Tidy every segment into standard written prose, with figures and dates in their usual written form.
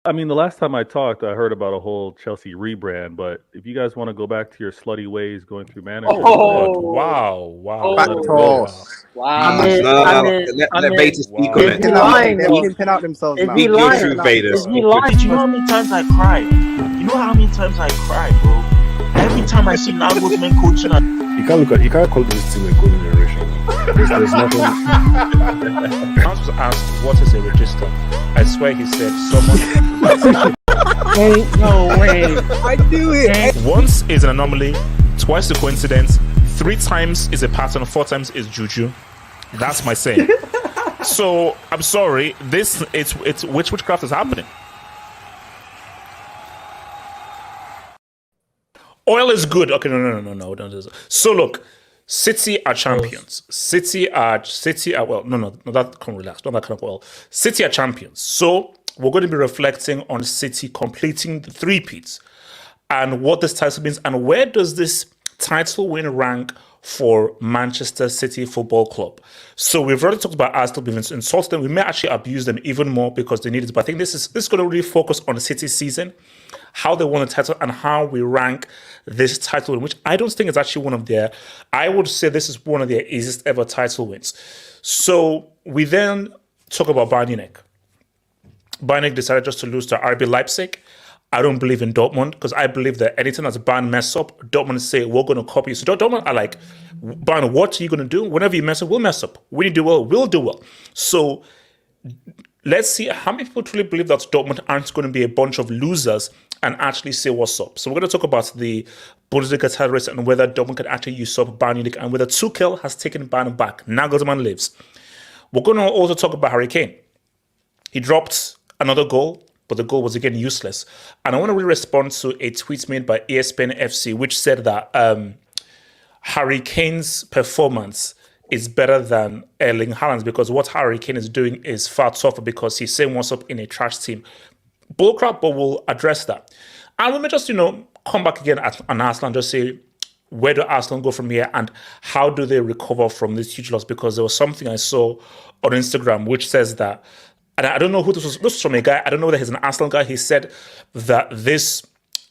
I mean, the last time I talked, I heard about a whole Chelsea rebrand. But if you guys want to go back to your slutty ways, going through managers, Wow. Let Vader speak on Is it. he lying? They can pin out themselves Is now. he Your lying? truth, Vader. Is he lying? Do you know how many times I cry? You know how many times I cry, bro? Every time I see Nagelsmann coaching, You can't call this team a golden generation. There's nothing. Hans was asked what is a register. I swear he said someone. No way. I do it. Once is an anomaly, twice a coincidence, 3 times is a pattern, 4 times is juju. That's my saying. So I'm sorry. It's witchcraft is happening. Oil is good. Okay, no. Don't do this. So look, City are champions. City are well. No. That can relax. Not that kind of oil. City are champions. So we're going to be reflecting on City completing the three-peats and what this title means and where does this title win rank for Manchester City Football Club. So we've already talked about Arsenal. We've insulted them. We may actually abuse them even more because they need it. But I think this is going to really focus on the City season, how they won the title, and how we rank this title win, which I don't think is actually one of their. I would say this is one of their easiest ever title wins. So we then talk about Bayern Munich. Bayern Munich decided just to lose to RB Leipzig. I don't believe in Dortmund because I believe that anything that's Bayern mess up, Dortmund say we're going to copy. So Dortmund are like, Bayern, what are you going to do? Whenever you mess up, we'll mess up. When you do well, we'll do well. So let's see how many people truly believe that Dortmund aren't going to be a bunch of losers and actually say what's up. So we're going to talk about the Bundesliga title race and whether Dortmund can actually usurp Bayern Munich and whether Tuchel has taken Bayern back. Nagelsmann lives. We're going to also talk about Harry Kane. He dropped another goal, but the goal was again useless. And I want to really respond to a tweet made by ESPN FC, which said that Harry Kane's performance is better than Erling Haaland's because what Harry Kane is doing is far tougher because he's saying what's up in a trash team. Bullcrap, but we'll address that. And we may just, come back again on Arsenal and just say, where do Arsenal go from here and how do they recover from this huge loss? Because there was something I saw on Instagram which says that, and I don't know who this was. This was from a guy. I don't know whether he's an Arsenal guy. He said that this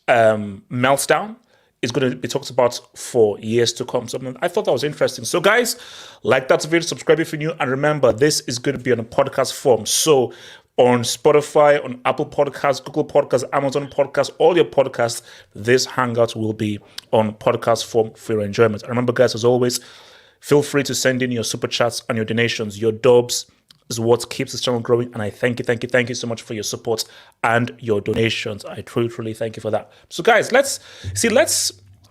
meltdown is going to be talked about for years to come. So I thought that was interesting. So guys, like that video, subscribe if you're new, and remember this is going to be on a podcast form. So on Spotify, on Apple Podcasts, Google Podcasts, Amazon Podcasts, all your podcasts, this Hangout will be on podcast form for your enjoyment. And remember, guys, as always, feel free to send in your super chats and your donations. Your dubs is what keeps this channel growing. And I thank you so much for your support and your donations. I truly thank you for that. So guys, let's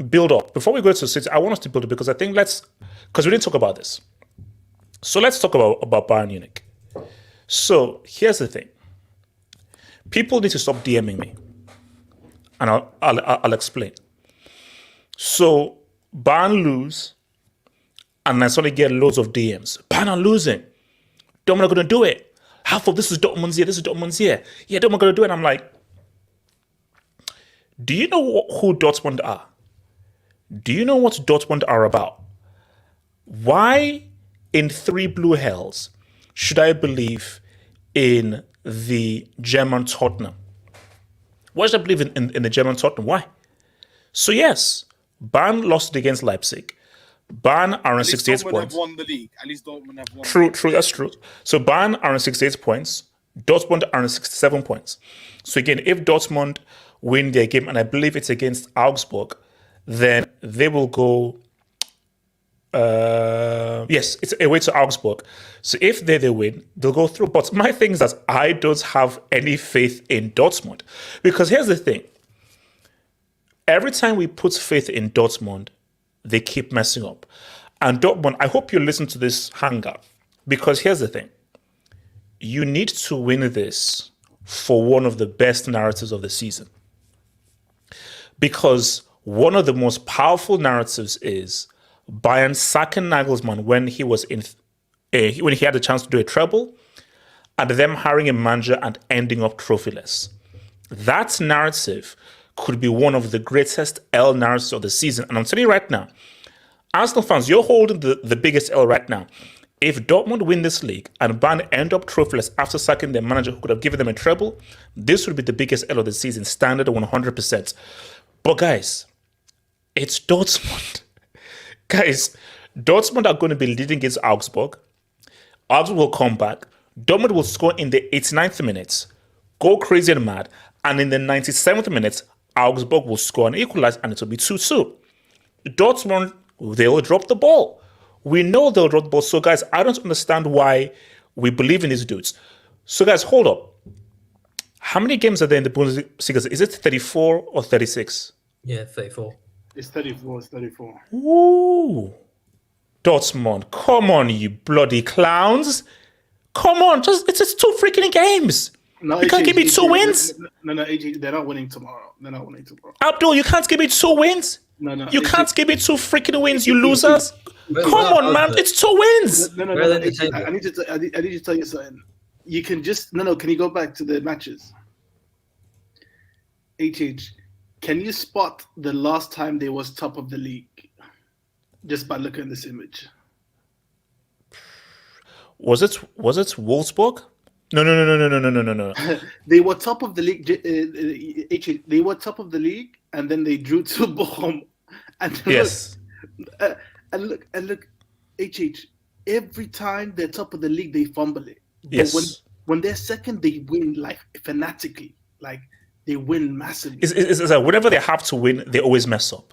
build up. Before we go to City, I want us to build up because I think because we didn't talk about this. So let's talk about Bayern Munich. So here's the thing. People need to stop DMing me. And I'll explain. So Bayern lose, and I suddenly get loads of DMs. Bayern are losing. Dortmund are going to do it. Half of this is Dortmund's year. This is Dortmund's year. Yeah, Dortmund are going to do it. And I'm like, do you know who Dortmund are? Do you know what Dortmund are about? Why in 3 blue hells should I believe in the German Tottenham? Why should I believe in the German Tottenham? Why? So yes, Bayern lost against Leipzig. Bayern are on 68 points. Have won the league. At least Dortmund have won. True, that's true. So Bayern are on 68 points. Dortmund are on 67 points. So again, if Dortmund win their game, and I believe it's against Augsburg, then they will go. Yes, it's away to Augsburg. So if they win, they'll go through. But my thing is that I don't have any faith in Dortmund. Because here's the thing. Every time we put faith in Dortmund, they keep messing up. And Dortmund, I hope you listen to this hangout. Because here's the thing. You need to win this for one of the best narratives of the season. Because one of the most powerful narratives is Bayern sacking Nagelsmann when he was in when he had the chance to do a treble, and them hiring a manager and ending up trophyless. That narrative could be one of the greatest L narratives of the season. And I'm telling you right now, Arsenal fans, you're holding the biggest L right now. If Dortmund win this league and Bayern end up trophyless after sacking their manager who could have given them a treble, this would be the biggest L of the season, standard 100%. But guys, it's Dortmund. Guys, Dortmund are going to be leading against Augsburg. Augsburg will come back. Dortmund will score in the 89th minute, go crazy and mad, and in the 97th minute, Augsburg will score and equalize, and it will be 2-2. Dortmund, they will drop the ball. We know they'll drop the ball. So, guys, I don't understand why we believe in these dudes. So, guys, hold up. How many games are there in the Bundesliga? Is it 34 or 36? Yeah, 34. It's 34. It's 34. Ooh. Dortmund, come on, you bloody clowns. Come on, it's just 2 freaking games. No, you can't give me 2 wins. No, they're not winning tomorrow. They're not winning tomorrow. Abdul, you can't give me 2 wins. No. You can't give me 2 freaking wins, you losers. Come on, man. It's 2 wins. No. I need to tell you something. You can just Can you go back to the matches? Can you spot the last time they was top of the league? Just by looking at this image. Was it Wolfsburg? No. They were top of the league. They were top of the league, and then they drew to Bochum. And yes. Look, every time they're top of the league, they fumble it. Yes. But when they're second, they win like fanatically. Like they win massively. It's like whenever they have to win, they always mess up.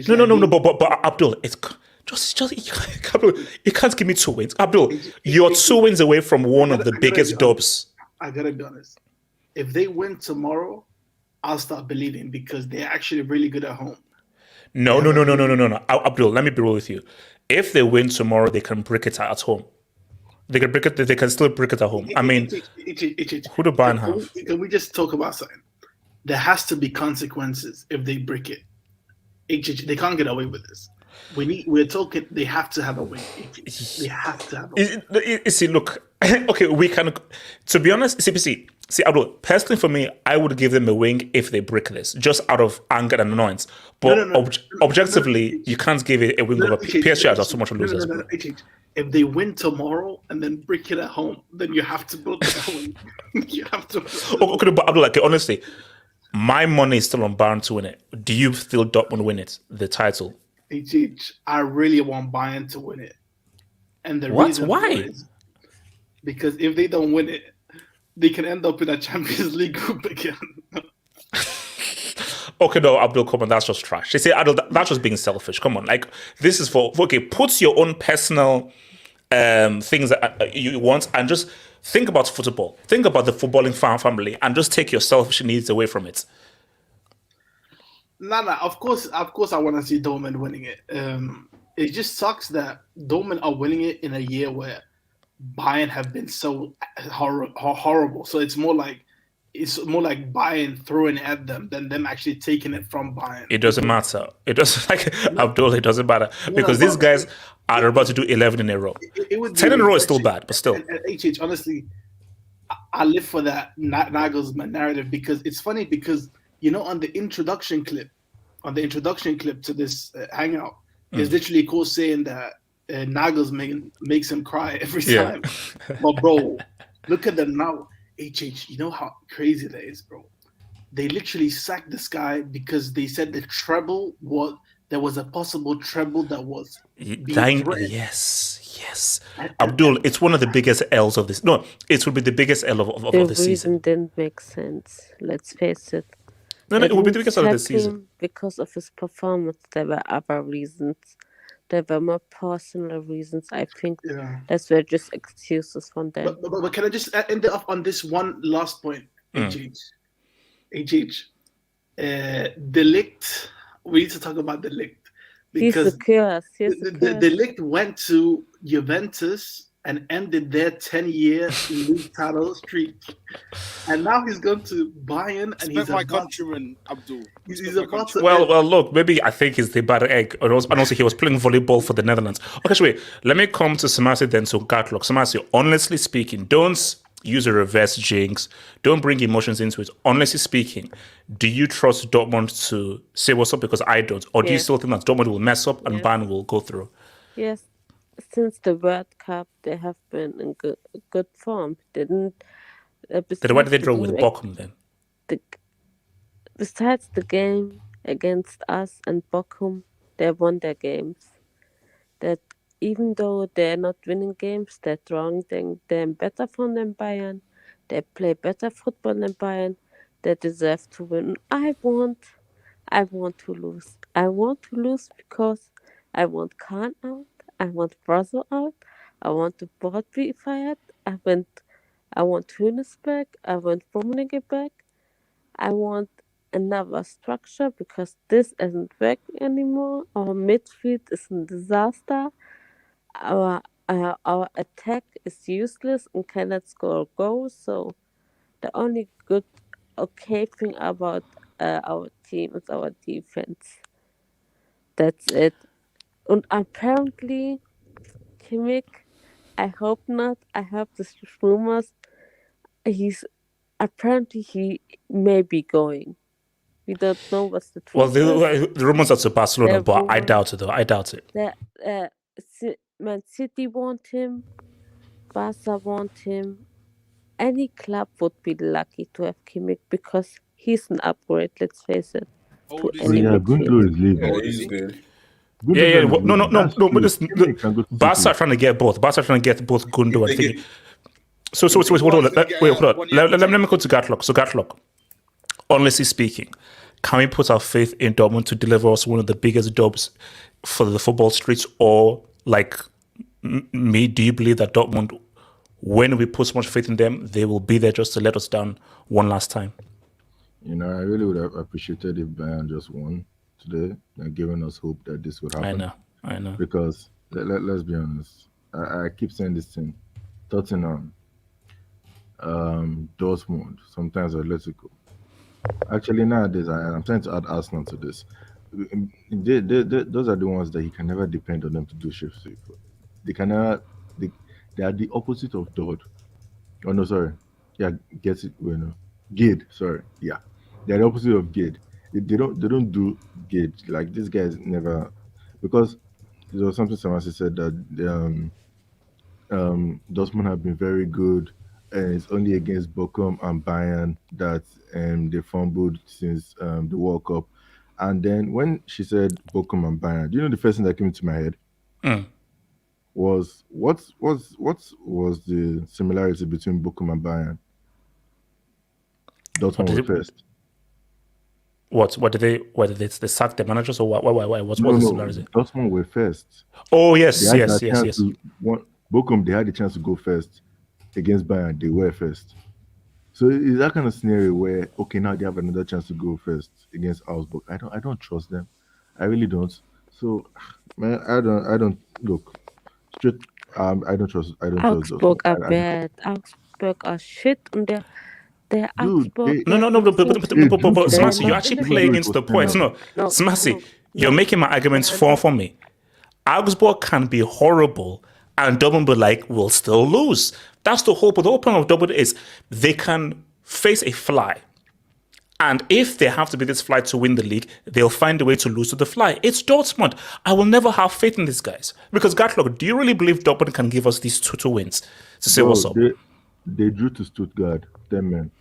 No. But Abdul, it's just you can't give me 2 wins. Abdul, you're 2 wins away from one of the biggest dubs. I gotta be honest. If they win tomorrow, I'll start believing because they're actually really good at home. No. Abdul, let me be real with you. If they win tomorrow, they can break it at home. They can still break it at home. I mean, who do Bayern have? Can we just talk about something? There has to be consequences if they break it. They can't get away with this. We're talking. They have to have a win. They have to have a win. You see, look. Okay, we can. To be honest, see, Abdul. Personally, for me, I would give them a win if they break this, just out of anger and annoyance. But objectively, you can't give it a win over PSG. Are so much losers. If they win tomorrow and then break it at home, then you have to build that win. You have to. Okay, but Abdul, like honestly, my money is still on Bayern to win it. Do you feel Dortmund win it, the title? I really want Bayern to win it. And the what? reason Why? Is because if they don't win it, they can end up in a Champions League group again. Okay, no, Abdul, come on, that's just trash. They say, Abdul, that's just being selfish. Come on, like this is for put your own personal things that you want and just think about football. Think about the footballing family and just take your selfish needs away from it. No. Of course, I want to see Dortmund winning it. It just sucks that Dortmund are winning it in a year where Bayern have been so horrible. So it's more like Bayern throwing it at them than them actually taking it from Bayern. It doesn't matter. It doesn't Abdul. It doesn't matter because these guys are about to do 11 in a row. 10 in a row is still bad, but still. And honestly, I live for that Nagelsmann narrative because it's funny because on the introduction clip to this Hangout, there's literally a quote saying that Nagelsmann makes him cry every time. But bro, look at them now. You know how crazy that is, bro. They literally sacked this guy because they said there was a possible treble that was being threatened. Yes. Abdul, it's one of the biggest L's of this. No, it will be the biggest L of the season. The reason didn't make sense. Let's face it. No, it will be the biggest L of the season. Because of his performance, there were other reasons. There were more personal reasons. I think those were just excuses from them. But can I just end it off on this one last point? De Ligt. We need to talk about De Ligt because He's the curse. De Ligt went to Juventus and ended their 10-year league title streak. And now he's gone to Bayern, and he's my countryman, Abdul. He's about to. Well, look, maybe I think he's the bad egg, and also he was playing volleyball for the Netherlands. Okay, so wait, let me come to Samasi then to Gatlock. Samasi, honestly speaking, don't use a reverse jinx. Don't bring emotions into it. Honestly speaking, do you trust Dortmund to say what's up? Because I don't. Or do you still think that Dortmund will mess up and Bayern will go through? Yes. Since the World Cup, they have been in good form. Why did they draw with Bochum then? Besides the game against us and Bochum, they won their games. That even though they're not winning games, they're drawing them better form than Bayern. They play better football than Bayern. They deserve to win. I want to lose. I want to lose because I want Kane out. I want Brazil out. I want the board be fired. I want Tunis back. I want Rummenigge back. I want another structure because this isn't working anymore. Our midfield is a disaster. Our attack is useless and cannot score a goal. So the only okay thing about our team is our defense. That's it. And apparently, Kimmich, I hope not. I hope this rumors. He may be going. We don't know what's the truth. Well, the rumors are to Barcelona, but I doubt it though. I doubt it. Man City want him. Barca want him. Any club would be lucky to have Kimmich because he's an upgrade. Let's face it. Gundo is leaving. Yeah, he's good. Yeah. No. But this, Barca are trying to get both. Barca are trying to get both Gundo and Thingy. So wait, hold on. Let me go to Gatlock. So Gatlock, honestly speaking, can we put our faith in Dortmund to deliver us one of the biggest dubs for the football streets? Or like me, do you believe that Dortmund, when we put so much faith in them, they will be there just to let us down one last time? I really would have appreciated if Bayern just won today and given us hope that this would happen. I know. Because let's be honest, I keep saying this thing: Tottenham, Dortmund, sometimes Atletico. Actually, nowadays I'm trying to add Arsenal to this. Those are the ones that you can never depend on them to do shifts. They cannot. They are the opposite of Dodd. Oh no, sorry. Yeah, get it. Well, no. Gid. Sorry. Yeah, they are the opposite of Gid. They don't do Gid. Like these guys never, because there was something someone said that Dortmund have been very good, and it's only against Bochum and Bayern that they fumbled since the World Cup. And then when she said Bochum and Bayern, do you know the first thing that came into my head? Was what was the similarity between Bochum and Bayern? Dortmund was first. What did they sack the managers or what? What's the similarity? Dortmund were first. Oh yes. Bochum, they had the chance to go first against Bayern. They were first. So is that kind of scenario where now they have another chance to go first against Augsburg? I don't trust them. I really don't. So man, I don't look straight. I don't trust. Augsburg are bad. Augsburg are shit, and they're Augsburg. No. But Smasi, you're actually playing into the points. No, Smasi, you're making my arguments for me. Augsburg can be horrible, and Dortmund will still lose. That's the hope. But the whole point of Dortmund is they can face a fly. And if they have to be this fly to win the league, they'll find a way to lose to the fly. It's Dortmund. I will never have faith in these guys. Because, Gatlock, do you really believe Dortmund can give us these two wins to say what's up? They drew to Stuttgart, 10 men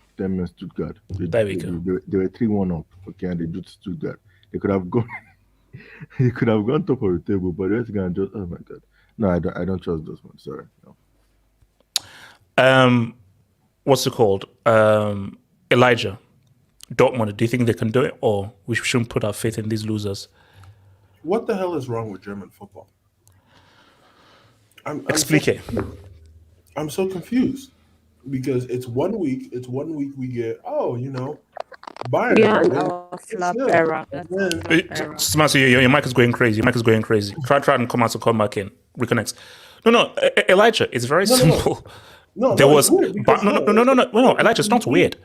Stuttgart. They were 3-1 up, and they drew to Stuttgart. They could have gone top of the table, but they're going to just, oh my God. No, I don't trust those ones. Sorry. No. What's it called? Elijah. Dortmund, do you think they can do it, or we shouldn't put our faith in these losers? What the hell is wrong with German football? Explique. I'm so confused because it's 1 week. We get Bayern. Yeah, our flop era. Smasi, your mic is going crazy. Try and come out and come back in. Reconnect. No, Elijah, it's very simple. There was, but no, Elijah, it's not weird.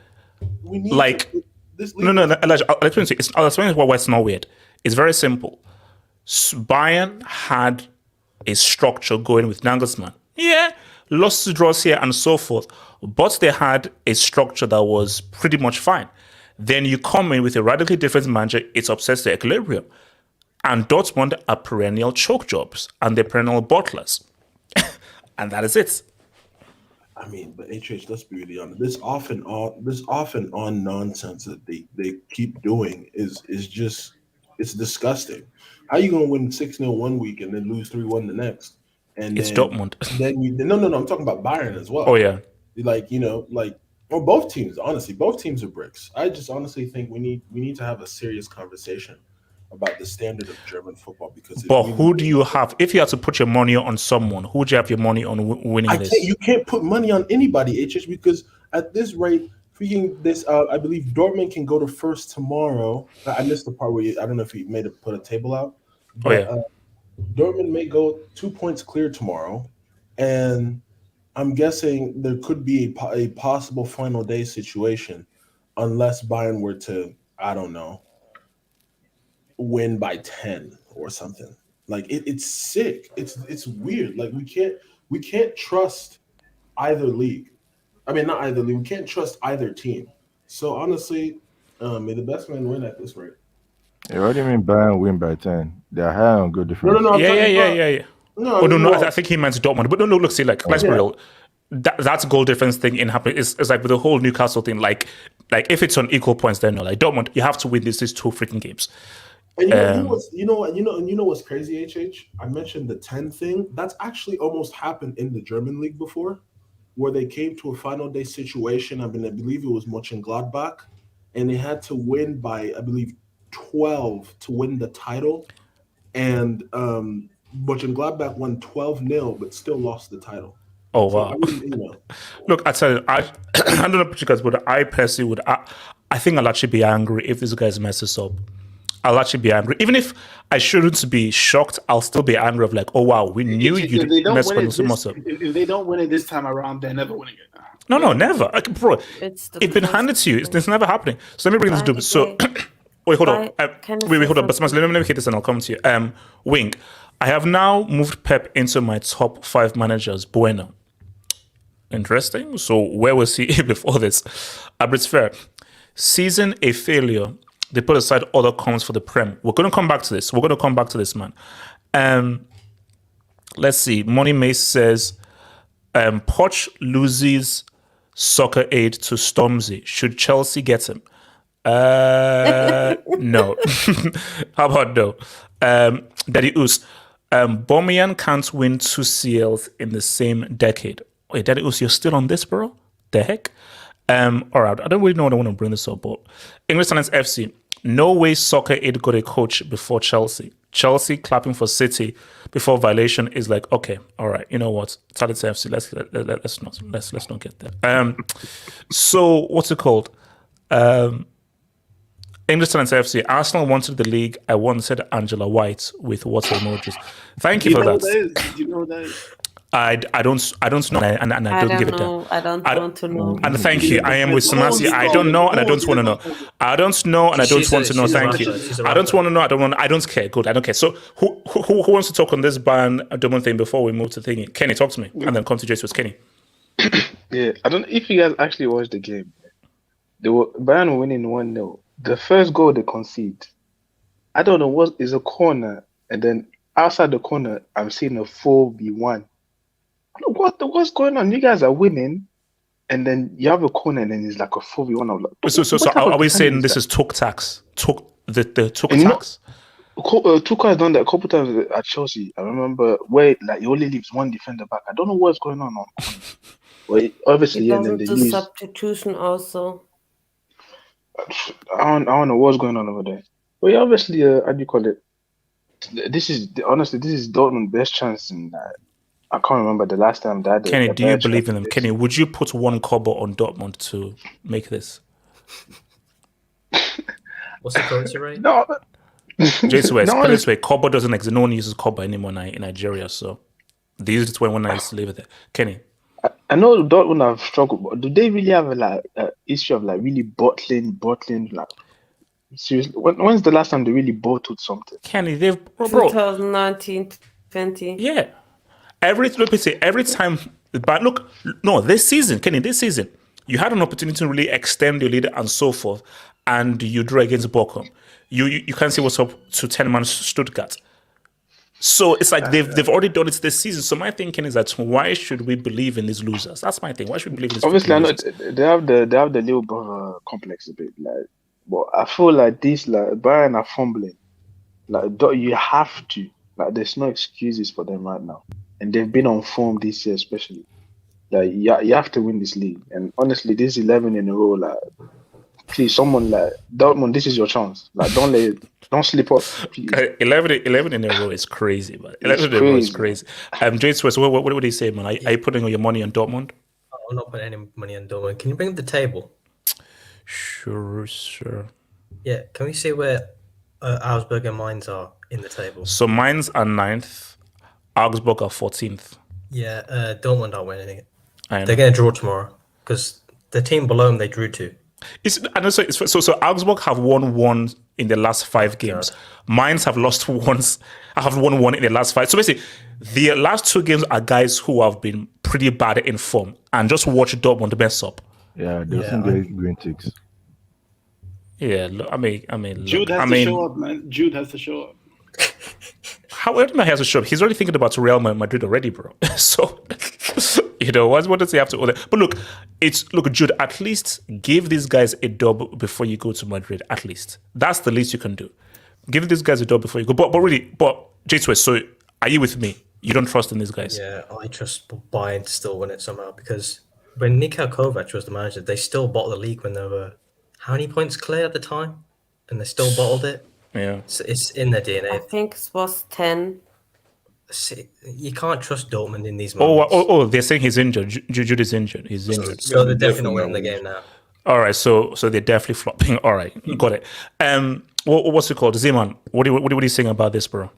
We need Like, this. No, Elijah, I'll explain to you. I'll explain why it's not weird. It's very simple. Bayern had a structure going with Nagelsmann. Yeah, lost to draws here and so forth, but they had a structure that was pretty much fine. Then you come in with a radically different manager, it upsets the equilibrium. And Dortmund are perennial choke jobs, and they're perennial butlers. And that is it. I mean, but HH, let's be really honest. This off and on nonsense that they keep doing is just, it's disgusting. How you gonna win 6-0 one week and then lose 3-1 the next? And it's then, Dortmund. No. I'm talking about Bayern as well. Oh yeah. Well, both teams. Honestly, both teams are bricks. I just honestly think we need to have a serious conversation about the standard of German football because. But who do you have? If you had to put your money on someone, who would you have your money on winning this? You can't put money on anybody, HH, because at this rate, freaking this, I believe Dortmund can go to first tomorrow. I missed the part where I don't know if you put a table out. But, Dortmund may go 2 points clear tomorrow, and I'm guessing there could be a possible final day situation, unless Bayern were to, I don't know, win by 10 or something. Like it's sick. It's weird. Like we can't trust either league. I mean, not either league. We can't trust either team. So honestly, may the best man win at this rate. Yeah, what do you mean Bayern win by 10? They're high on good defense. No. Yeah. No. I think he meant Dortmund. But no, look, see, like, let's be real. That's goal difference thing in happening. It's like with the whole Newcastle thing. Like if it's on equal points, then no. Like Dortmund, you have to win these 2 freaking games. And you know what's crazy, HH? I mentioned the 10 thing. That's actually almost happened in the German league before, where they came to a final day situation. I believe it was Mönchengladbach, and they had to win by, I believe, 12 to win the title. And Mönchengladbach won 12-0, but still lost the title. Oh, wow. So, look, I tell you, I don't know about you guys, but I personally would, I think I'll actually be angry if these guys mess this up. I'll actually be angry. Even if I shouldn't be shocked, I'll still be angry of like, oh, wow, we knew you'd mess this up. If they don't win it this time around, they're never winning it. No, never. Bro, it's been handed to you. It's never happening. So let me bring this to So, wait, hold on. Wait, hold on. But let me hit this and I'll come to you. Wing, I have now moved Pep into my top 5 managers. Bueno. Interesting. So where was he before this? It's fair. Season a failure. They put aside other comms for the Prem. We're going to come back to this. Man. Let's see. Money Mace says, Poch loses soccer aid to Stormzy. Should Chelsea get him? No. How about no? Daddy Oos. Bomian can't win 2 CLs in the same decade. Wait, Daddy Oos, you're still on this, bro? The heck? All right. I don't really know what I want to bring this up, but English Talents FC. No way soccer aid got a coach before Chelsea. Chelsea clapping for City before violation is like, okay, all right, you know what? Talents FC, let's not get there. So what's it called? English Talents FC. Arsenal wanted the league. I wanted Angela White with water emojis. Thank you for that. Do you know what that is? I don't know, and I don't give it down. I don't want to know. And thank you. I am with Samasi. I don't know, and I don't want to know. I don't know, and I don't want to know. Thank you. I don't want to know. I don't care. Good. I don't care. So who wants to talk on this Bayern Dortmund thing before we move to thingy? Kenny, talk to me, and then come to Jesus. Kenny. Yeah, I don't know if you guys actually watched the game. Bayern were winning 1-0. The first goal they concede, I don't know what is a corner, and then outside the corner, I'm seeing a 4v1. What's going on? You guys are winning, and then you have a corner, and then it's like a 4v1. So are we saying this is Tuch tax? The Tuch tax? Tuchel has done that a couple times at Chelsea. I remember where like he only leaves one defender back. I don't know what's going on. Well, obviously, it and then they use substitution also. I don't know what's going on over there. Well, yeah, obviously, how do you call it? This is Dortmund's best chance in that. I can't remember the last time that. Kenny, do you believe in them? Kenny, would you put 1 kobo on Dortmund to make this? What's the currency rate? No. Jason, put it this way: kobo doesn't exist. No one uses kobo anymore in Nigeria. So They used it when I used to live there. Kenny. I know Dortmund have struggled, but do they really have a issue of like really bottling like seriously? When's the last time they really bottled something? Kenny, they've 2019, 20. Yeah. Every time, but look, no, this season, Kenny, you had an opportunity to really extend your lead and so forth, and you drew against Bochum. You can't see what's up to 10-man Stuttgart. So it's like they've already done it this season. So my thinking is that why should we believe in these losers? That's my thing. Why should we believe in these Obviously, I know losers? they have the little brother complex a bit, like, but I feel like these like Bayern are fumbling. Like you have to, like, there's no excuses for them right now, and they've been on form this year, especially. Like you have to win this league, and honestly, this 11 in a row, like, please, someone like Dortmund, this is your chance. Like, don't slip up. 11 in a row is crazy, but 11 in a row is crazy. Jade Swiss, what do you say, man? Are you putting your money on Dortmund? I'm not putting any money on Dortmund. Can you bring up the table? Sure. Yeah, can we see where Augsburg and Mainz are in the table? So Mainz are 9th, Augsburg are 14th. Yeah, Dortmund aren't winning it. They're going to draw tomorrow because the team below them they drew to. So Augsburg have won 1 in the last 5 games. God. Mainz have lost once. I have won 1 in the last 5. So basically, the last 2 games are guys who have been pretty bad in form, and just watch Dortmund mess up. Yeah, there's some green ticks. Yeah, look, I mean, Jude has to show up, man. Jude has to show up. How he has to show up? He's already thinking about Real Madrid already, bro. So, what does he have to order? But look, Jude, at least give these guys a dub before you go to Madrid. At least that's the least you can do. Give these guys a dub before you go. But J2, so are you with me? You don't trust in these guys? Yeah, I trust Bayern to still win it somehow, because when Niko Kovac was the manager, they still bottled the league when they were how many points clear at the time, and they still bottled it. Yeah, so it's in their DNA. I think it was 10. See, you can't trust Dortmund in these moments. Oh, they're saying he's injured. Jude is injured. He's injured. So they're definitely not winning the game now. All right, so they're definitely flopping. All right, got it. What's it called? Zeman, what are you saying about this, bro?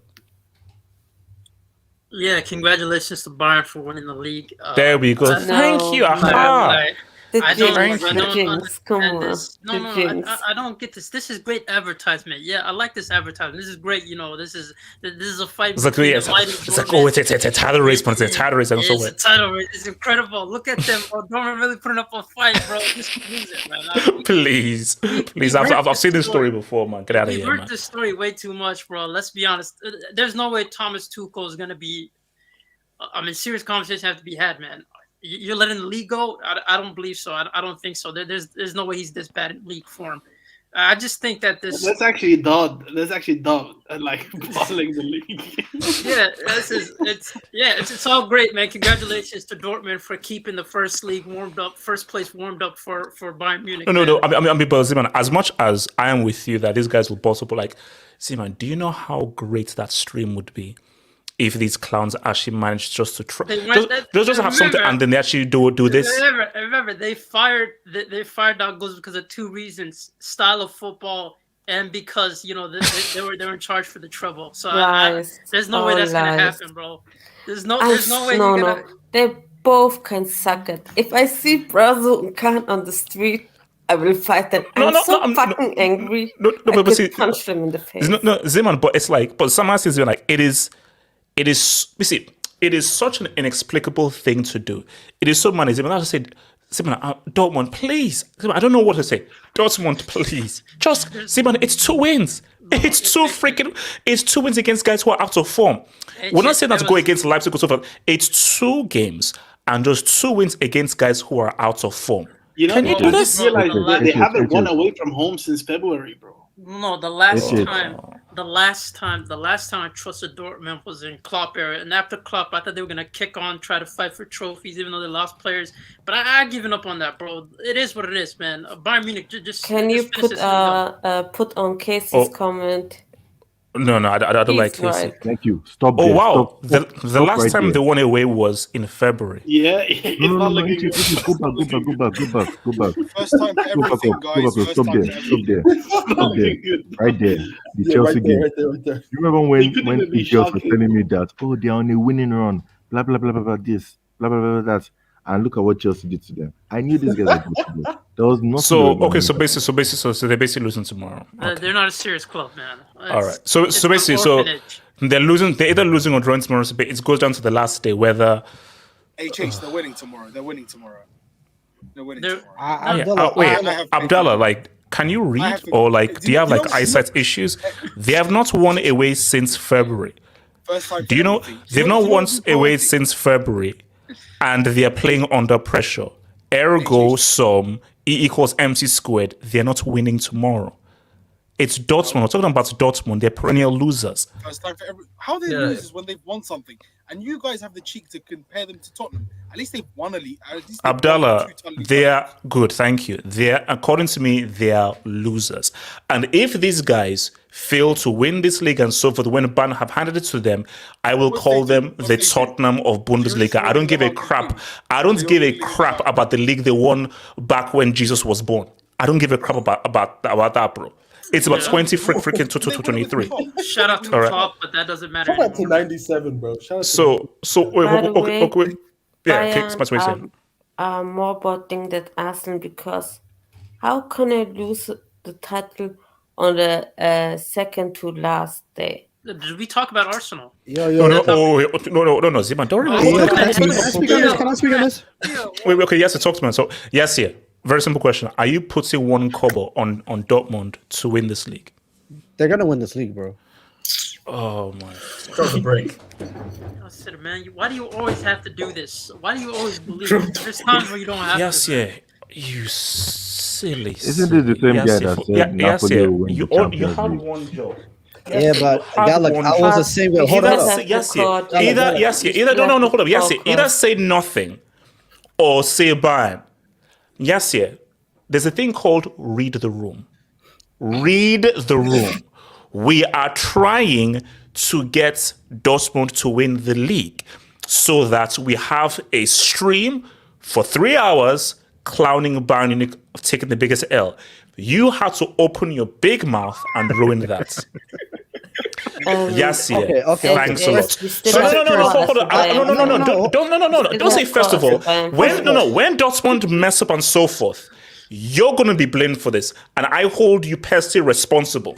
Yeah, congratulations to Bayern for winning the league. There we go. Thank you. I don't understand this. No, I don't get this. This is great advertisement. Yeah, I like this advertisement. This is great. This is a fight. It's like, it's a title race, but it's a title race. It's a title race. It's incredible. Look at them. Dortmund really putting up a fight, bro. Just lose it, man. Please. I've seen this story before, man. Get out of here, man. We've heard this story way too much, bro. Let's be honest. There's no way Thomas Tuchel is gonna be. Serious conversations have to be had, man. You're letting the league go? I don't believe so. I don't think so. There's no way he's this bad in league form. I just think that that's actually dumb. That's actually dumb. Like bottling the league. Yeah, it's all great, man. Congratulations to Dortmund for keeping the first place warmed up for Bayern Munich. No. Zeman, as much as I am with you that these guys will boss up, like, Zeman, do you know how great that stream would be if these clowns actually managed just to try, just have something, and then they actually do this? Remember, they fired Dalgos because of 2 reasons: style of football, and because they were in charge for the treble. So there's no way that's gonna happen, bro. There's no way you're gonna. They both can suck it. If I see Brazil and Kane on the street, I will fight them. I'm fucking angry. I could punch them in the face. No, Zeman, but it's like, but someone says like it is. It is such an inexplicable thing to do. It is so many. I just said, Dortmund, please. I don't know what to say. Dortmund, please. Just, it's 2 wins. It's 2 wins against guys who are out of form. We're not saying that to go against Leipzig or so forth. It's 2 games and just 2 wins against guys who are out of form. Can you do this? They haven't won away from home since February, bro. No, the last time I trusted Dortmund was in Klopp era, and after Klopp, I thought they were gonna kick on, try to fight for trophies, even though they lost players. But I've given up on that, bro. It is what it is, man. Bayern Munich just. Can you put on Casey's comment? No, I don't like Casey. Right. Thank you. Stop. Oh there. wow! Stop The last time they won away was in February. Yeah. No. Go back. First time for everything, guys. Stop there. Right there. The Chelsea game. Right there. You remember when Miguel was telling me that, they are on a winning run, blah blah blah blah blah this, blah blah blah blah that, and look at what Chelsea did to them. I knew these guys were going to do. There was nothing. So okay, so they're basically losing tomorrow. Okay. They're not a serious club, man. All right. So basically, they're losing. They're either losing or drawing tomorrow. So it goes down to the last day whether. they're winning tomorrow. They're winning tomorrow. Abdallah, like, can you read or like, do you have like eyesight issues? They have not won away since February. Do you know they've not won away since February, and they are playing under pressure. Ergo, sum E equals MC squared. They're not winning tomorrow. It's Dortmund. We're talking about Dortmund. They're perennial losers. How are they losers when they've won something? And you guys have the cheek to compare them to Tottenham. At least they've won a league. Abdallah, they are good. Thank you. According to me, they are losers. And if these guys fail to win this league and so forth, when Bayern have handed it to them, I will call them the Tottenham of Bundesliga. I don't give a crap. I don't give a crap about the league they won back when Jesus was born. I don't give a crap about that, bro. It's about freaking 23. Shout out to Klopp, but that doesn't matter. Shout out to 97, bro. Wait. Bayern are more bothering than Arsenal because how can I lose the title on the second to last day? Did we talk about Arsenal? No, Zima, don't Can I speak on this? Wait, okay, yes, talk to me. So, yes, here. Very simple question. Are you putting one kobo on Dortmund to win this league? They're going to win this league, bro. Oh, my. Drop the break. I said, man, why do you always have to do this? Why do you always believe it? There's times where you don't have to. Yes, yeah. You silly. Isn't it the same guy that said Napoli will win the Champions You had League? one job. Yeah, but I was the same way. Hold on. Either say nothing or say Bayern. Yes, yeah. There's a thing called read the room. Read the room. We are trying to get Dortmund to win the league so that we have a stream for 3 hours clowning Bayern Munich taking the biggest L. You had to open your big mouth and ruin that. Yes, yeah. Okay. Thanks a lot. So hold on. No. Don't say first of all. When Dortmund mess up and so forth, you're going to be blamed for this, and I hold you personally responsible.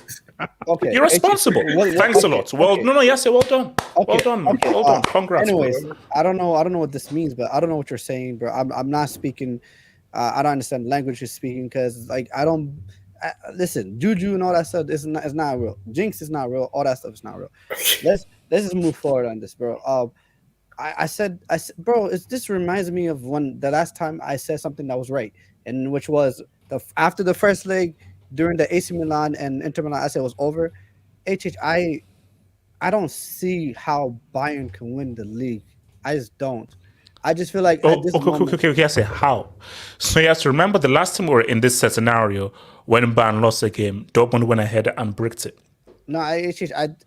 Okay, you're responsible. Thanks a lot. Well, yes, well done. Well done. Congrats. Anyways, bro. I don't know what this means, but I don't know what you're saying, bro. I'm not speaking. I don't understand the language you're speaking because, like, I don't. Listen, juju and all that stuff is not real. Jinx is not real. All that stuff is not real. Let's just move forward on this, bro. I said, bro, this reminds me of the last time I said something that was right, and which was after the first leg during the AC Milan and Inter Milan. I said it was over. I don't see how Bayern can win the league. I just don't. I just feel like okay. I say how. So you have to remember the last time we were in this scenario when Bayern lost a game, Dortmund went ahead and bricked it. No,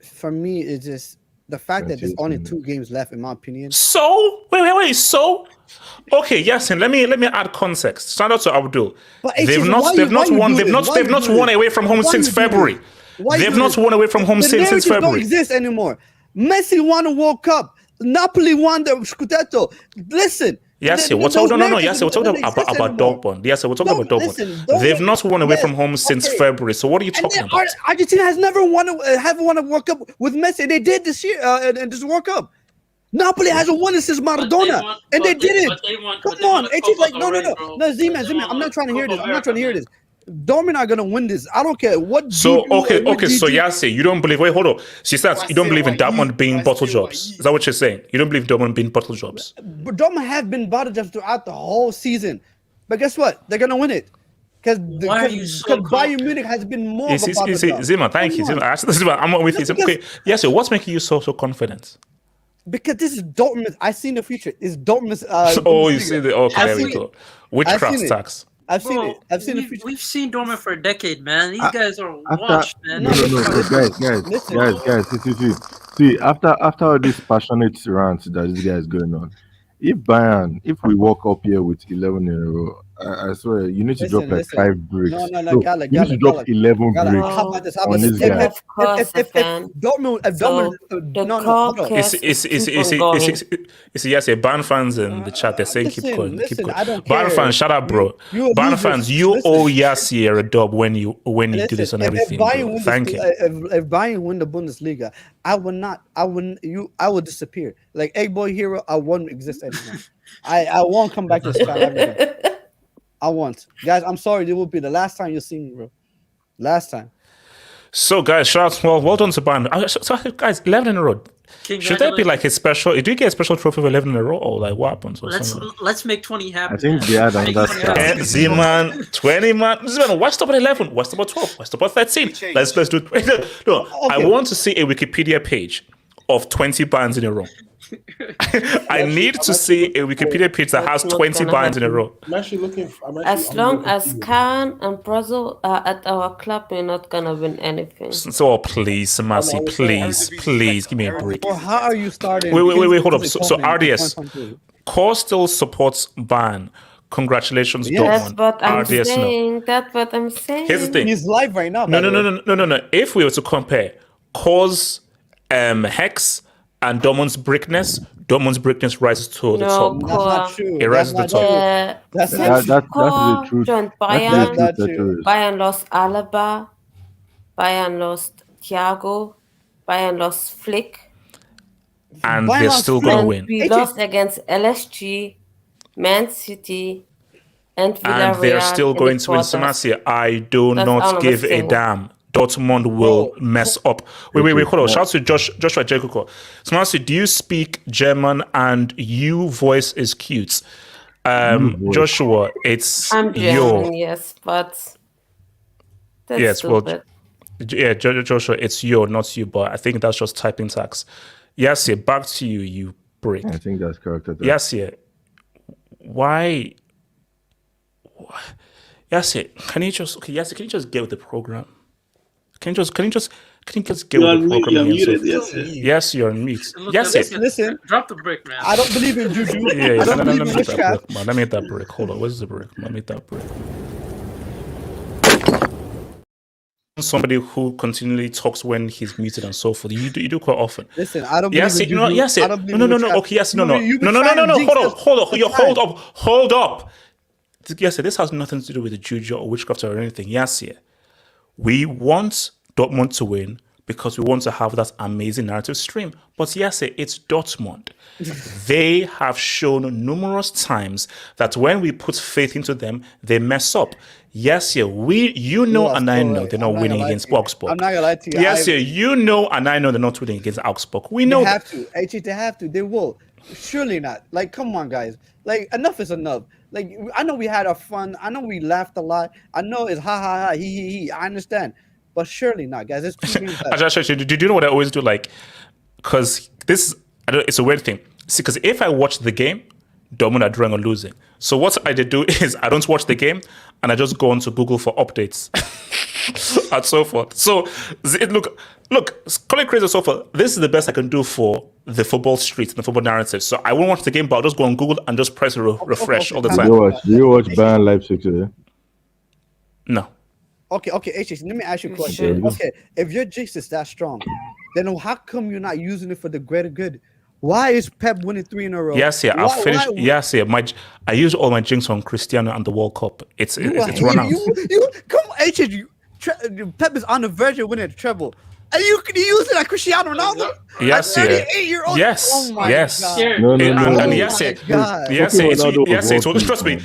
for me, it's just the fact that there's only 2 games left, in my opinion. So wait. So okay, yes, and let me add context. Shout out to Abdul. They've not won away from home since February. They've not won away from home since February. Don't exist anymore. Messi won a World Cup. Napoli won the Scudetto. Listen. Yes, we're talking about Dortmund. Yes, we're talking about Dortmund. They've not won away from home since February. So what are you talking about? Argentina has never won a World Cup with Messi. They did this year in this World Cup. Napoli hasn't won it since Maradona, and they did it. Come on, it's like no, Z-Man. I'm not trying to hear this. Dortmund are gonna win this. I don't care what. So so Yassi, you don't believe? Wait, hold on. She says you don't believe in Dortmund being bottle jobs. Is that what you're saying? You don't believe Dortmund being bottle jobs? But Dortmund have been bottle jobs throughout the whole season. But guess what? They're gonna win it because Bayern Munich has been more of a bottle job. Zima, thank you. Zima, I'm with you. Okay, yes. So what's making you so confident? Because this is Dortmund. I see the future. It's Dortmund's. You see the okay. There we go. Witchcraft tax. I've seen it. I've seen it. We've seen Dortmund for a decade, man. These guys are washed, man. No, guys. See, after all this passionate rant that this guy is going on, if we walk up here with 11 in a row I swear, you need to drop like Listen. 5 bricks. No, Gala, you need to drop 11 bricks How about this? How on about this this? guy. Of course, If Stefan. Dortmund, hold on. It's yes, Bayern fans in the chat, they're saying keep going. Listen, I don't Bayern care. fans, shut up, bro. You Bayern lose fans, your- you listen. owe Yassir a dub when you do this on everything. Bro. Thank you. If Bayern win the Bundesliga, I will disappear. Like egg boy hero, I won't exist anymore. I won't come back to this channel ever again. I won't. Guys, I'm sorry, it will be the last time you'll see me, bro. Last time. So, guys, shout out, well done to Bayern. So, guys, 11 in a row. Should there be like a special? Do you get a special trophy for 11 in a row, or like what happens? Or let's make 20 happen. I think they had another Z-man, 20 man. Z-man, why stop at 11? Why stop at 12? Why stop at 13? Let's do. No, I want to see a Wikipedia page of 20 bands in a row. I need to see a Wikipedia page that has 20 bands in a row. I'm actually looking. As long as Kane and Brazil are at our club, we're not gonna win anything. So please, Samasi, please give me a break. Or how are you starting? Wait, hold up. So RDS, Core still supports Bayern. Congratulations, Yes, Dortmund. but I'm RDS, saying that's what I'm saying. Here's the thing. He's live right now. No. If we were to compare Core's hex and Dortmund's brickness rises to the top. That's not true. It rises to the top. That's the truth. Joined That's Bayern. the truth. Bayern lost Alaba. Bayern lost Thiago. Bayern lost Flick. And they're still going to win. We lost against LSG, Man City, and Villarreal. And they're still going to win. quarters. Samasi, I do That's not all give I'm a saying. damn. Dortmund will mess up. Wait, hold on. Shout out to Joshua Jekuko. Samasi, do you speak German and you voice is cute? Joshua, it's I'm yo. German, yes, but that's Yes, well, stupid. yeah, Joshua, it's yo, not you, but I think that's just typing tax. Yes, back to you, you brick. I think that's character. Yes, why? Yes, can you just get with the program? Can you just get with the program? You're muted, yes. Yes, you're on mute. Yes, Listen, drop the brick, man. I don't believe in juju. Yeah, I don't let believe me in hit that witchcraft. brick, man. Let me hit that brick. Hold on, where's the brick? Let me hit that brick. Somebody who continually talks when he's muted and so forth. You do quite often. Listen, I don't believe Yes, in you know, juju. yes, I don't believe in no. witchcraft. Okay, yes, no. You've been trying to jinx us Hold up. Yes, this has nothing to do with the juju or witchcraft or anything. Yes, we want Dortmund to win because we want to have that amazing narrative stream. But yes, it's Dortmund. They have shown numerous times that when we put faith into them, they mess up. Yes, you know, and I know they're not winning against Augsburg. I'm not gonna lie to you. Yes, you know, and I know they're not winning against Augsburg. We know They have to. HH, they have to. They will. Surely not. Like, come on, guys. Like, enough is enough. Like, I know we had our fun. I know we laughed a lot. I know it's ha, he. I understand. But surely not, guys. It's two games left. Do you know what I always do? Like, because it's a weird thing. See, because if I watch the game, Dortmund are drawing or losing. So what I do is I don't watch the game and I just go onto Google for updates and so forth. So look, call it crazy or so forth. This is the best I can do for the football streets and the football narrative. So I won't watch the game, but I'll just go on Google and just press refresh all the time. Do you watch Bayern Leipzig today? No. Okay, HH, let me ask you a question. Okay, if your jinx is that strong, then how come you're not using it for the greater good? Why is Pep winning 3 in a row? Yes, I'll finish. Yes, I use all my jinx on Cristiano and the World Cup. It's run out. Come on, HH, Pep is on the verge of winning a treble. And you can use it like Cristiano Ronaldo? Yes, At 38-year-old? Yes, Oh my yes. God. No. And yes, trust me.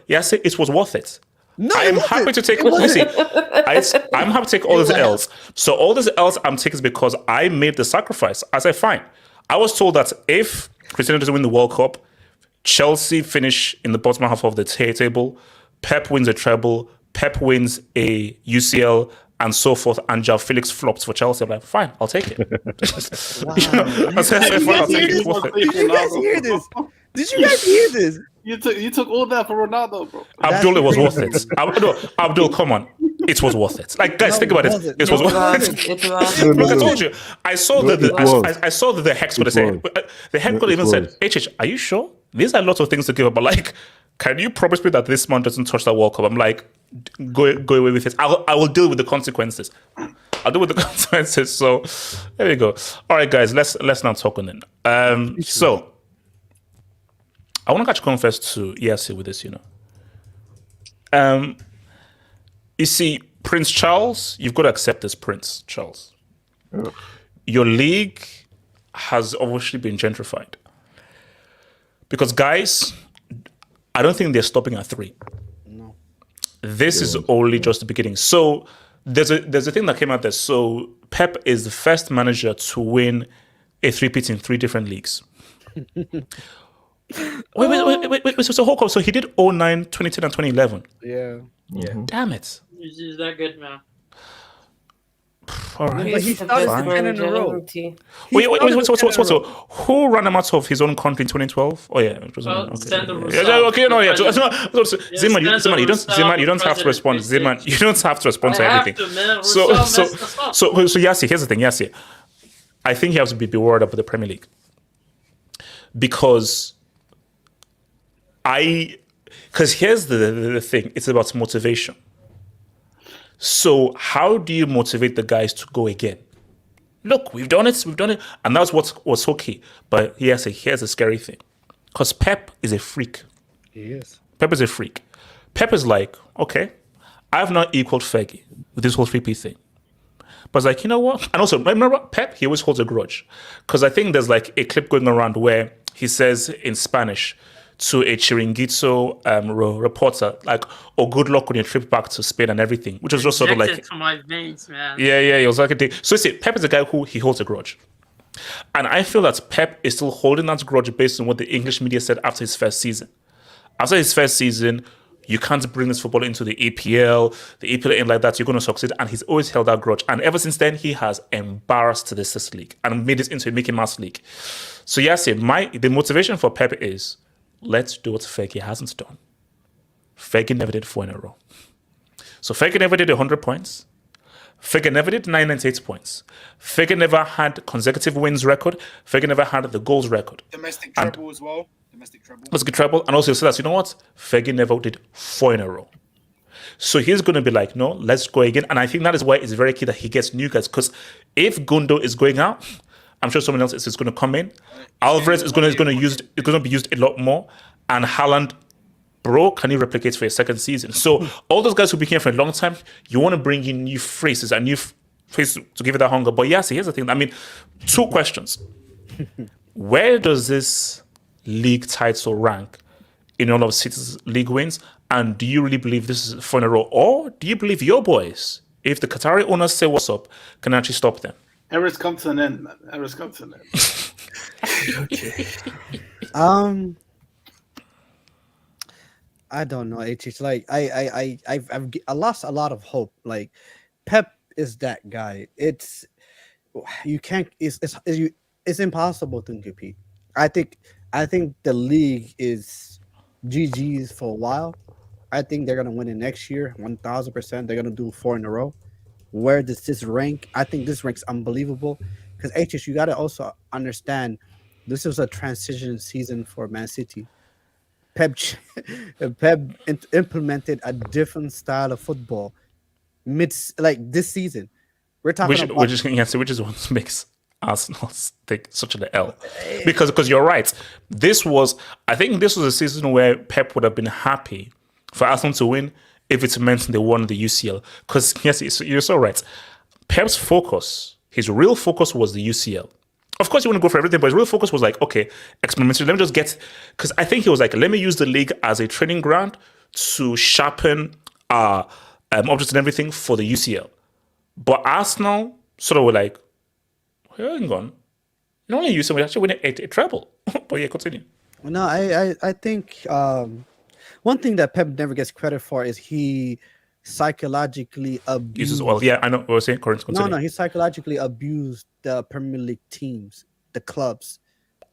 Yes, it was worth it. No, I am happy to take. I'm happy to take all these L's. So all these L's I'm taking is because I made the sacrifice. I said, fine. I was told that if Cristiano doesn't win the World Cup, Chelsea finish in the bottom half of the table, Pep wins a treble, Pep wins a UCL, and so forth, and João Felix flops for Chelsea. I'm like, fine, I'll take it. I said, fine, I'll take it. Did you guys hear this? Did you guys hear this? You took all that for Ronaldo, bro. Abdul, it was worth it. Abdul, come on. It was worth it. Like, guys, think about it. It was worth it. Look, I told you. I saw the hex code say. The hex code even said, HH, are you sure? These are lots of things to give up, but like, can you promise me that this man doesn't touch that World Cup? I'm like, go away with it. I will deal with the consequences. I'll deal with the consequences. So there we go. All right, guys, let's now talk on it. So I want to catch confess to Yassi with this, you see, Prince Charles, you've got to accept this, Prince Charles. Oh. Your league has obviously been gentrified. Because, guys, I don't think they're stopping at 3. No. This is only just the beginning. So there's a thing that came out there. So Pep is the first manager to win a three-peat in 3 different leagues. Wait. So hold on. So he did 09, 2010, and 2011. Yeah. Damn it. He's that good, man. All right. But he started 10 in a row. Wait. So who ran him out of his own country in 2012? Oh yeah, it was Zeman, you don't have to respond. Zeman, you don't have to respond to everything. So Yassi, here's the thing, Yassi. I think he has to be worried about the Premier League because here's the thing. It's about motivation. So how do you motivate the guys to go again? Look, we've done it, and that's what's okay. But here's a scary thing, because Pep is a freak. He is. Pep is a freak. Pep is like, okay, I've not equaled Fergie with this whole three-peat thing. But it's like, you know what? And also, remember, Pep, he always holds a grudge. Because I think there's like a clip going around where he says in Spanish to a Chiringuito reporter, like, oh, good luck on your trip back to Spain and everything, which was just sort of like... to my veins, man. Yeah, it was like a thing. So see, Pep is a guy who he holds a grudge. And I feel that Pep is still holding that grudge based on what the English media said after his first season. After his first season, you can't bring this football into the EPL. The EPL ain't like that. You're going to succeed. And he's always held that grudge. And ever since then, he has embarrassed this league and made it into a Mickey Mouse league. So yes, the motivation for Pep is, let's do what Fergie hasn't done. Fergie never did 4 in a row. So Fergie never did 100 points. Fergie never did 998 points. Fergie never had consecutive wins record. Fergie never had the goals record. Domestic treble as well. Domestic treble. And also, so that's, you know what? Fergie never did 4 in a row. So he's going to be like, no, let's go again. And I think that is why it's very key that he gets new guys. Because if Gundo is going out, I'm sure someone else is going to come in. Alvarez is going to be used a lot more. And Haaland, bro, can he replicate for a second season? So all those guys who became for a long time, you want to bring in new faces and new faces to give it that hunger. But yes, here's the thing. I mean, 2 questions. Where does this league title rank in all of City's league wins? And do you really believe this is 4 in a row? Or do you believe your boys, if the Qatari owners say what's up, can actually stop them? Era's come to an end, man. Era's come to an end. Okay. I don't know. It's like I've lost a lot of hope. Like Pep is that guy. It's impossible to compete. I think the league is GG's for a while. I think they're gonna win it next year, 1000%. They're gonna do 4 in a row. Where does this rank? I think this ranks unbelievable because you got to also understand this was a transition season for Man City. Pep implemented a different style of football this season. We're talking which is what makes Arsenal take such an L, because you're right. I think this was a season where Pep would have been happy for Arsenal to win if it meant they won the UCL. Because yes, you're so right. Pep's focus, his real focus was the UCL. Of course, you want to go for everything, but his real focus was like, okay, experimental. Let me just get, because I think he was like, let me use the league as a training ground to sharpen objects and everything for the UCL. But Arsenal sort of were like, hang on, not only UCL, we actually win a treble. But yeah, continue. No, I think one thing that Pep never gets credit for is he psychologically abused. Well, yeah, I know what we're saying. Continue. No, he psychologically abused the Premier League teams, the clubs.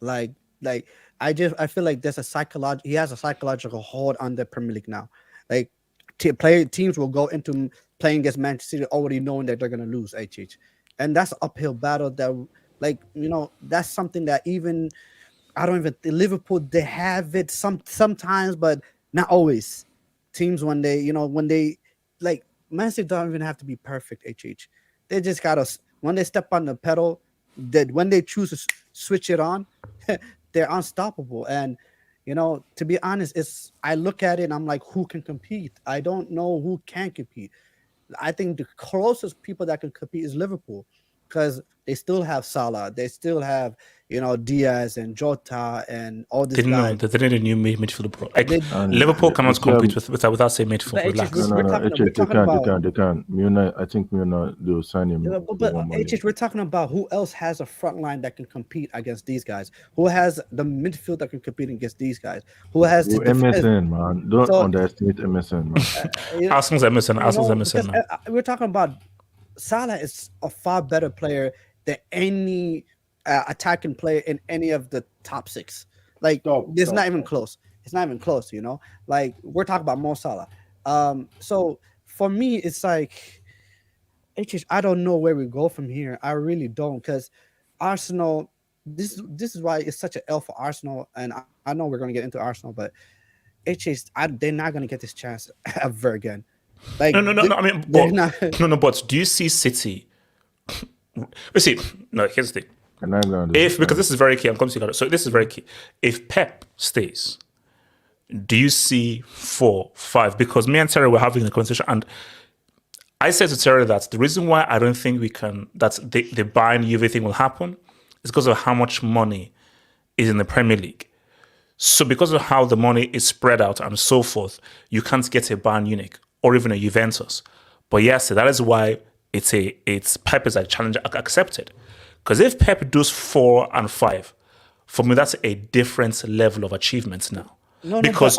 I feel like there's he has a psychological hold on the Premier League now. Like teams will go into playing against Manchester City already knowing that they're gonna lose. And that's an uphill battle that that's something that even Liverpool, they have it sometimes, but Not always. Teams when they like Man City don't even have to be perfect. They just gotta when they step on the pedal, that when they choose to switch it on, they're unstoppable. And to be honest, I look at it and I'm like, who can compete? I don't know who can compete. I think the closest people that can compete is Liverpool, because they still have Salah, they still have Diaz and Jota and all these guys. They need a new midfielder, bro. Like, Liverpool cannot compete without say midfield. Relax. They can't. Muna, I think Muna, they'll sign him. But we're talking about who else has a front line that can compete against these guys. Who has the midfield that can compete against these guys? Who has the MSN, man? Don't underestimate MSN, man. Arsenal's MSN, man. We're talking about Salah is a far better player than any attacking player in any of the top 6. Like, it's not even close. It's not even close, Like, we're talking about Mo Salah. So for me, it's like, I don't know where we go from here. I really don't, because Arsenal. This is why it's such an L for Arsenal, and I know we're going to get into Arsenal, but they're not going to get this chance ever again. Like, no. I mean, but do you see City? Here's the thing. Because this is very key, so this is very key. If Pep stays, do you see 4, 5? Because me and Terry were having a conversation, and I said to Terry that the reason why I don't think that the Bayern Juve thing will happen is because of how much money is in the Premier League. So because of how the money is spread out and so forth, you can't get a Bayern Munich or even a Juventus. But yes, that is why it's Pep is a challenge accepted. Because if Pep does 4 and 5, for me that's a different level of achievement now. Because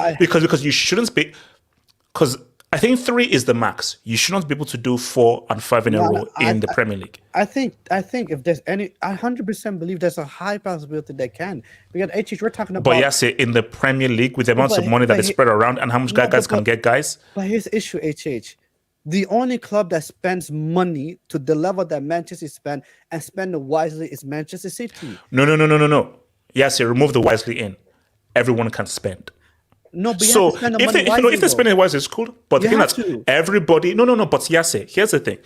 you shouldn't be, because I think 3 is the max. You shouldn't be able to do 4 and 5 in a row in the Premier League. I think if there's any, I 100% believe there's a high possibility they can. Because we're talking about. But yes, in the Premier League with the amounts of money that is spread around and how much guys can get guys. But here's the issue, The only club that spends money to the level that Manchester spend and spend it wisely is Manchester City. No. Yes, remove the wisely in. Everyone can spend. No, but so if they spend it wisely, it's cool. But the thing is, everybody. No. But yes, here's the thing.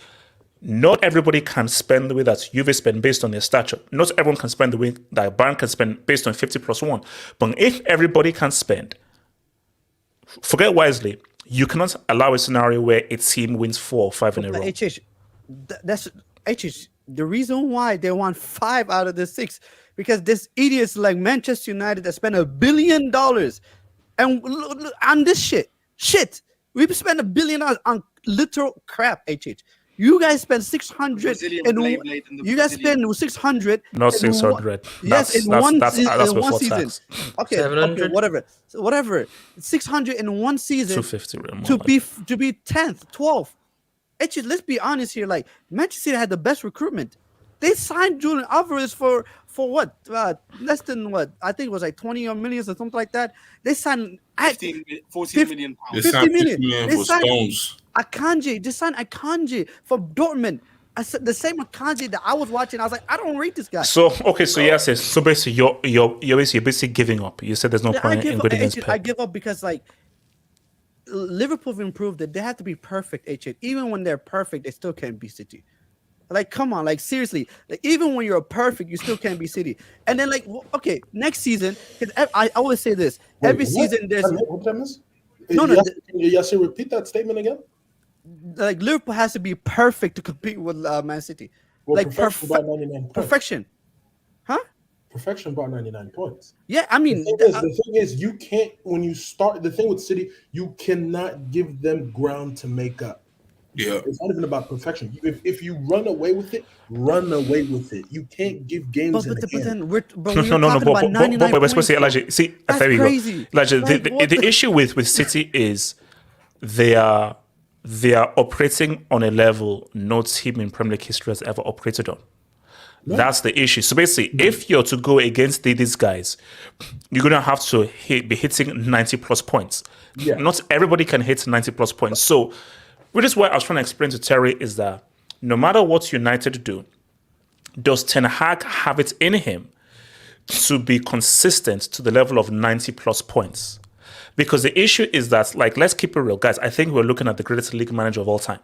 Not everybody can spend the way that Juve spend based on their stature. Not everyone can spend the way that Bayern can spend based on 50+1. But if everybody can spend, forget wisely. You cannot allow a scenario where a team wins 4 or 5 in a row. That's the reason why they won 5 out of the 6, because there's idiots like Manchester United that spend $1 billion and on this shit. We spend $1 billion on literal crap. You guys spend 600 you guys spend 600. Not 600. Yes, in one season. Okay, whatever. 600 in one season 250 to be 10th, 12th. Let's be honest here. Like, Manchester City had the best recruitment. They signed Julian Alvarez for what? Less than what? I think it was like 20 million or something like that. They signed 14 million pounds. 50 million. For Stones. Akanji. They signed Akanji for Dortmund. I said the same Akanji that I was watching. I was like, I don't rate this guy. So basically you're basically giving up. You said there's no point in going against Pep. I give up because, like, Liverpool have improved that they have to be perfect. Even when they're perfect, they still can't beat City. Like, come on, like, seriously. Like, even when you're perfect, you still can't be City. And then, like, okay, next season, I always say this. Every season there's... What time is it? Yes, repeat that statement again? Like, Liverpool has to be perfect to compete with Man City. Well, like, perfection. Huh? Perfection brought 99 points. Yeah, I mean... The thing is, you can't... When you start... The thing with City, you cannot give them ground to make up. Yeah, it's not even about perfection. If you run away with it, run away with it. You can't give games. But then we're supposed to Elijah. See, there we go. Elijah, the issue with City is they are operating on a level no team in Premier League history has ever operated on. No. That's the issue. So basically, if you're to go against these guys, you're gonna have to be hitting 90+ points. Yeah. Not everybody can hit 90+ points. So. Which is what I was trying to explain to Terry is that no matter what United do, does Ten Hag have it in him to be consistent to the level of 90+ points? Because the issue is that, like, let's keep it real, guys. I think we're looking at the greatest league manager of all time.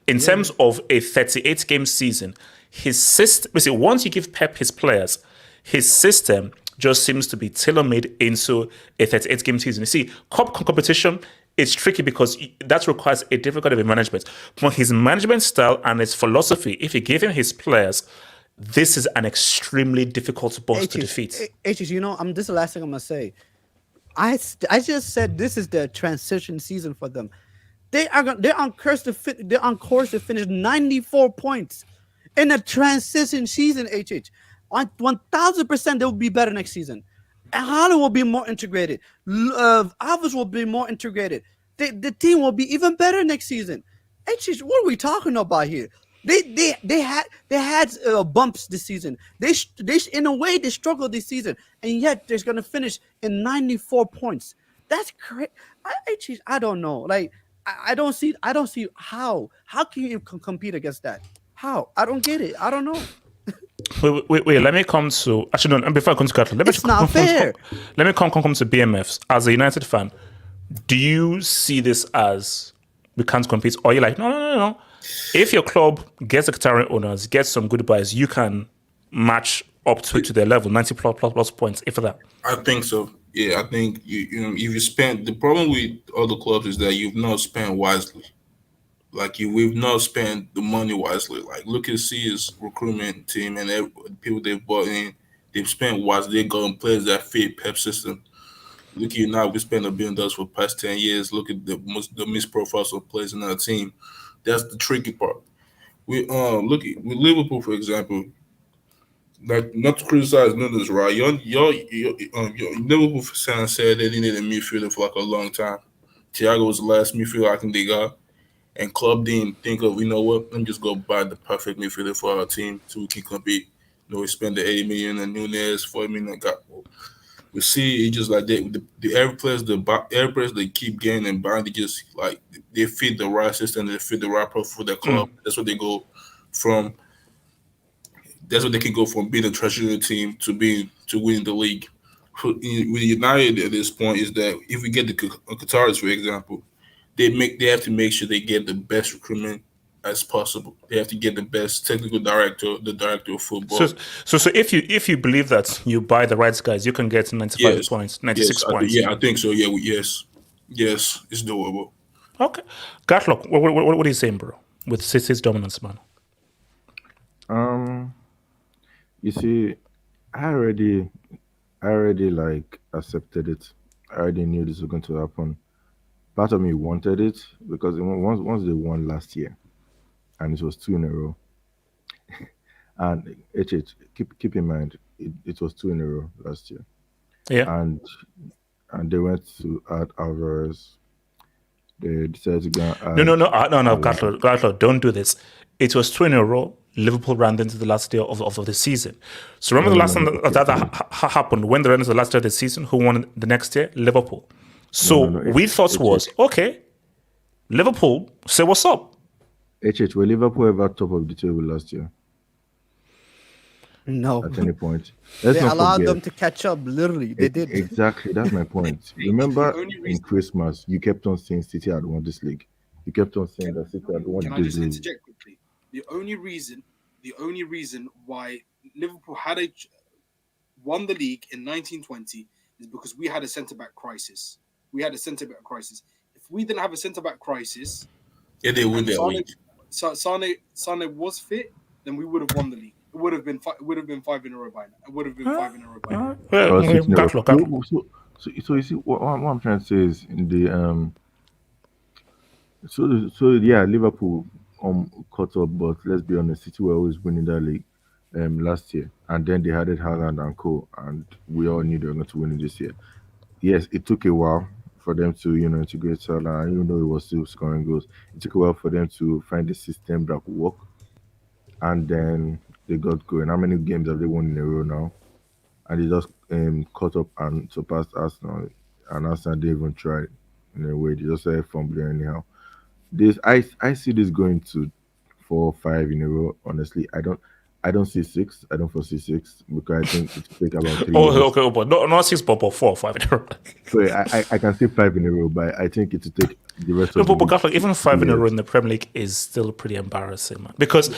In terms of a 38-game season, his system, basically, once you give Pep his players, his system just seems to be tailor-made into a 38-game season. You see, cup competition is tricky because that requires a different kind of management. But his management style and his philosophy, if you give him his players, this is an extremely difficult boss to defeat. This is the last thing I'm gonna say. I just said this is the transition season for them. They're on course to finish 94 points in a transition season. On 1000% they will be better next season. Haaland will be more integrated. Alves will be more integrated. The team will be even better next season. What are we talking about here? They had bumps this season. They in a way they struggled this season, and yet they're gonna finish in 94 points. That's crazy. I don't know. Like I don't see how can you compete against that? How? I don't get it. I don't know. Wait. Let me come to actually no. Before I come to Catalan, it's not fair. Let me come to BMFs. As a United fan, do you see this as we can't compete, or you're like no? If your club gets the Qatari owners, gets some good buys, you can match up to their level, 90 plus points, if that. I think so. Yeah, I think you know if you spend the problem with other clubs is that you've not spent wisely. We've not spent the money wisely. Like look at C's recruitment team and people they've bought in. They've spent wisely. They got players that fit Pep system. Look at you now. We spent $1 billion for the past 10 years. Look at the missed profiles of players in our team. That's the tricky part. We look at with Liverpool, for example. Like not to criticize Nunes, right? Your Liverpool fans said they needed a midfielder for like a long time. Thiago was the last midfielder I think they got, and club didn't think of let me just go buy the perfect midfielder for our team so we can compete. We spent the 80 million on Nunes, 40 million on Gakpo. We see it just like that. Every players they keep getting and buying, they just like they fit the right system, they fit the right profile for their club. That's what they go from. That's what they can go from being a treasury team to winning the league. With United at this point is that if we get the Qataris, for example, they have to make sure they get the best recruitment as possible. They have to get the best technical director, the director of football. So if you believe that you buy the right guys, you can get 95 points, 96 points. I think so. Yeah, yes, it's doable. Okay, Gatlock, what are you saying, bro? With City's dominance, man. You see, I already like accepted it. I already knew this was going to happen. Part of me wanted it because once they won last year, and it was 2 in a row. And keep in mind, it was 2 in a row last year. Yeah. And they went to add Alvarez. They decided to go add No, Gatlock, don't do this. It was 2 in a row. Liverpool ran into the last day of the season. So remember the last time that happened, when they ran into the last day of the season, who won the next year? Liverpool. So we thought was, okay, Liverpool, say what's up. Were Liverpool ever top of the table last year? No. At any point. They allowed them to catch up, literally. They did. Exactly, that's my point. Remember in Christmas, you kept on saying City had won this league. You kept on saying that City had won this league. Can I just interject quickly? The only reason why Liverpool had won the league in 1920 is because we had a centre-back crisis. If we didn't have a centre-back crisis, they win that league. Sane was fit, then we would have won the league. It would have been 5 in a row by now. So you see what I'm trying to say is in the Liverpool caught up, but let's be honest, City were always winning that league last year, and then they added Haaland and co, and we all knew they were going to win it this year. Yes, it took a while for them to integrate Salah, even though it was still scoring goals. It took a while for them to find a system that would work, and then they got going. How many games have they won in a row now? And they just caught up and surpassed Arsenal, and Arsenal didn't even try in a way. They just started fumbling anyhow. I see this going to 4 or 5 in a row. Honestly, I don't see 6. I don't foresee 6 because I think it will take about 3 Oh, years. okay, but not 6, but 4 or 5 in a row. So I can say 5 in a row, but I think it will take the rest No, of the but league Gafford, even 5 in a years. row in the Premier League is still pretty embarrassing, man. Because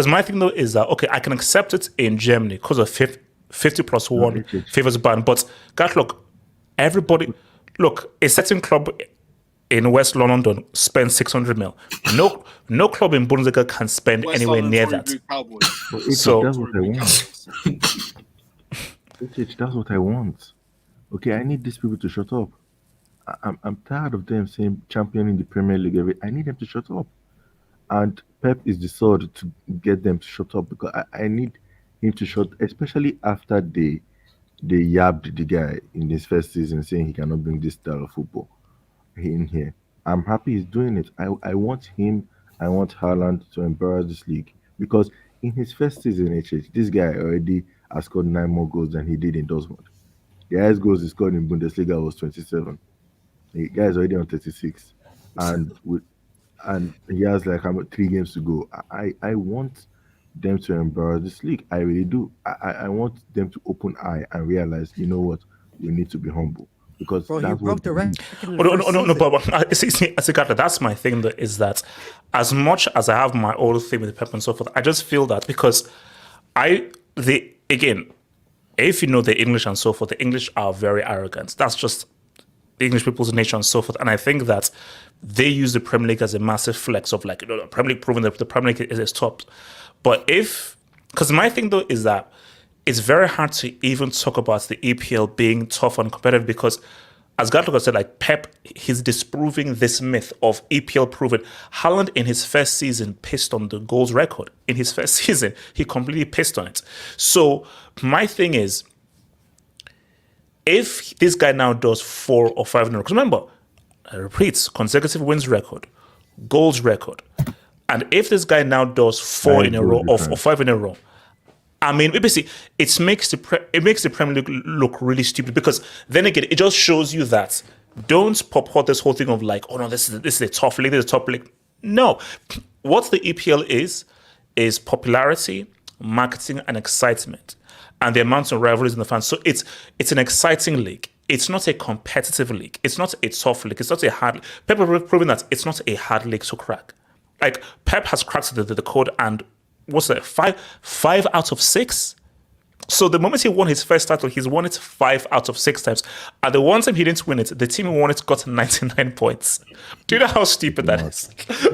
my thing though is that okay, I can accept it in Germany because of 50 plus 1 favors ban, but God, look, everybody, look, a certain club in West London spends 600 mil. No club in Bundesliga can spend West anywhere London near Tory that. Blue Cowboys. So that's what I want. That's what I want. Okay, I need these people to shut up. I'm tired of them saying championing the Premier League. I need them to shut up. And Pep is the sword to get them to shut up because I need him to shut, especially after they yabbed the guy in his first season saying he cannot bring this style of football in here. I'm happy he's doing it. I want him, I want Haaland to embarrass this league because in his first season, this guy already has scored 9 more goals than he did in Dortmund. The highest goals he scored in Bundesliga was 27. The guy is already on 36, and he has like 3 games to go. I want them to embarrass this league. I really do. I want them to open eye and realize, you know what, we need to be humble because Bro, he that's broke what the record. In Oh, the no, first no, no, season. but see, that's my thing. Though, is that as much as I have my old thing with Pep and so forth, I just feel that because again, if you know the English and so forth, the English are very arrogant. That's just English people's nature and so forth. And I think that they use the Premier League as a massive flex of like, the Premier League proving that the Premier League is top. But because my thing though is that it's very hard to even talk about the EPL being tough and competitive because, as Gatlock said, like Pep, he's disproving this myth of EPL proven. Haaland in his first season pissed on the goals record. In his first season, he completely pissed on it. So my thing is, if this guy now does 4 or 5 in a row, because remember, I repeat, consecutive wins record, goals record, and if this guy now does 4 in a row or 5 in a row, I mean, basically, it makes the Premier League look really stupid because then again, it just shows you that don't purport this whole thing of like, oh no, this is a tough league, this is a top league. No, what the EPL is popularity, marketing, and excitement, and the amount of rivalries in the fans. So it's an exciting league. It's not a competitive league. It's not a tough league. It's not a hard. Pep has proven that it's not a hard league to crack. Like Pep has cracked the code, and what's that? 5 out of 6. So the moment he won his first title, he's won it 5 out of 6 times. And the one time he didn't win it, the team who won it got 99 points. Do you know how stupid that is?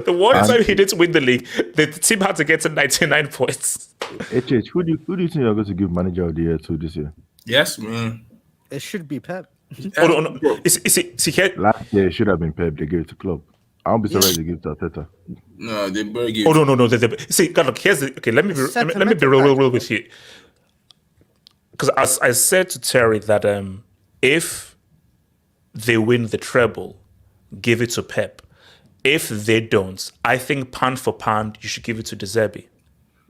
The one time he didn't win the league, the team had to get to 99 points. HH, who do you think you're going to give manager of the year to this year? Yes, man. It should be Pep. Oh, no. See, here. Last year it should have been Pep. They gave it to Klopp. I won't be surprised they give it to Arteta. No, they better give. Oh no. See, God, look. Here's the. Okay, let me be real with you. Because as I said to Terry that if they win the treble, give it to Pep. If they don't, I think pound for pound, you should give it to De Zerbi.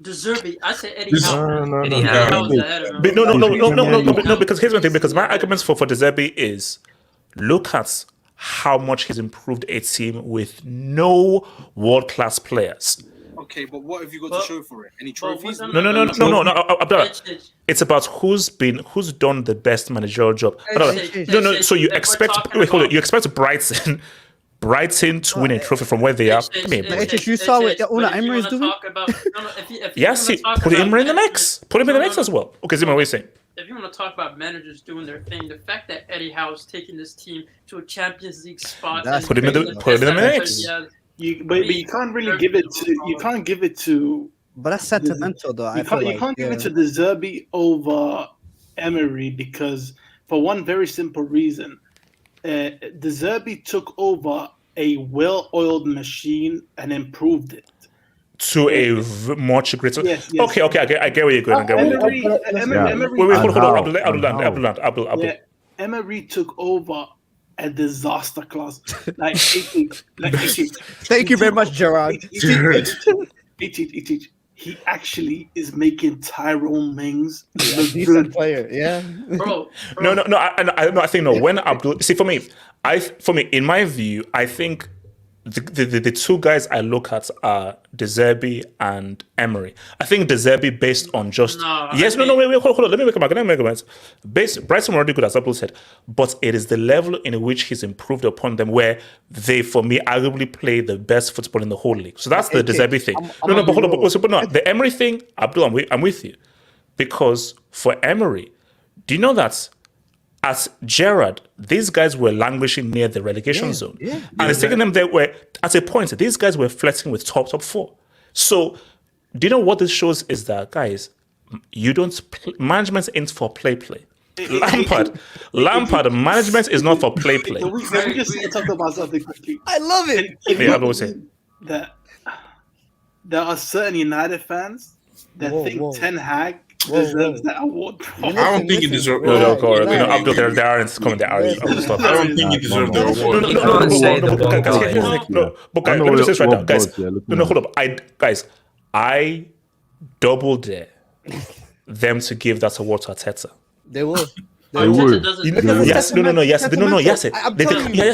De Zerbi, I say Eddie Howe. No. Eddie Howe was ahead of him. No, because here's one thing. Because my arguments for De Zerbi is look at how much he's improved a team with no world-class players. Okay, but what have you got to show for it? Any trophies? No. Abdullah, it's about who's done the best managerial job. No. So you expect you expect Brighton to win a trophy from where they are. I mean, you saw what Una Emery is doing. Put him in the mix. Put him in the mix as well. Okay, Zima, what are you saying? If you want to talk about managers doing their thing, the fact that Eddie Howe's taking this team to a Champions League spot, put him in the mix. But you can't really give it to. But that's sentimental, though. You can't give it to De Zerbi over Emery because for one very simple reason, De Zerbi took over a well-oiled machine and improved it to a much greater. Yes. Okay. I get where you're going. Emery, hold on. Abdul. Emery took over a disaster class. Like, thank you very much, Gerard. He actually is making Tyrone Mings a decent player. Yeah, bro. No. I think no. When Abdul, see for me, in my view, I think the two guys I look at are De Zerbi and Emery. I think De Zerbi based on just wait, hold on. Let me make a comment. Brighton were already good, as Apple said, but it is the level in which he's improved upon them where they, for me, arguably play the best football in the whole league. So that's the De Zerbi thing. But hold on. But no, the Emery thing, Abdul, I'm with you, because for Emery, do you know that? As Gerrard, these guys were languishing near the relegation zone. And it's taking them there where, at a point, these guys were flirting with top four. So, do you know what this shows is that, guys, you don't, management ain't for play. Lampard, management is not for play. Can we just talk about something quickly? I love it. Yeah, I will say. That there are certain United fans that think Ten Hag deserves that award. I don't think he deserves. Abdul, there aren't coming there. I don't think he deserves the award. But let me just say this right now, guys. No, hold up. Guys, I double dare them to give that award to Arteta. They will. They would. Yes,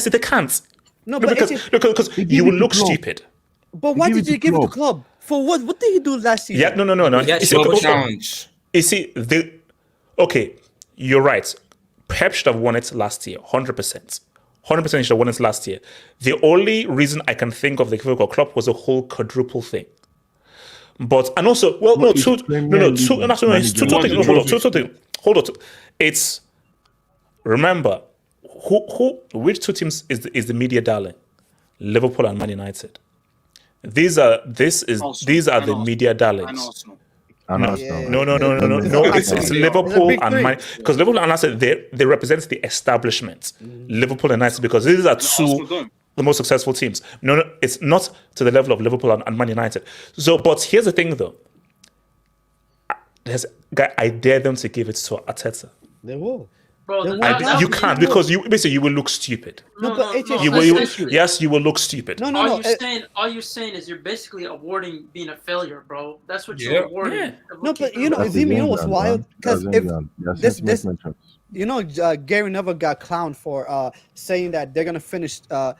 they can't. No, because you will look stupid. But why did you give it to club? For what? What did he do last season? Yeah, no. Challenge. You see, okay, you're right. Pep should have won it last year, 100%. 100% he should have won it last year. The only reason I can think of the equivocal club was the whole quadruple thing. But, and also, well, no, two things. Hold on. It's, remember, which two teams is the media darling? Liverpool and Man United. These are the media darlings. No. It's Liverpool and Man, because Liverpool and United they represent the establishment. Liverpool and United, because these are two the most successful teams. No, it's not to the level of Liverpool and Man United. So, but here's the thing, though. I dare them to give it to Arteta. They will. Bro, you can't, because you will look stupid. Yes, you will look stupid. No. All you're saying is you're basically awarding being a failure, bro. That's what you're awarding. Yeah. No, but you know what's wild? Because if this, Gary Neville got clowned for saying that they're gonna finish. Shout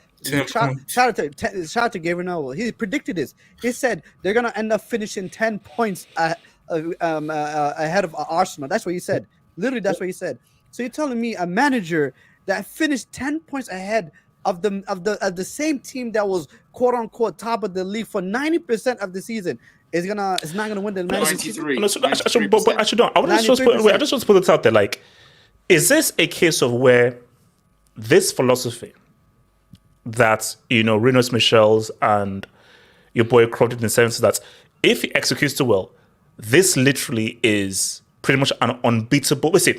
out to Gary Neville. He predicted this. He said they're gonna end up finishing 10 points ahead of Arsenal. That's what he said. Literally, that's what he said. So you're telling me a manager that finished 10 points ahead of the same team that was quote unquote top of the league for 90% of the season is not gonna win the 93. But actually, no. I just want to put it out there. Like, is this a case of where this philosophy that Rinus Michels and your boy Crowder in the sense that if he executes it well, this literally is pretty much an unbeatable. Listen,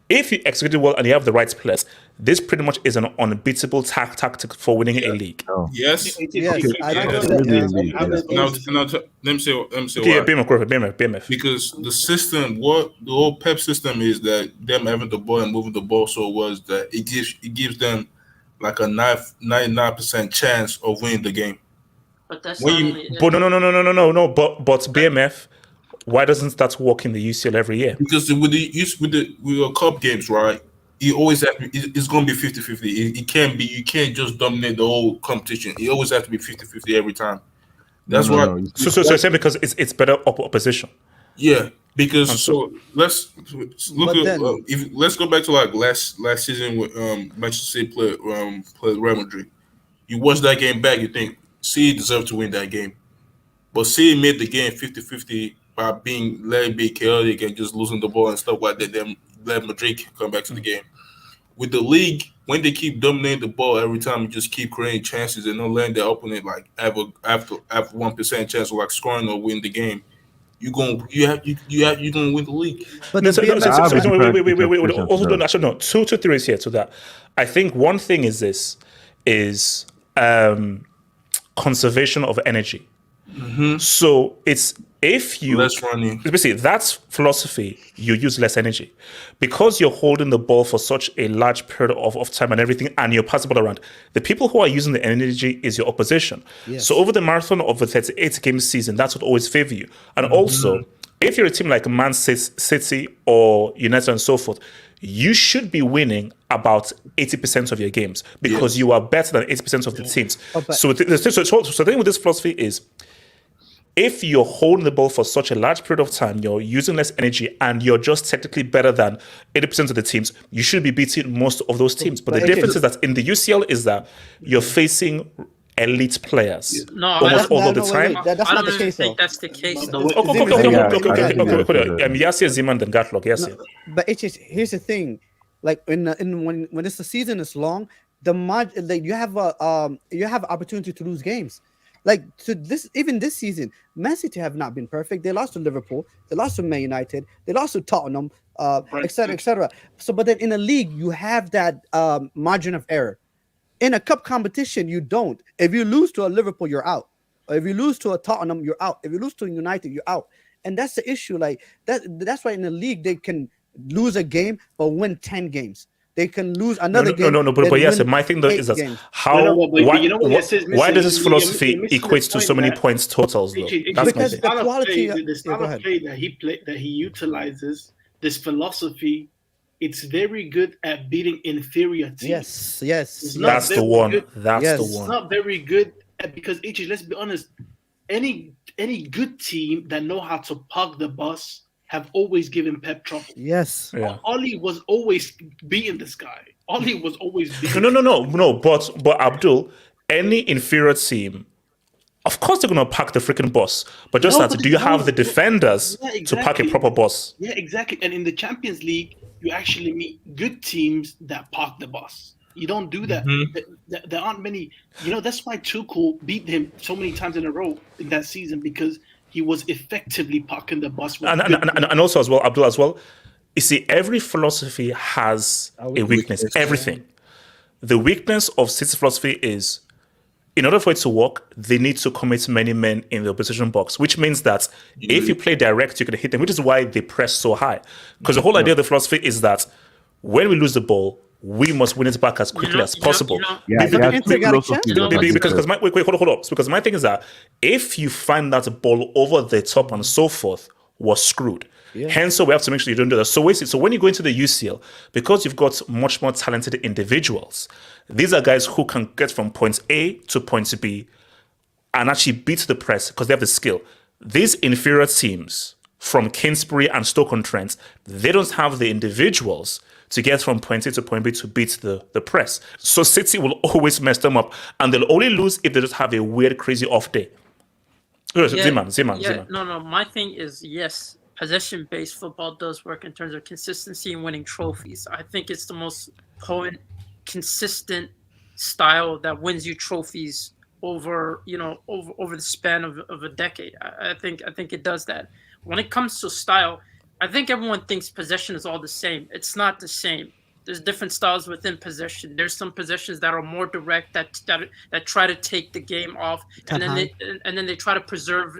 if you execute it well and you have the right players, this pretty much is an unbeatable tactic for winning a league. Yes. Let me say BMF. Because the system, the whole Pep system is that them having the ball and moving the ball so was that it gives them like a 99% chance of winning the game. But that's no. But BMF. Why doesn't that work in the UCL every year? Because with the cup games, right? You always have it's going to be 50-50. It can't be. You can't just dominate the whole competition. You always have to be 50-50 every time. That's why. So you're saying because it's better opposition. Yeah, because let's look at let's go back to like last season with Manchester City played Real Madrid. You watch that game back, you think City deserved to win that game, but City made the game 50-50. By letting it be chaotic and just losing the ball and stuff like that, then let Madrid come back to the game. With the league, when they keep dominating the ball every time, you just keep creating chances and not letting their opponent like have 1% chance of like scoring or win the game. You're gonna win the league. But wait. Also, actually, no. Two theories here to that. I think one thing is this is conservation of energy. Mm-hmm. So it's if you less running, basically that's philosophy, you use less energy because you're holding the ball for such a large period of time and everything, and you're passing the ball around. The people who are using the energy is your opposition. Yes. So over the marathon of a 38-game season, that's what always favor you. And also, if you're a team like Man City or United and so forth, you should be winning about 80% of your games because you are better than 80% of the teams. So the thing with this philosophy is, if you're holding the ball for such a large period of time, you're using less energy, and you're just technically better than 80% of the teams, you should be beating most of those teams. But the difference is that in the UCL is that you're facing elite players almost all of the time. That's not the case, think that's the case. Yasir, Zeman, then Gatlock. Yasir. But here's the thing, like when it's the season is long, you have opportunity to lose games. Like even this season, Man City have not been perfect. They lost to Liverpool, they lost to Man United, they lost to Tottenham, etc., etc. So, but then in a league, you have that margin of error. In a cup competition, you don't. If you lose to a Liverpool, you're out. Or if you lose to a Tottenham, you're out. If you lose to United, you're out. And that's the issue. Like that's why in the league they can lose a game but win 10 games. They can lose another game. But yes, my thing though is that why does this philosophy equate to so many points totals though? That's because the quality, the style of play that he utilizes, this philosophy, it's very good at beating inferior teams. Yes. That's the one. That's the one. It's not very good because let's be honest, any good team that know how to park the bus have always given Pep trouble. Yes. Yeah. Oli was always beating this guy. Oli was always beating. No. But Abdul, any inferior team, of course they're gonna pack the freaking bus. But do you have the defenders to pack a proper bus? Yeah, exactly. And in the Champions League, you actually meet good teams that park the bus. You don't do that. Mm-hmm. There aren't many. That's why Tuchel beat him so many times in a row in that season, because he was effectively parking the bus. And also as well, Abdul, as well, you see, every philosophy has a weakness. Everything. The weakness of City's philosophy is, in order for it to work, they need to commit many men in the opposition box, which means that if you play direct, you can hit them, which is why they press so high. Because the whole idea of the philosophy is that when we lose the ball, we must win it back as quickly as possible. Because my thing is that if you find that ball over the top and so forth, we're screwed. Yeah. Hence, so we have to make sure you don't do that. So when you go into the UCL, because you've got much more talented individuals, these are guys who can get from point A to point B and actually beat the press because they have the skill. These inferior teams from Kingsbury and Stoke-on-Trent, they don't have the individuals to get from point A to point B to beat the press. So City will always mess them up, and they'll only lose if they just have a weird, crazy off day. Zeman. No. My thing is, yes, possession-based football does work in terms of consistency and winning trophies. I think it's the most potent, consistent style that wins you trophies over the span of a decade. I think it does that. When it comes to style, I think everyone thinks possession is all the same. It's not the same. There's different styles within possession. There's some possessions that are more direct, that try to take the game off, and then they try to preserve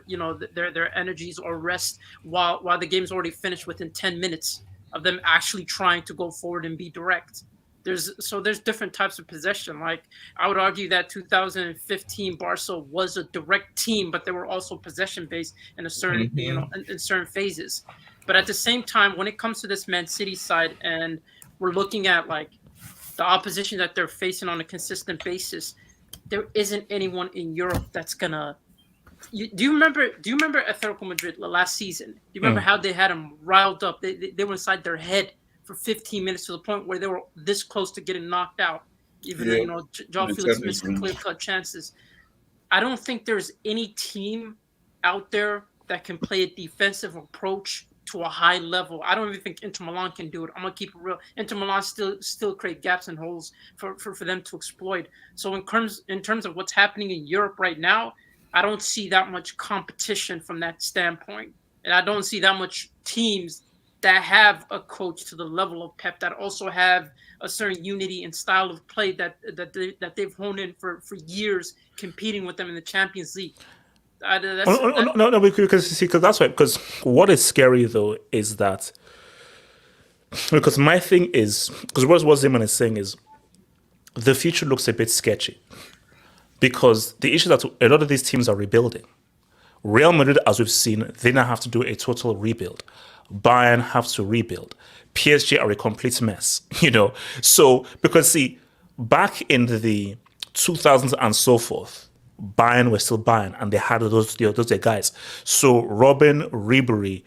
their energies or rest while the game's already finished within 10 minutes of them actually trying to go forward and be direct. There's different types of possession. Like, I would argue that 2015 Barca was a direct team, but they were also possession based in a certain in certain phases. But at the same time, when it comes to this Man City side, and we're looking at like the opposition that they're facing on a consistent basis, there isn't anyone in Europe that's gonna. Do you remember Atletico Madrid last season? Do you remember how they had them riled up? They were inside their head for 15 minutes to the point where they were this close to getting knocked out. Even though João Felix missed clear-cut chances. I don't think there's any team out there that can play a defensive approach to a high level. I don't even think Inter Milan can do it. I'm gonna keep it real. Inter Milan still create gaps and holes for them to exploit. So in terms of what's happening in Europe right now, I don't see that much competition from that standpoint, and I don't see that much teams that have a coach to the level of Pep, that also have a certain unity and style of play that they've honed in for years, competing with them in the Champions League. Because that's why. Because what is scary though is that, because my thing is, because what Zeman is saying is, the future looks a bit sketchy, because the issue that a lot of these teams are rebuilding. Real Madrid, as we've seen, they now have to do a total rebuild. Bayern have to rebuild. PSG are a complete mess, So, because see, back in the 2000s and so forth, Bayern were still Bayern, and they had those guys. So Robin, Ribery,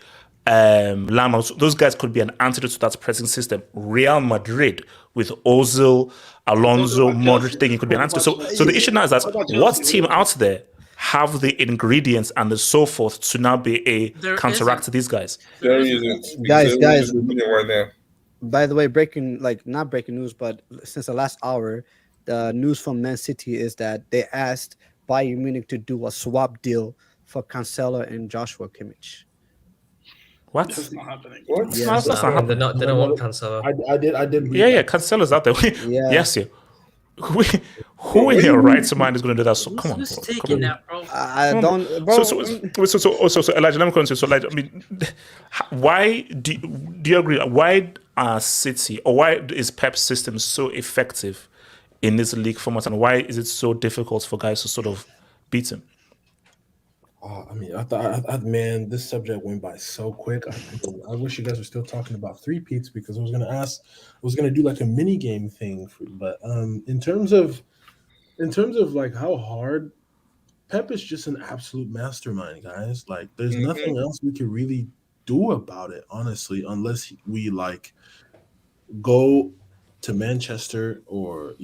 Lammers, those guys could be an antidote to that pressing system. Real Madrid with Ozil, Alonso, Modric, thinking could be an antidote. So the issue now is that what team out there have the ingredients and the so forth to now be a counteract to these guys? There isn't. Guys, right now. By the way, not breaking news, but since the last hour, the news from Man City is that they asked Bayern Munich to do a swap deal for Cancelo and Joshua Kimmich. What? That's not happening. What? Yes. That's not happening. They don't want Cancelo. I did. Yeah, Cancelo's out there. Yeah. Yes, yeah. Who in their right mind is going to do that? So come on, bro. Taking that, bro. I don't, bro. So Elijah, let me continue. So Elijah, I mean, why do you agree? Why are City, or why is Pep's system so effective in this league format, and why is it so difficult for guys to sort of beat him? I mean, I thought, man, this subject went by so quick. I wish you guys were still talking about three-peats, because I was gonna do like a mini game thing but in terms of like how hard, Pep is just an absolute mastermind, guys. Like, there's nothing else we can really do about it, honestly, unless we like go to Manchester or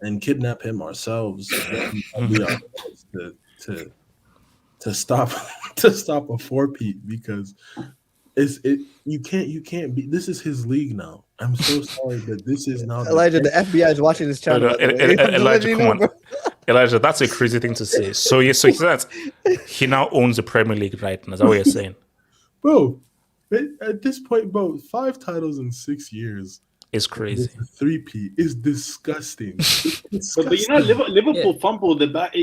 and kidnap him ourselves. We are to stop a four-peat, because you can't be. This is his league now. I'm so sorry, but this is now Elijah. The FBI is watching this channel. Elijah, come on, Elijah. That's a crazy thing to say. So he says he now owns the Premier League right now. Is that what you're saying, bro? At this point, bro, 5 titles in 6 years. It's crazy. Three-peat is disgusting. But Liverpool fumbled the back.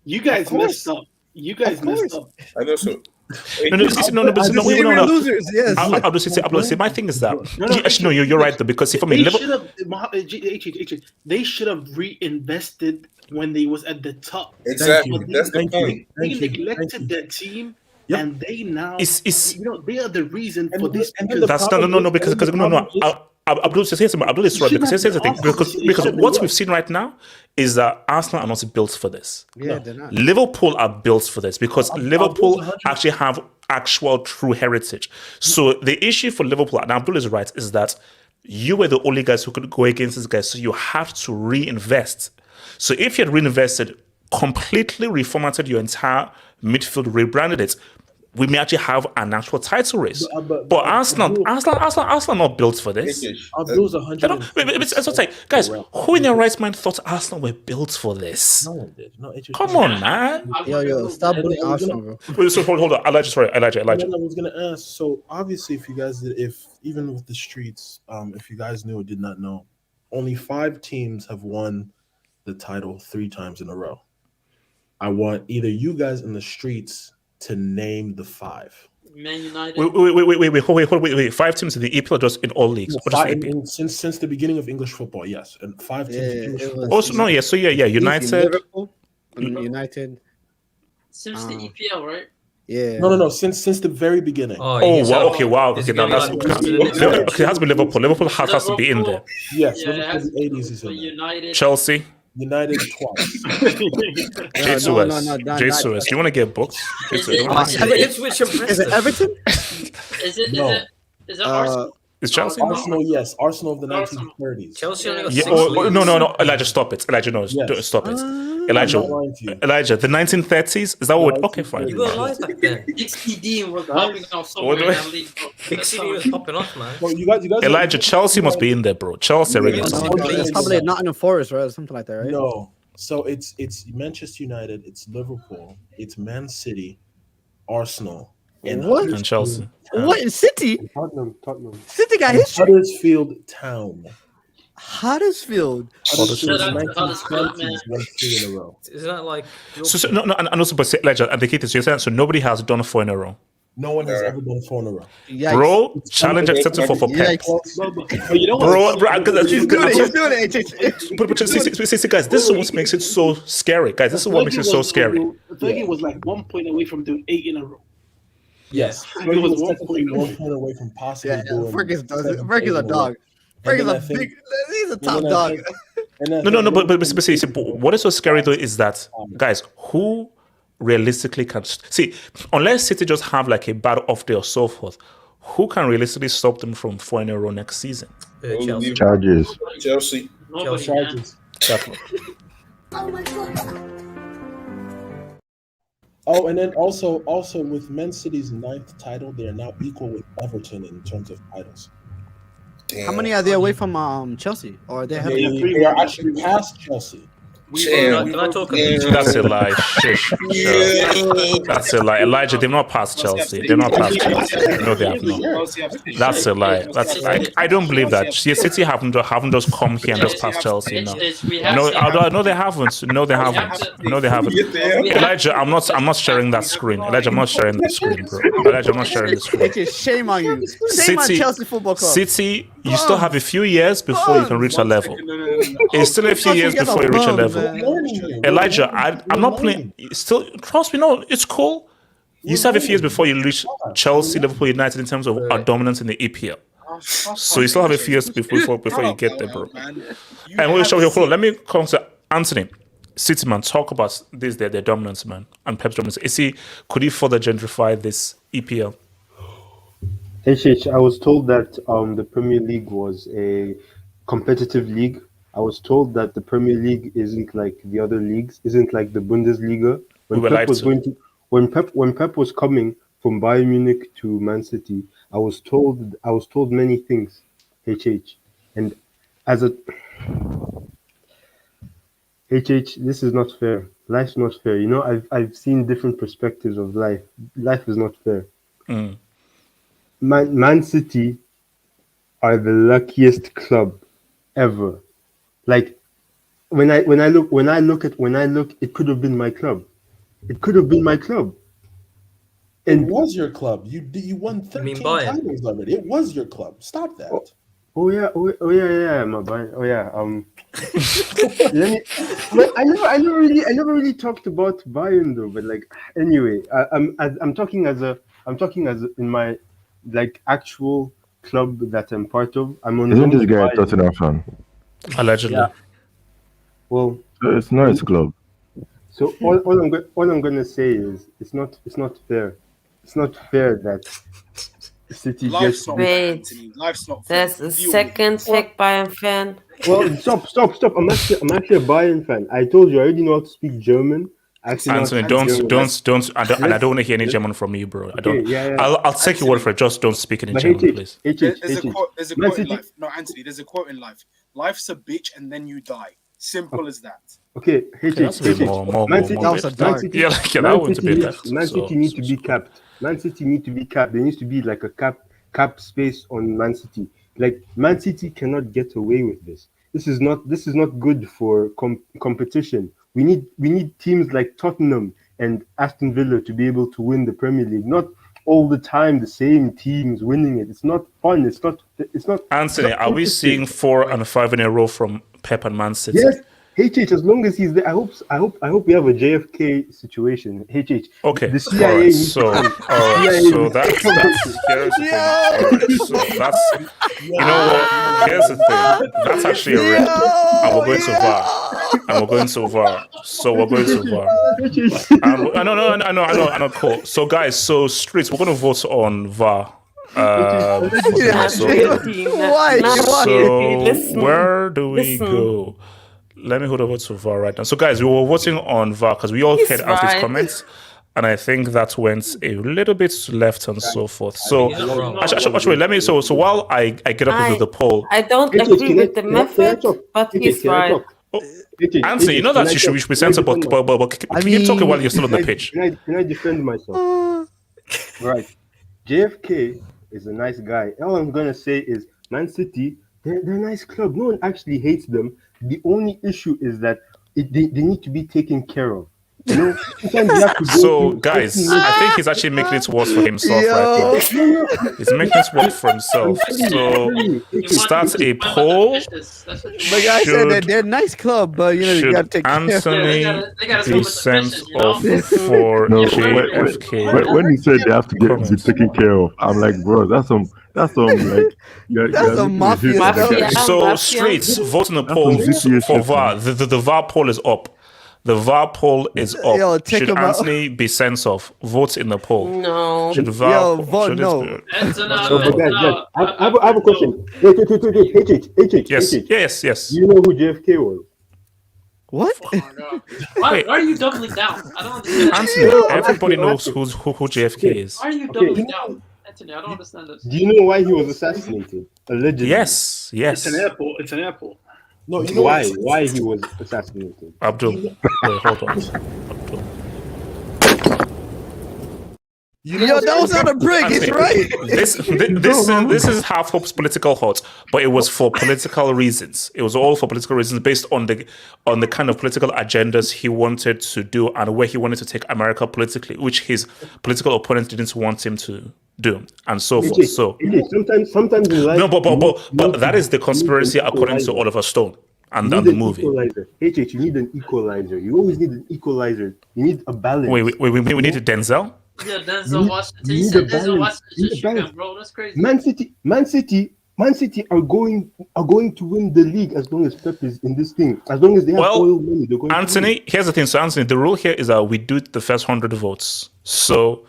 You guys messed up. You guys messed up. I know so. No. Losers, yes. I'll just say my thing is that you're right though, because if I mean they should have reinvested when they was at the top. Exactly. That's the point. They neglected their team. Yep. And they now, they are the reason for this. That's no, because Abdul says something. Abdul is right, because what we've seen right now is that Arsenal are not built for this. Yeah, they're not. Liverpool are built for this, because Liverpool actually have actual true heritage. So the issue for Liverpool, and Abdul is right, is that you were the only guys who could go against these guys, so you have to reinvest. So if you had reinvested, completely reformatted your entire midfield, rebranded it, we may actually have an actual title race. But Arsenal not built for this. Abdul's 100. It's like, guys, who in their right mind thought Arsenal were built for this? No one did. No, come on, man. Yo, stop bullying Arsenal, bro. Wait, so hold on, Elijah. I was gonna ask. So obviously, if even with the streets, if you guys knew or did not know, only 5 teams have won the title 3 times in a row. I want either you guys in the streets to name the 5. Man United. Wait. 5 teams in the EPL or just in all leagues? Since the beginning of English football, yes, and 5 teams. United. Liverpool, United. Since the EPL, right? Yeah. No. Since the very beginning. Wow. Okay. Now that's it has to be Liverpool. Liverpool has to be in there. Yes. Yeah, the 80s is in there. United. Chelsea. United twice. Jesus, you want to get booked? Is it Everton? Is it Arsenal? Is Chelsea? Arsenal, yes. Arsenal of the 1930s. Chelsea only got 6 leagues. No. Elijah, stop it. Elijah, no, stop it. Elijah, the 1930s? Is that what? Okay, fine. You got live back then. XPD was popping off somewhere in that league. XPD was popping off, man. Well, you guys Elijah, Chelsea must be in there, bro. Chelsea already. It's probably Nottingham Forest, right? Something like that, right? No. So it's Manchester United, it's Liverpool, it's Man City, Arsenal, and Chelsea. What in City? Tottenham. City got history. Huddersfield Town. Huddersfield. Isn't that like? So no, and also, but Elijah, and the key is you're saying so nobody has done 4 in a row. No one has ever done 4 in a row. Yikes. Bro, challenge accepted for Pep. You know what? He's doing it. But see, guys, this is what makes it so scary. Guys, this is what makes it so scary. Fergie was like 1 point away from doing 8 in a row. Yes, It Fergie was was one technically point. 1 point away from possibly doing. Fergus does it. 7 Fergus a in row. dog. And Fergus then a I think- big. He's a and top then I dog. think- and I No, think but what is so scary though is that, guys, who realistically can see, unless City just have like a bad off day or so forth, who can realistically stop them from 4 in a row next season? Chelsea. Chargers. Chelsea. Nobody, Chargers. Definitely. Oh, and then also with Man City's 9th title, they are now equal with Everton in terms of titles. How many are they away from Chelsea? Or are they ahead of them? They are actually past Chelsea. Did I talk about That's a lie. Shush. That's a lie. Elijah, they've not passed Chelsea. They're not past Chelsea. No, they have not. That's a lie. That's I don't believe that. City haven't just come here and just passed Chelsea. No, no, they haven't. No, they haven't. No, they haven't. Elijah, I'm not sharing that screen. Elijah, I'm not sharing the screen, bro. Elijah, I'm not sharing the screen. Okay, shame on you. Shame on Chelsea Football Club. City, you still have a few years before you can reach a level. It's still a few years before you reach a level. Elijah, I'm not playing. Still, trust me. No, it's cool. You still have a few years before you reach Chelsea, Liverpool, United in terms of our dominance in the EPL. So you still have a few years before you get there, bro. And hold on. Let me come to Anthony. City man, talk about this their dominance, man, and Pep's dominance. Could he further gentrify this EPL? I was told that the Premier League was a competitive league. I was told that the Premier League isn't like the other leagues, isn't like the Bundesliga. When Pep was coming from Bayern Munich to Man City, I was told many things, and as a this is not fair. Life's not fair. You know, I've seen different perspectives of life. Life is not fair. Man City are the luckiest club ever. Like when I look, it could have been my club. It could have been my club. And it was your club. You won 13 titles already. It was your club. Stop that. Oh yeah, my boy. Oh yeah. I never really talked about Bayern though. But like anyway, I'm talking as in my like actual club that I'm part of. Isn't this guy a Tottenham fan? Allegedly. Yeah. Well, so it's not his club. So all I'm gonna say is it's not fair. It's not fair that City Life's gets. not Wait. Anthony. Life's not fair. There's a second fake Bayern fan. Well, stop. I'm actually a Bayern fan. I told you I already know how to speak German. Anthony, don't. I don't want to hear any German from you, bro. I don't. Yeah. I'll take your word for it. Just don't speak any German, please. There's a quote in life. No, Anthony, there's a quote in life. Life's a bitch and then you die. Simple as that. Okay, Man City need to be capped. Man City need to be capped. There needs to be like a cap space on Man City. Like Man City cannot get away with this. This is not good for competition. We need teams like Tottenham and Aston Villa to be able to win the Premier League. Not all the time the same teams winning it. It's not fun. It's not. Anthony, are we seeing 4 and 5 in a row from Pep and Man City? Yes. As long as he's there, I hope we have a JFK situation. Okay. The CIA. So that's here's the thing. All right, so that's you know what? Here's the thing. That's actually a red, and we're going to VAR. So we're going to VAR. I know. Cool. So guys, streets, we're going to vote on VAR. Where do we go? Let me hold over to VAR right now. So, guys, we were voting on VAR because we all heard Alfie's comments, and I think that went a little bit left and so forth. So, actually, let me. So while I get up into the poll, I don't agree with the method, but he's right. Anthony, you know that you should be sensible, but can you talk while you're still on the pitch? Can I defend myself? Right, JFK is a nice guy. All I'm gonna say is Man City. They're a nice club. No one actually hates them. The only issue is that they need to be taken care of. No, sometimes you have to go So, through guys, certain I motions. think he's actually making it worse for himself right now. He's making it worse for himself. So, start a poll. But guy said that they're a nice club, but you know you Should gotta take care. Anthony be sent off for No, JFK? when he said they have to be taken care of, I'm like, bro, that's some like That's some mafia stuff. So, Streets, vote in the That's poll some GTA for shit, VAR. The VAR poll is up. The VAR poll is up. Yo, check Should him out. Anthony be sent off? Vote in the poll. No. Should VAR Yo, poll- vote should it no. be- So, but guys, I have a question. Wait. Yes. Do you know who JFK was? What? Why are you doubling down? I don't understand. Anthony, everybody knows who JFK is. Why are you doubling down? Anthony, I don't understand this. Do you know why he was assassinated? Allegedly. Yes. It's an airport. It's an airport. No, you know Why? what? Why he was assassinated? Abdul, wait, hold on. Abdul. Yo, that was not a brick. It's right. This is half Hope's political hot, but it was for political reasons. It was all for political reasons based on the kind of political agendas he wanted to do and where he wanted to take America politically, which his political opponents didn't want him to do, and so forth. So sometimes in life, no, but that is the conspiracy according to Oliver Stone and the movie. Equalizer. You need an equalizer. You always need an equalizer. You need a balance. Wait, we need a Denzel. Yeah, Denzel Washington. He said Denzel Washington shooting, bro. That's crazy. Man City are going to win the league as long as Pep is in this thing. As long as they have oil money, they're going Anthony, to win. here's the thing. So, Anthony, the rule here is that we do the first 100 votes. So,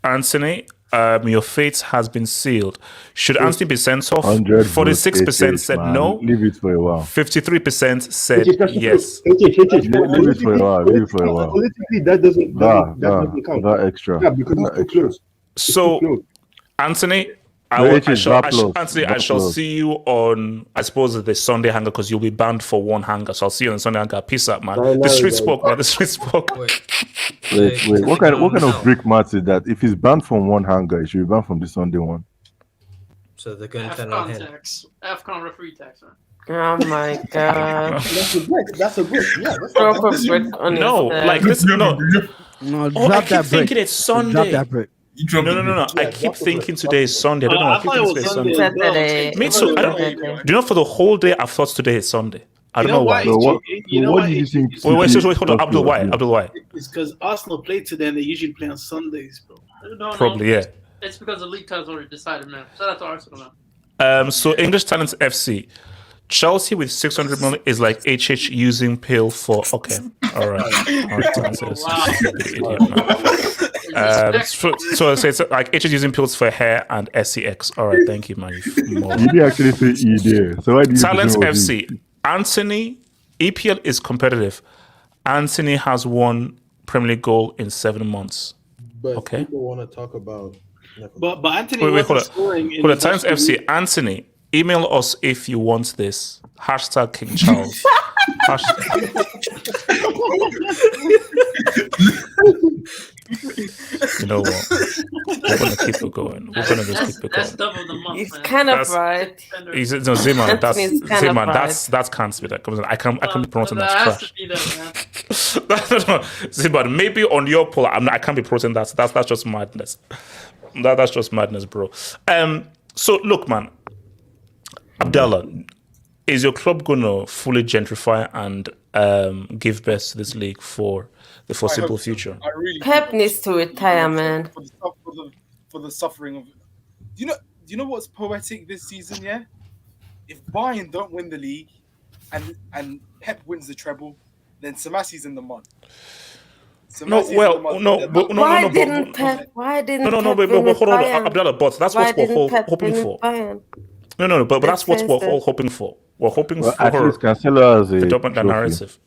Anthony, your fate has been sealed. Should Anthony be sent off? 46% said no. Leave it for a while. 53% said yes. Leave it for a while. Politically, that doesn't count. That extra. Yeah, because it's too close. So, Anthony, I shall see you on, I suppose, the Sunday hangar because you'll be banned for one hangar. So I'll see you on the Sunday hangar. Peace out, man. The street spoke, man. The street spoke. Wait. What kind of brick match is that? If he's banned from one hangar, he should be banned from the Sunday one. So they're going to turn on him. AFCON referee tax, man. Oh my god. That's a brick. That's a brick. Yeah. Drop a brick on No, his like this. No. No, I drop keep that brick. thinking it's Sunday. Drop that brick. No. I keep thinking today is Sunday. I don't know. I keep thinking today is Sunday. Saturday. Me too. I don't. Do you know for the whole day I thought today is Sunday. I don't know why. What do you think? Wait, hold on. Abdul, why? It's because Arsenal play today and they usually play on Sundays, bro. No. Probably, yeah. It's because the league title's already decided, man. Shout out to Arsenal, man. So English Talents FC. Chelsea with 600 million is like HH using pill for. Okay. All right. So it's like HH using pills for hair and SEX. All right. Thank you, man. You didn't actually say E there. So why do you Talents FC. Anthony, EPL is competitive. Anthony has won Premier League goal in 7 months. But okay. People want to talk about. But Anthony wait, hold scoring. On. Talents FC. Anthony, email us if you want this. Hashtag King Charles. You know what? We're gonna keep it going. We're gonna just keep it going. That's double the month. He's kind of right. Zeman, that's can't be that. I can't be promoting that trash. No. Zeman, maybe on your poll, I can't be promoting that. That's just madness. That's just madness, bro. So look, man, Abdallah, is your club gonna fully gentrify and give birth to this league for the foreseeable future? Pep needs to retire, man. For the suffering of, do you know what's poetic this season? Yeah, if Bayern don't win the league, and Pep wins the treble, then Samasi's in the mud. Why didn't Pep but hold on, Abdallah, but that's what we're all hoping for. No, but that's what we're all hoping for. We're hoping for at least Cancelo as the dominant narrative.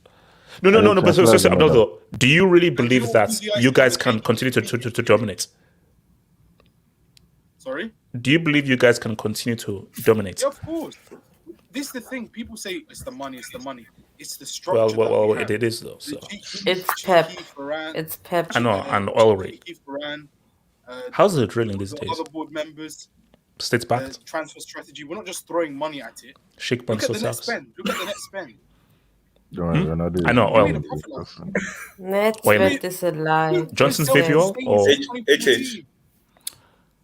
No, but seriously, Abdallah, do you really believe that you guys can continue to dominate? Sorry? Do you believe you guys can continue to dominate? Yeah, of course. This is the thing. People say it's the money. It's the structure. Well, it is though. So. It's Pep. It's Pep. I know, and oil rate. How's the drilling these days? Other board members. States backed. Transfer strategy. We're not just throwing money at it. Look at the net spend. Ronaldo I know. Well, Let's wait, bet this a lie. Johnson's Yes. VPL or HH.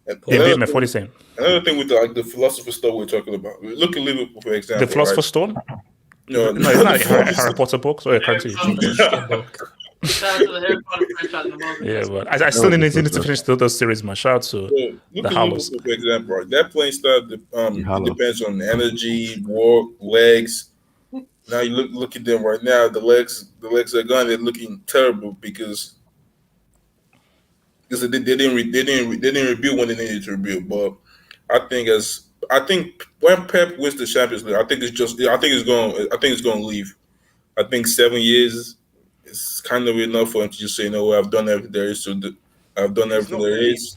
yeah, BMF. What are you saying? Another thing with the philosopher's stone we're talking about. Look at Liverpool, for example. The Philosopher's Stone? No, it's not a Harry Potter book. Sorry, I can't see. Shout out to the Harry Potter franchise. Yeah, but I still need to finish those series. My shout out to Look the at Hollows. Liverpool, for example. Right? That playing style it depends on energy, walk, legs. Now you look at them right now. The legs are gone. They're looking terrible because they didn't rebuild when they needed to rebuild. But I think when Pep wins the Champions League, I think it's going to leave. I think 7 years is kind of enough for him to just say, no, I've done everything there is to do. I've done everything there is.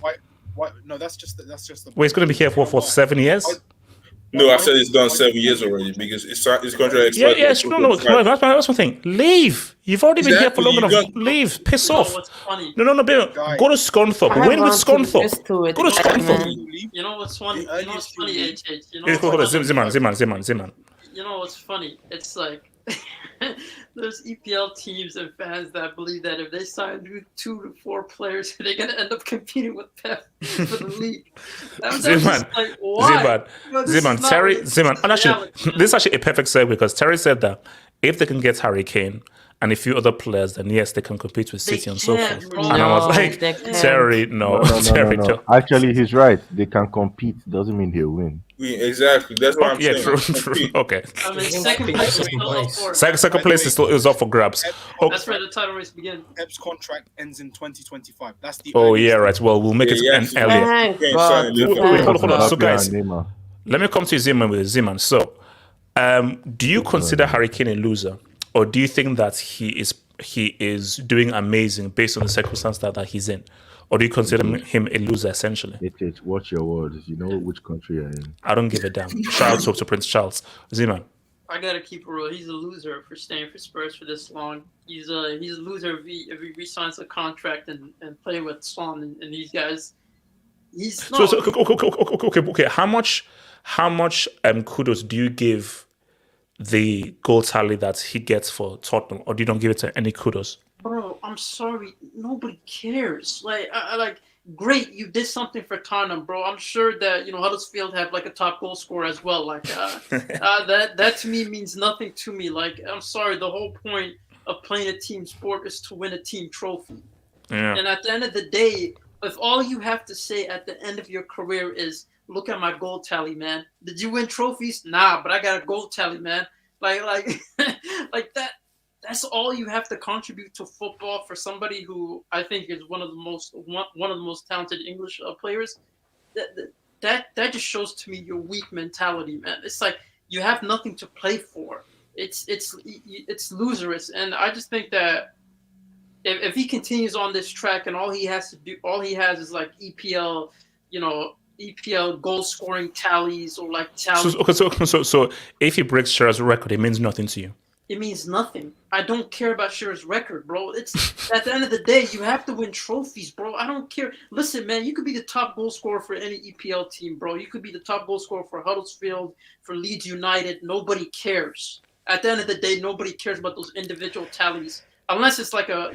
Why? No, that's just the. Wait, it's going to be here for 7 years? No, I said it's done 7 years already because his contract. Yeah, no. That's one thing. Leave. You've already been here for long enough. Leave. Piss off. No, babe. Go to Scunthorpe. Win with Scunthorpe. Go to Scunthorpe. You know what's funny? You know what's funny, HH? You know Hold on, what's funny? Ziman. You know what's funny? It's like there's EPL teams and fans that believe that if they sign 2 to 4 players, they're gonna end up competing with Pep for the league. Ziman. And actually, this is actually a perfect segue because Terry said that if they can get Harry Kane and a few other players, then yes, they can compete with City and so forth. And I was like, Terry, no. Actually, he's right. They can compete. Doesn't mean they'll win. Exactly. That's what I'm saying. Yeah, true. Okay. I mean, second place is still up for it. Second place is up for grabs. That's where the title race begins. Pep's contract ends in 2025. That's the. Oh yeah, right. Well, we'll make it end earlier. Hold on. So guys, let me come to Ziman with Ziman. So, do you consider Harry Kane a loser, or do you think that he is doing amazing based on the circumstance that he's in? Or do you consider him a loser, essentially? Watch your words. You know which country you're in. I don't give a damn. Shout out to Prince Charles. Ziman. I gotta keep it real. He's a loser for staying for Spurs for this long. He's a loser if he re-signs a contract and play with Son and these guys. He's not. Okay. How much kudos do you give the goal tally that he gets for Tottenham, or do you don't give it to any kudos? Bro, I'm sorry. Nobody cares. Great, you did something for Tottenham, bro. I'm sure that Huddersfield have like a top goal scorer as well. That to me means nothing to me. I'm sorry. The whole point of playing a team sport is to win a team trophy. Yeah. And at the end of the day, if all you have to say at the end of your career is, "Look at my goal tally, man. Did you win trophies? Nah, but I got a goal tally, man." Like that. That's all you have to contribute to football for somebody who I think is one of the most talented English players. That just shows to me your weak mentality, man. It's like you have nothing to play for. It's loserous, and I just think that if he continues on this track and all he has is like EPL, EPL goal scoring tallies or like tallies. So if he breaks Shearer's record, it means nothing to you. It means nothing. I don't care about Shearer's record, bro. It's at the end of the day, you have to win trophies, bro. I don't care. Listen, man, you could be the top goal scorer for any EPL team, bro. You could be the top goal scorer for Huddersfield, for Leeds United. Nobody cares. At the end of the day, nobody cares about those individual tallies, unless it's like a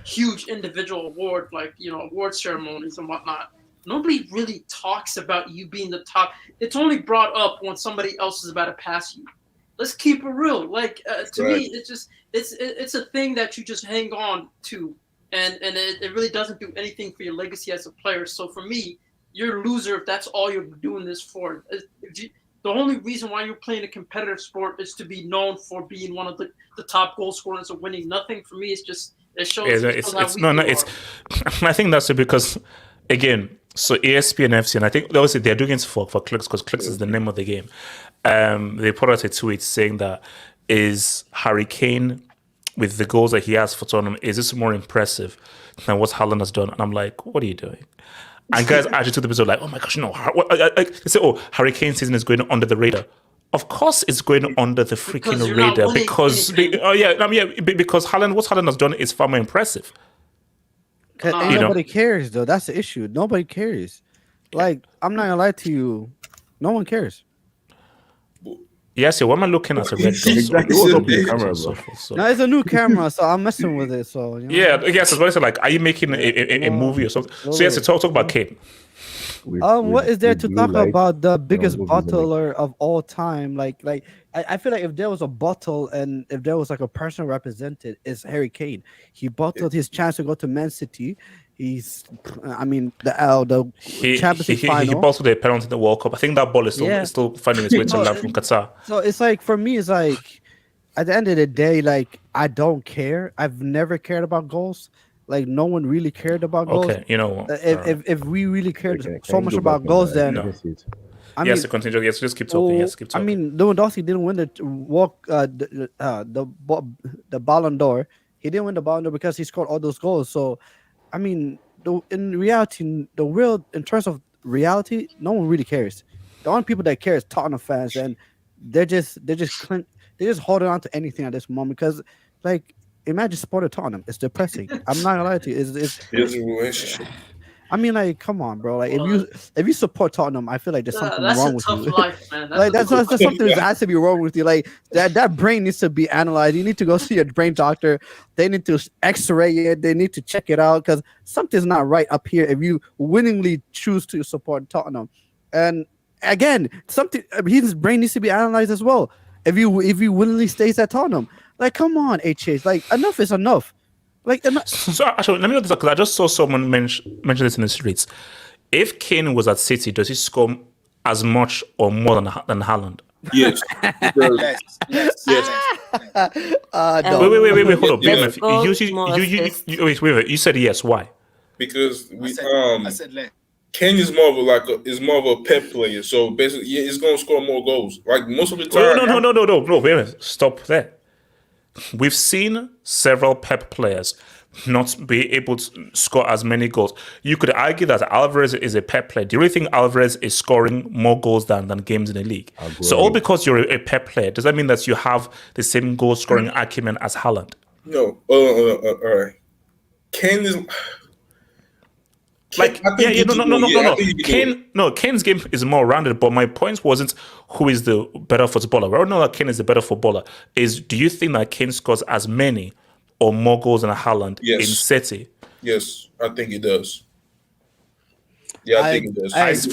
huge individual award, like award ceremonies and whatnot. Nobody really talks about you being the top. It's only brought up when somebody else is about to pass you. Let's keep it real. To me, it's a thing that you just hang on to, and it really doesn't do anything for your legacy as a player. So for me, you're a loser if that's all you're doing this for. The only reason why you're playing a competitive sport is to be known for being one of the top goal scorers or winning. Nothing for me. It's just it shows. I think that's it because again. So ESPN FC, and I think obviously they're doing it for Clicks because Clicks is the name of the game. They put out a tweet saying that is Harry Kane with the goals that he has for Tottenham, is this more impressive than what Haaland has done? And I'm like, what are you doing? And guys actually took the episode like, oh my gosh, no. They say, Harry Kane's season is going under the radar. Of course, it's going under the freaking radar because because what Haaland has done is far more impressive. Nobody cares, though. That's the issue. Nobody cares. I'm not gonna lie to you. No one cares. Yes, why am I looking at a red dot? Exactly. What's up with your camera, bro? No, it's a new camera, so I'm messing with it. So you know. Yeah, yes, it's like, are you making a movie or something? So yes, talk about Kane. What is there to blue talk light, about the biggest movies are bottler of all time? Like I feel like if there was a bottle and if there was like a person represented, it's Harry Kane. He bottled his chance to go to Man City. I mean, the Champions League final. He bottled a penalty in the World Cup. I think that ball is still finding its way to land from Qatar. So it's like, for me, it's like, at the end of the day, like, I don't care. I've never cared about goals. Like, no one really cared about goals. Okay, you know what? If we really cared so much about goals, then I mean, continue. Yes, just keep talking. Yes, keep talking. I mean, Lewandowski didn't win the Ballon d'Or. He didn't win the Ballon d'Or because he scored all those goals. So, I mean, in reality, in terms of reality, no one really cares. The only people that care is Tottenham fans, and they're just holding on to anything at this moment because, like, imagine supporting Tottenham. It's depressing. I'm not gonna lie to you. It's a relationship. I mean, like, come on, bro. Like, if you support Tottenham, I feel like there's something wrong with you. Life, man. That's something that has to be wrong with you. Like, that brain needs to be analyzed. You need to go see a brain doctor. They need to X-ray it. They need to check it out because something's not right up here. If you willingly choose to support Tottenham, and again, his brain needs to be analyzed as well. If you willingly stays at Tottenham, like, come on, HH. Like, enough is enough. Like, so actually, let me know this because I just saw someone mention this in the streets. If Kane was at City, does he score as much or more than Haaland? Yes. Yes. No. Wait, hold up. Wait. You said yes. Why? Because I said less. Kane is more of a Pep player, so basically, he's gonna score more goals. Like most of the time. No. Wait a minute. Stop there. We've seen several Pep players not be able to score as many goals. You could argue that Alvarez is a Pep player. Do you really think Alvarez is scoring more goals than games in the league? So all because you're a Pep player, does that mean that you have the same goal scoring acumen as Haaland? No. All right. Kane is like, Kane's game is more rounded, but my point wasn't who is the better footballer. We all know that Kane is the better footballer. Do you think that Kane scores as many or more goals than Haaland in City? Yes, I think he does. Yeah, I think he does. I say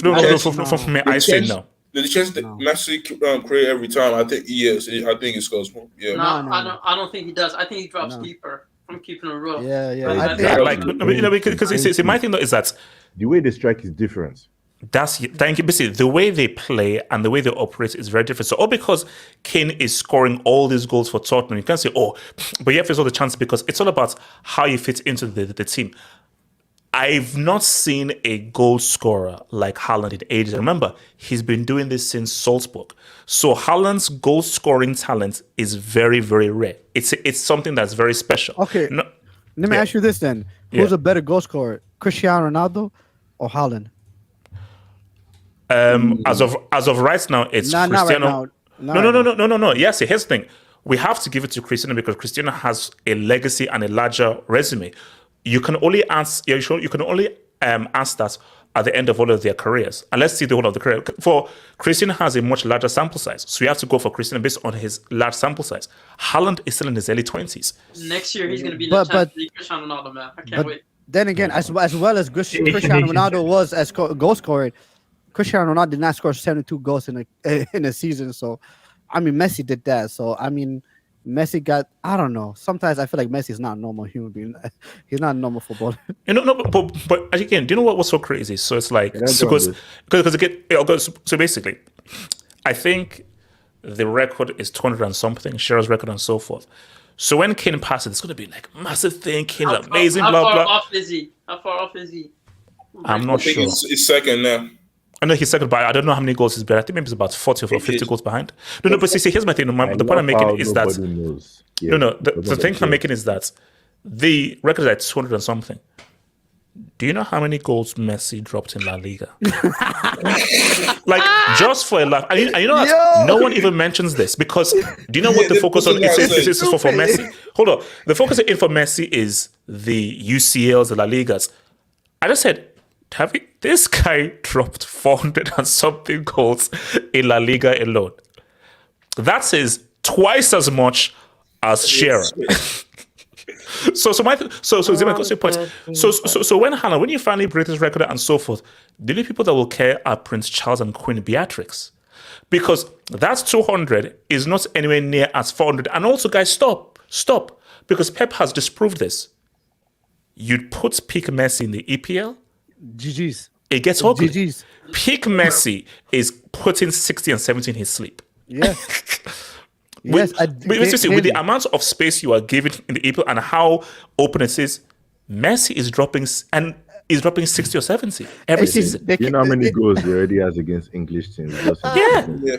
no. The chance that Messi create every time, I think yes. I think he scores more. Yeah. I don't think he does. I think he drops deeper. I'm keeping it real. Yeah. Because my thing though is that the way they strike is different. Thank you. Basically, the way they play and the way they operate is very different. So, all because Kane is scoring all these goals for Tottenham, you can't say, but you have to all the chance because it's all about how you fit into the team. I've not seen a goal scorer like Haaland in ages. Remember, he's been doing this since Salzburg. So Haaland's goal scoring talent is very, very rare. It's something that's very special. Okay, let me ask you this then: who's a better goal scorer, Cristiano Ronaldo or Haaland? As of right now, it's Cristiano. No. Yes, here's the thing: we have to give it to Cristiano because Cristiano has a legacy and a larger resume. You can only ask that at the end of all of their careers. And let's see the whole of the career. For Cristiano has a much larger sample size. So you have to go for Cristiano based on his large sample size. Haaland is still in his early 20s. Next year, he's going to be the Champions League Cristiano Ronaldo, man. I can't wait. Then again, as well as Cristiano Ronaldo was as goal scorer, Cristiano Ronaldo did not score 72 goals in a season. So, I mean, Messi did that. So, I mean, Messi got, I don't know. Sometimes I feel like Messi is not a normal human being. He's not a normal footballer. But again, do you know what's so crazy? So it's like, so basically, I think the record is 200 and something, Shearer's record and so forth. So when Kane passes, it's going to be like massive thing, Kane's amazing, blah, blah. How far off is he? I'm not sure. It's second now. I know he's second, but I don't know how many goals he's behind. I think maybe it's about 40 or 50 goals behind. No, but see, here's my thing. The point I'm making is that the thing I'm making is that the record is at 200 and something. Do you know how many goals Messi dropped in La Liga? Like, just for a laugh. And you know that no one even mentions this because do you know what the focus on is for Messi? Hold on. The focus in for Messi is the UCLs, the La Ligas. I just said, this guy dropped 400 and something goals in La Liga alone. That says twice as much as Shearer. So Zima goes to your point. So when Hannah, when you finally break this record and so forth, the only people that will care are Prince Charles and Queen Beatrix, because that's 200 is not anywhere near as 400. And also, guys, stop, because Pep has disproved this. You'd put peak Messi in the EPL. GG's. It gets ugly. GG's. Peak Messi is putting 60 and 70 in his sleep. Yes. With the amount of space you are given in the EPL and how open it is, Messi is dropping 60 or 70 every season. You know how many goals he already has against English teams? Yeah.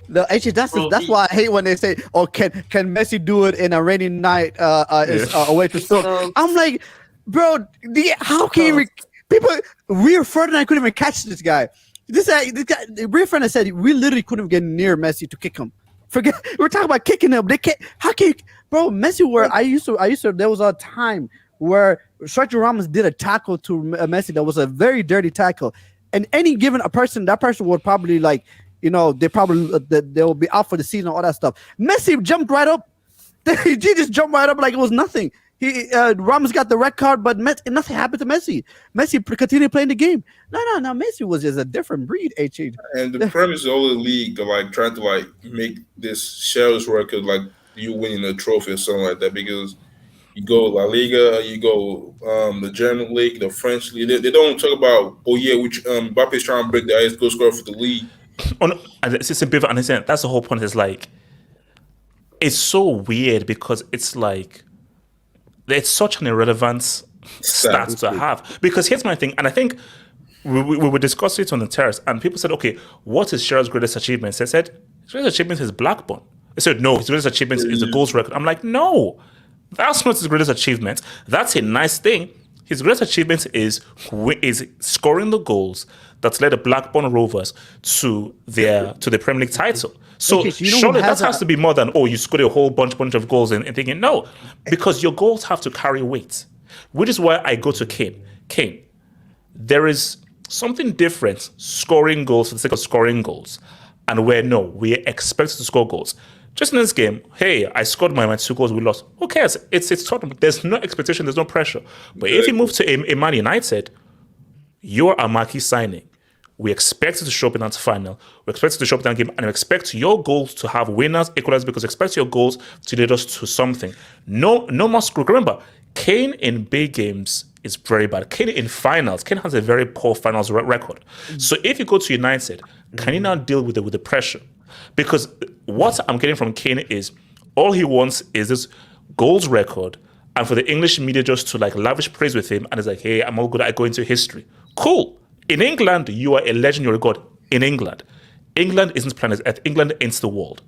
No, actually, that's why I hate when they say, "Oh, can Messi do it in a rainy night away to Stoke?" I'm like, bro, how can you people? Rio Ferdinand couldn't even catch this guy. This guy, Rio Ferdinand said we literally couldn't get near Messi to kick him. Forget we're talking about kicking him. They can't. How can you, bro? Messi, where I used to. There was a time where Sergio Ramos did a tackle to Messi that was a very dirty tackle, and any given a person, that person would probably like. They'll be out for the season, all that stuff. Messi jumped right up. He just jumped right up like it was nothing. Ramos got the red card, but nothing happened to Messi. Messi continued playing the game. No. Messi was just a different breed. And the premise of the whole league to like trying to like make this Shell's record like you winning a trophy or something like that, because you go La Liga, you go the German league, the French league. They don't talk about Mbappe's trying to break the highest goal scorer for the league. It's a bit of understand. That's the whole point. It's like it's so weird because it's like it's such an irrelevant stat to have. Because here's my thing, and I think we would discuss it on the terrace, and people said, "Okay, what is Shearer's greatest achievement?" They said his greatest achievement is Blackburn. They said, "No, his greatest achievement is the goals record." I'm like, no, that's not his greatest achievement. That's a nice thing. His greatest achievement is scoring the goals that led the Blackburn Rovers to the Premier League title. So surely that has to be more than, you scored a whole bunch of goals and thinking, no, because your goals have to carry weight, which is why I go to Kane. Kane, there is something different scoring goals for the sake of scoring goals and where, no, we expect to score goals. Just in this game, hey, I scored my 2 goals, we lost. Who cares? It's Tottenham. There's no expectation, there's no pressure. But if you move to a Man United, you're a marquee signing. We expect you to show up in that final. We expect you to show up in that game, and we expect your goals to have winners, equalizers, because we expect your goals to lead us to something. No more screw. Remember, Kane in big games is very bad. Kane in finals, Kane has a very poor finals record. So if you go to United, can you now deal with the pressure? Because what I'm getting from Kane is all he wants is this goals record, and for the English media just to like lavish praise with him, and it's like, hey, I'm all good, I go into history. Cool. In England, you are a legend, you're a god. In England isn't planet Earth. England ends the world.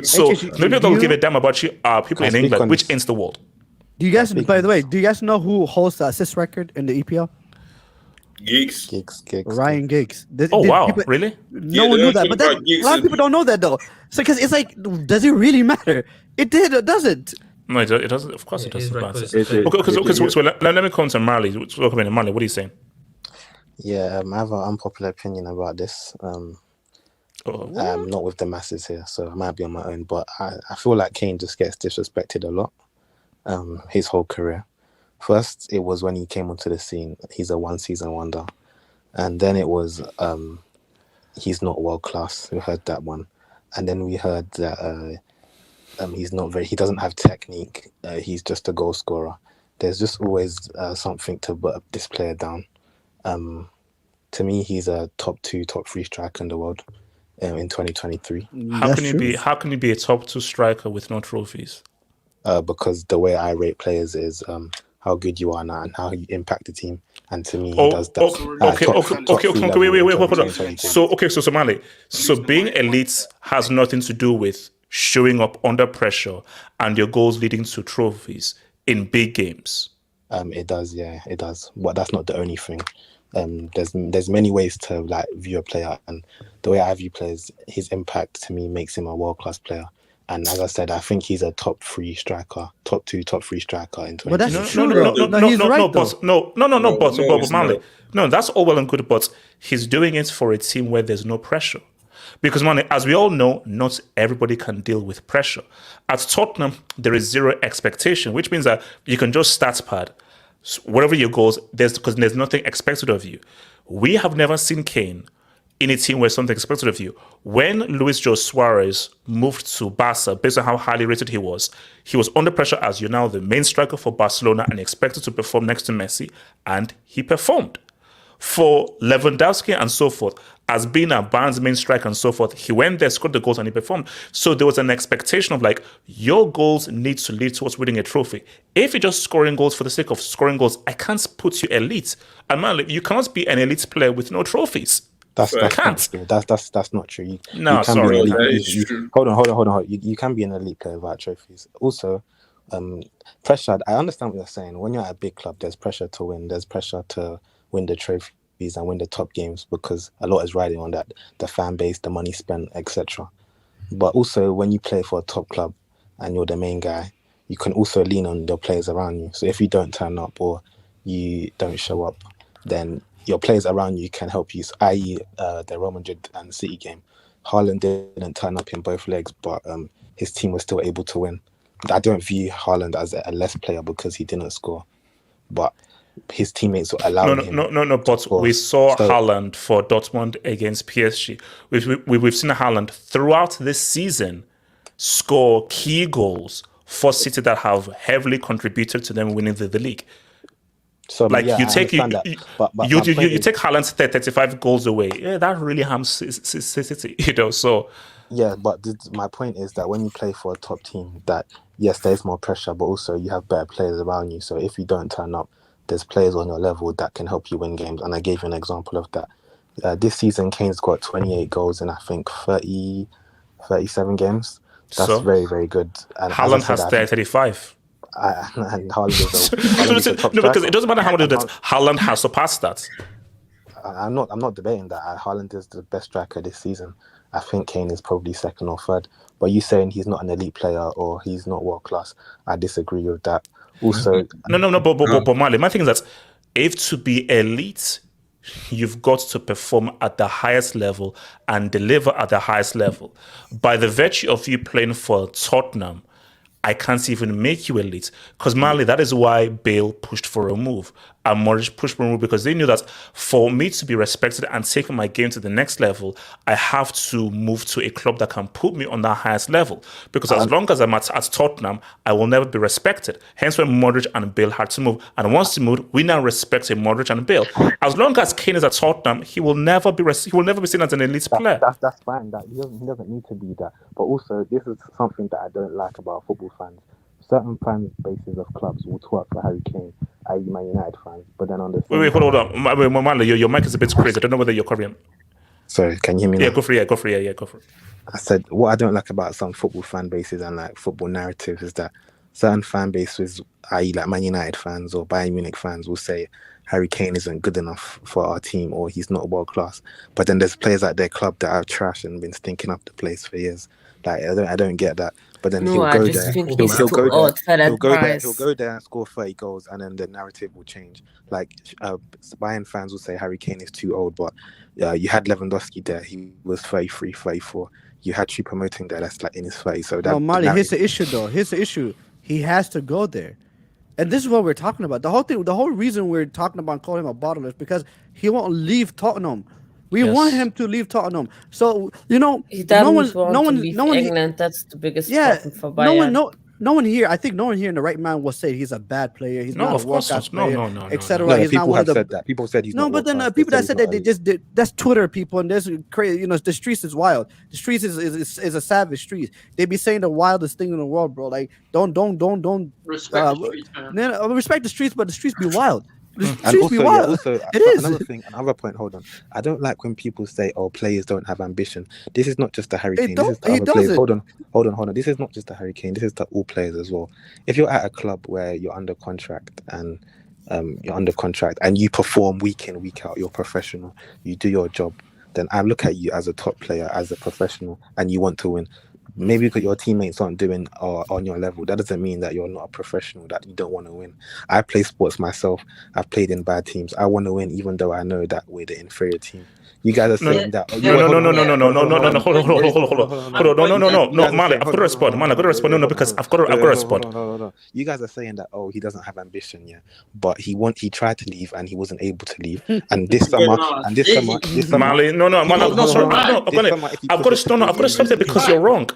So maybe they'll give a damn about you. People in England, which ends the world. Do you guys, by the way, know who holds the assist record in the EPL? Giggs. Ryan Giggs. Really? No one knew that, but a lot of people don't know that though. So because it's like, does it really matter? It doesn't. No, it doesn't. Of course, it doesn't matter. So let me come to Marley. Marley, what are you saying? Yeah, I have an unpopular opinion about this. Not with the masses here, so I might be on my own. But I feel like Kane just gets disrespected a lot. His whole career. First, it was when he came onto the scene. He's a one-season wonder, and then it was he's not world class. We heard that one, and then we heard that he's not very. He doesn't have technique. He's just a goal scorer. There's just always something to put this player down. To me, he's a top 2, top 3 striker in the world in 2023. How can you be a top 2 striker with no trophies? Because the way I rate players is how good you are now and how you impact the team. And to me, he does that. Wait. So Somali. So being elite has nothing to do with showing up under pressure and your goals leading to trophies in big games. It does, yeah, it does. But that's not the only thing. There's many ways to like view a player, and the way I view players, his impact to me makes him a world class player. And as I said, I think he's a top 3 striker, top 2, top 3 striker in 2020. But that's true. But Manley, no, that's all well and good, but he's doing it for a team where there's no pressure. Because, man, as we all know, not everybody can deal with pressure. At Tottenham, there is zero expectation, which means that you can just stats pad. Wherever your goals, because there's nothing expected of you. We have never seen Kane in a team where something expected of you. When Luis Jose Suarez moved to Barca, based on how highly rated he was under pressure as you're now the main striker for Barcelona and expected to perform next to Messi, and he performed. For Lewandowski and so forth, as being a Bayern's main striker and so forth, he went there, scored the goals, and he performed. So there was an expectation of like, your goals need to lead towards winning a trophy. If you're just scoring goals for the sake of scoring goals, I can't put you elite. And man, you cannot be an elite player with no trophies. That's not true. That's not true. You can sorry. Be an elite, hold on. You can be an elite player without trophies. Also, pressure. I understand what you're saying. When you're at a big club, there's pressure to win. There's pressure to win the trophies and win the top games because a lot is riding on that, the fan base, the money spent, etc. But also when you play for a top club and you're the main guy, you can also lean on your players around you. So if you don't turn up or you don't show up, then your players around you can help you, i.e. The Real Madrid and City game. Haaland didn't turn up in both legs, but his team was still able to win. I don't view Haaland as a less player because he didn't score, but his teammates allowed him. No. But we saw Haaland for Dortmund against PSG. We've seen Haaland throughout this season score key goals for City that have heavily contributed to them winning the league. So like yeah, you take you take Haaland's 35 goals away. Yeah, that really harms City. So yeah, but my point is that when you play for a top team, that yes, there's more pressure, but also you have better players around you. So if you don't turn up, there's players on your level that can help you win games. And I gave you an example of that. This season, Kane's got 28 goals in, I think, 37 games. That's very, very good. And Haaland has 35. And Haaland is a top striker. Because it doesn't matter how much that Haaland has surpassed that. I'm not debating that. Haaland is the best striker this season. I think Kane is probably second or third. But you saying he's not an elite player or he's not world class, I disagree with that. Also, but Marley, my thing is that if to be elite, you've got to perform at the highest level and deliver at the highest level. By the virtue of you playing for Tottenham, I can't even make you elite. Because Marley, that is why Bale pushed for a move. And Morris pushed for a move because they knew that for me to be respected and taking my game to the next level, I have to move to a club that can put me on that highest level. Because as long as I'm at Tottenham, I will never be respected. Hence when Modric and Bale had to move. And once they moved, we now respect Modric and Bale. As long as Kane is at Tottenham, he will never be seen as an elite player. That's fine. He doesn't need to be that. But also, this is something that I don't like about football fans. Certain fan bases of clubs will twerk for Harry Kane, i.e. Man United fans, but then on the hold on. Marley, your mic is a bit crazy. I don't know whether you're Korean. Sorry, can you hear me now? Yeah, go for it. I said what I don't like about some football fan bases and like football narratives is that certain fan bases, i.e. like Man United fans or Bayern Munich fans, will say Harry Kane isn't good enough for our team or he's not world class. But then there's players at their club that are trash and been stinking up the place for years. Like I don't get that. But then he'll go there and score 30 goals, and then the narrative will change. Like Bayern fans will say Harry Kane is too old, but you had Lewandowski there; he was 33, 34. You had Choupo-Moting there; that's like in his 30s. So that. No, Marley, here's the issue, though. Here's the issue. He has to go there, and this is what we're talking about. The whole reason we're talking about calling him a bottler is because he won't leave Tottenham. We want him to leave Tottenham. So no one, England. That's the biggest problem for Bayern. No one here. I think no one here in the right mind will say he's a bad player. He's not a world-class player, etc. No, people have said that. People said he's not. No, but then people that said that they just did. That's Twitter people, and there's crazy. The streets is wild. The streets is a savage street. They be saying the wildest thing in the world, bro. Like don't respect the streets, man. Respect the streets, but the streets be wild. And also, another point. Hold on. I don't like when people say, "Oh, players don't have ambition." This is not just the Harry Kane. This is the other players. Hold on. This is not just the Harry Kane. This is to all players as well. If you're at a club where you're under contract and you perform week in, week out, you're professional, you do your job, then I look at you as a top player, as a professional, and you want to win. maybe because your teammates aren't doing on your level, that doesn't mean that you're not a professional, that you don't want to win. I play sports myself. I've played in bad teams. I want to win, even though I know that we're the inferior team. You guys are saying that. No. Hold on. Mali, I've got to respond. Man, I've got to respond. No, because I've got to respond. Hold. You guys are saying that he doesn't have ambition, yeah, but he tried to leave and he wasn't able to leave. And this summer, Mali, no, sorry, no. I've got to stop there because you're wrong.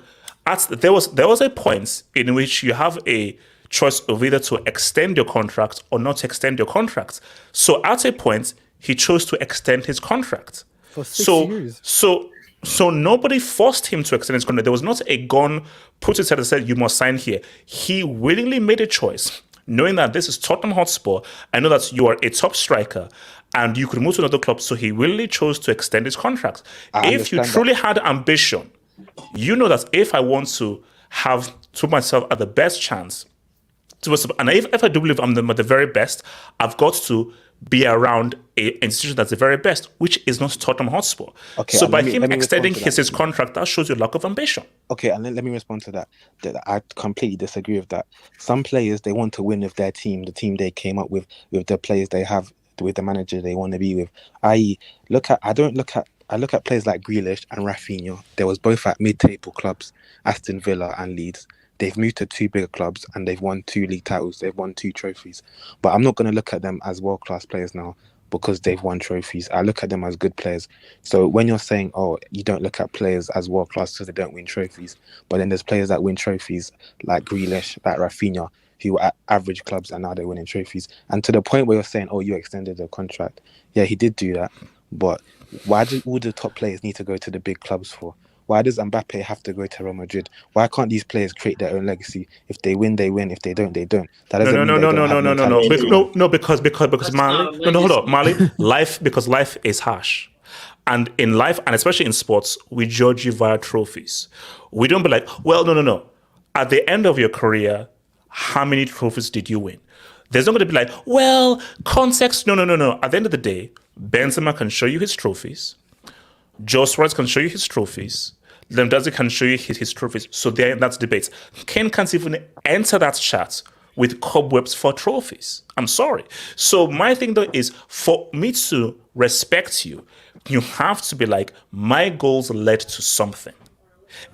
There was a point in which you have a choice of either to extend your contract or not to extend your contract. So at a point, he chose to extend his contract. For 6 years. So nobody forced him to extend his contract. There was not a gun put aside that said, you must sign here. He willingly made a choice, knowing that this is Tottenham Hotspur. I know that you are a top striker and you could move to another club. So he willingly chose to extend his contract. If you truly had ambition, you know that if I want to put myself at the best chance, and if I do believe I'm the very best, I've got to be around an institution that's the very best, which is not Tottenham Hotspur. Okay, so by him extending his contract, that shows your lack of ambition. Okay, and let me respond to that. I completely disagree with that. Some players, they want to win with their team, the team they came up with the players they have, with the manager they want to be with. I look at players like Grealish and Rafinha. They was both at mid-table clubs, Aston Villa and Leeds. They've moved to 2 bigger clubs and they've won 2 league titles. They've won 2 trophies. But I'm not going to look at them as world-class players now because they've won trophies. I look at them as good players. So when you're saying, you don't look at players as world-class because they don't win trophies, but then there's players that win trophies like Grealish, like Rafinha, who were at average clubs and now they're winning trophies. And to the point where you're saying, you extended the contract. Yeah, he did do that. But why do all the top players need to go to the big clubs for? Why does Mbappe have to go to Real Madrid? Why can't these players create their own legacy? If they win, they win. If they don't, they don't. That doesn't mean because Mali. Hold on, Mali. Life is harsh, and in life, and especially in sports, we judge you via trophies. We don't be like, no. At the end of your career, how many trophies did you win? There's not going to be like, context. No. At the end of the day, Benzema can show you his trophies. Joe Suarez can show you his trophies. Lewandowski can show you his trophies. So that's debate. Kane can't even enter that chat with cobwebs for trophies. I'm sorry. So my thing though is, for me to respect you, you have to be like, my goals led to something.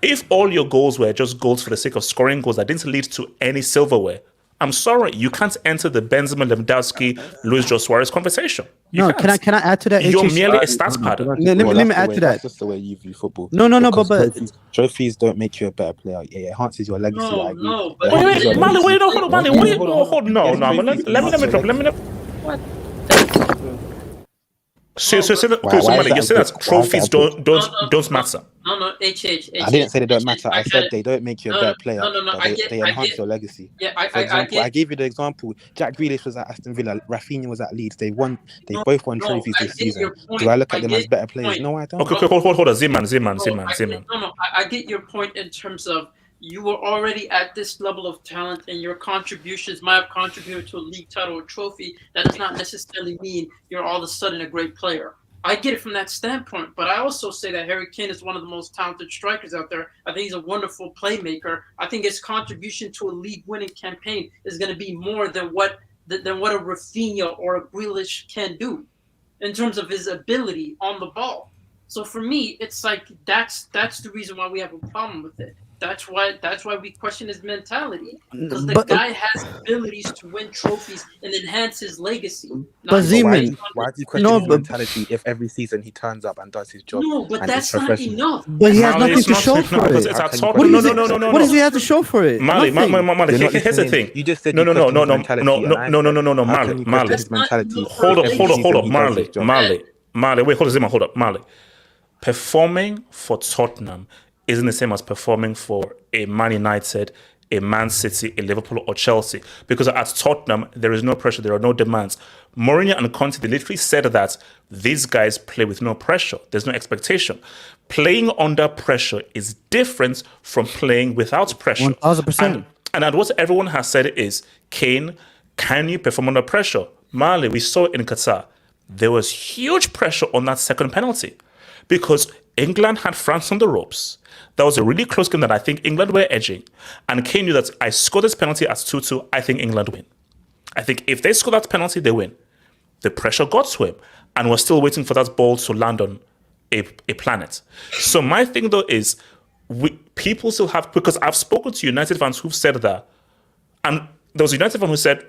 If all your goals were just goals for the sake of scoring goals that didn't lead to any silverware, I'm sorry, you can't enter the Benzema, Lewandowski, Luis Joe Suarez conversation. Can I add to that? You're merely a stats pattern. Let me add to that. That's just the way you view football. No, but trophies don't make you a better player. It enhances your legacy. No, let me. So you say that trophies don't matter. No, H. I didn't say they don't matter. I said they don't make you a better player. They enhance your legacy. Yeah, For example, I gave you the example. Jack Grealish was at Aston Villa. Rafinha was at Leeds. They both won trophies this season. Do I look at them as better players? No, I don't. Okay, hold on. Zeman. No, I get your point in terms of you were already at this level of talent and your contributions might have contributed to a league title or trophy. That does not necessarily mean you're all of a sudden a great player. I get it from that standpoint, but I also say that Harry Kane is one of the most talented strikers out there. I think he's a wonderful playmaker. I think his contribution to a league-winning campaign is going to be more than what a Rafinha or a Grealish can do in terms of his ability on the ball. So for me, it's like that's the reason why we have a problem with it. That's why we question his mentality, because the guy has abilities to win trophies and enhance his legacy. But Zeman, why do you question his mentality if every season he turns up and does his job? No, but that's not enough. But he has nothing to show for it. What does he have to show for it? Mali, here's the thing. You just said no, Mali. Hold up, Mali. Wait, hold up, Mali. Performing for Tottenham isn't the same as performing for a Man United, a Man City, a Liverpool, or Chelsea. Because at Tottenham, there is no pressure, there are no demands. Mourinho and Conte, they literally said that these guys play with no pressure. There's no expectation. Playing under pressure is different from playing without pressure. 1,000%. And what everyone has said is, Kane, can you perform under pressure? Mali, we saw it in Qatar. There was huge pressure on that second penalty. Because England had France on the ropes. That was a really close game that I think England were edging. And Kane knew that I scored this penalty as 2-2. I think England win. I think if they score that penalty, they win. The pressure got to him, and we're still waiting for that ball to land on a planet. So my thing, though, is people still have, because I've spoken to United fans who've said that, and there was a United fan who said,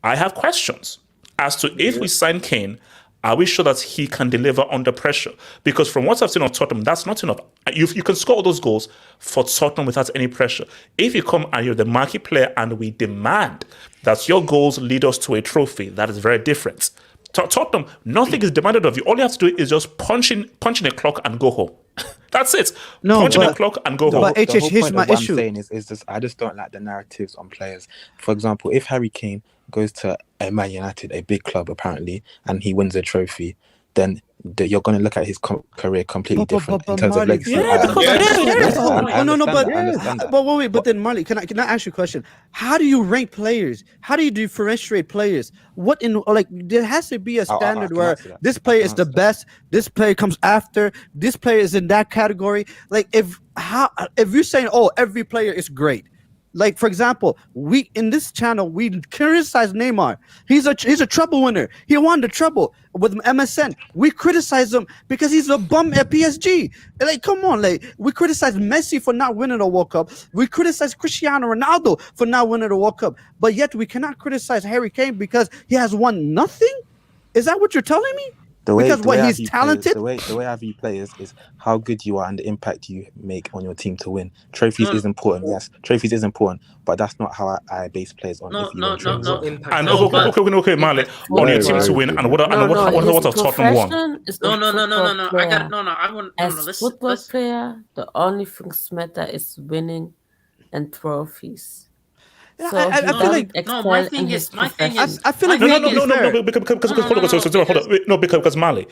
I have questions as to if we sign Kane, are we sure that he can deliver under pressure? Because from what I've seen of Tottenham, that's not enough. You can score all those goals for Tottenham without any pressure. If you come and you're the marquee player and we demand that your goals lead us to a trophy, that is very different. Tottenham, nothing is demanded of you. All you have to do is just punch in a clock and go home. That's it. Punch in a clock and go home. But here's my issue. What I'm saying is this: I just don't like the narratives on players. For example, if Harry Kane goes to Man United, a big club apparently, and he wins a trophy, then you're going to look at his career completely different in terms of legacy. But then Marley, can I ask you a question? How do you rank players? How do you differentiate players? What in there has to be a standard where this player is the best, this player comes after, this player is in that category. Like if you're saying, oh, every player is great. Like, for example, we in this channel we criticize Neymar. He's a trouble winner. He won the trouble with MSN. We criticize him because he's a bum at PSG. Like, come on, we criticize Messi for not winning the World Cup. We criticize Cristiano Ronaldo for not winning the World Cup. But yet we cannot criticize Harry Kane because he has won nothing. Is that what you're telling me? He's talented. The way I view players is how good you are and the impact you make on your team to win. Trophies is important, yes. Trophies is important, but that's not how I base players on. And okay, Marley, on your team to win. And what of Tottenham won? As football player, the only things matter is winning and trophies. So I feel like my thing is I feel like because Marley,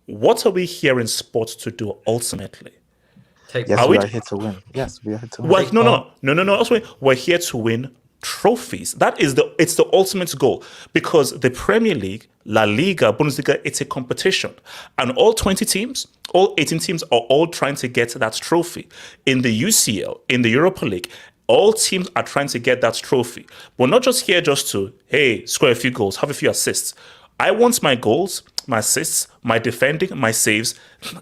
what are we here in sports to do ultimately? We are here to win. Yes, we are here to win. No. Also, we're here to win trophies. It's the ultimate goal, because the Premier League, La Liga, Bundesliga, it's a competition, and all 20 teams, all 18 teams are all trying to get that trophy. In the UCL, in the Europa League, all teams are trying to get that trophy. We're not just here just to, score a few goals, have a few assists. I want my goals, my assists, my defending, my saves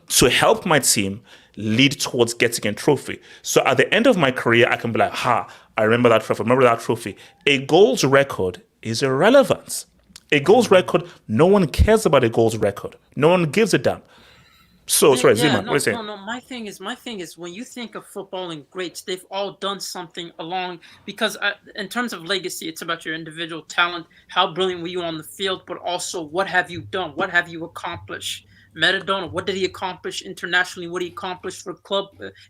to help my team lead towards getting a trophy. So at the end of my career, I can be like, I remember that trophy. A goals record is irrelevant. A goals record, no one cares about a goals record. No one gives a damn. So sorry, Zima, what are you saying? No. My thing is when you think of footballing greats, they've all done something along, because in terms of legacy, it's about your individual talent. How brilliant were you on the field, but also what have you done? What have you accomplished? Maradona, what did he accomplish internationally? What did he accomplish for a club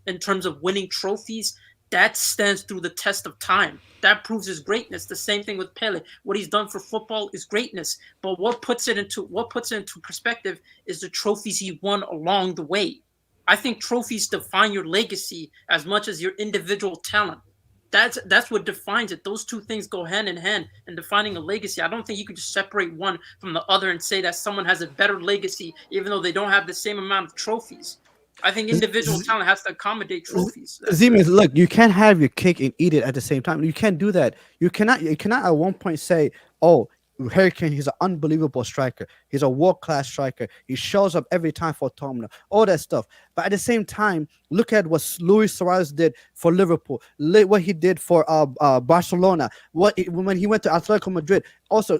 in terms of winning trophies? That stands through the test of time. That proves his greatness. The same thing with Pele. What he's done for football is greatness. But what puts it into perspective is the trophies he won along the way. I think trophies define your legacy as much as your individual talent. That's what defines it. Those two things go hand in hand in defining a legacy. I don't think you could just separate one from the other and say that someone has a better legacy even though they don't have the same amount of trophies. I think individual talent has to accommodate trophies. Zima, look, you can't have your cake and eat it at the same time. You can't do that. You cannot at one point say, oh, Harry Kane, he's an unbelievable striker. He's a world-class striker. He shows up every time for Tottenham, all that stuff. But at the same time, look at what Luis Suarez did for Liverpool, what he did for Barcelona, when he went to Atletico Madrid, also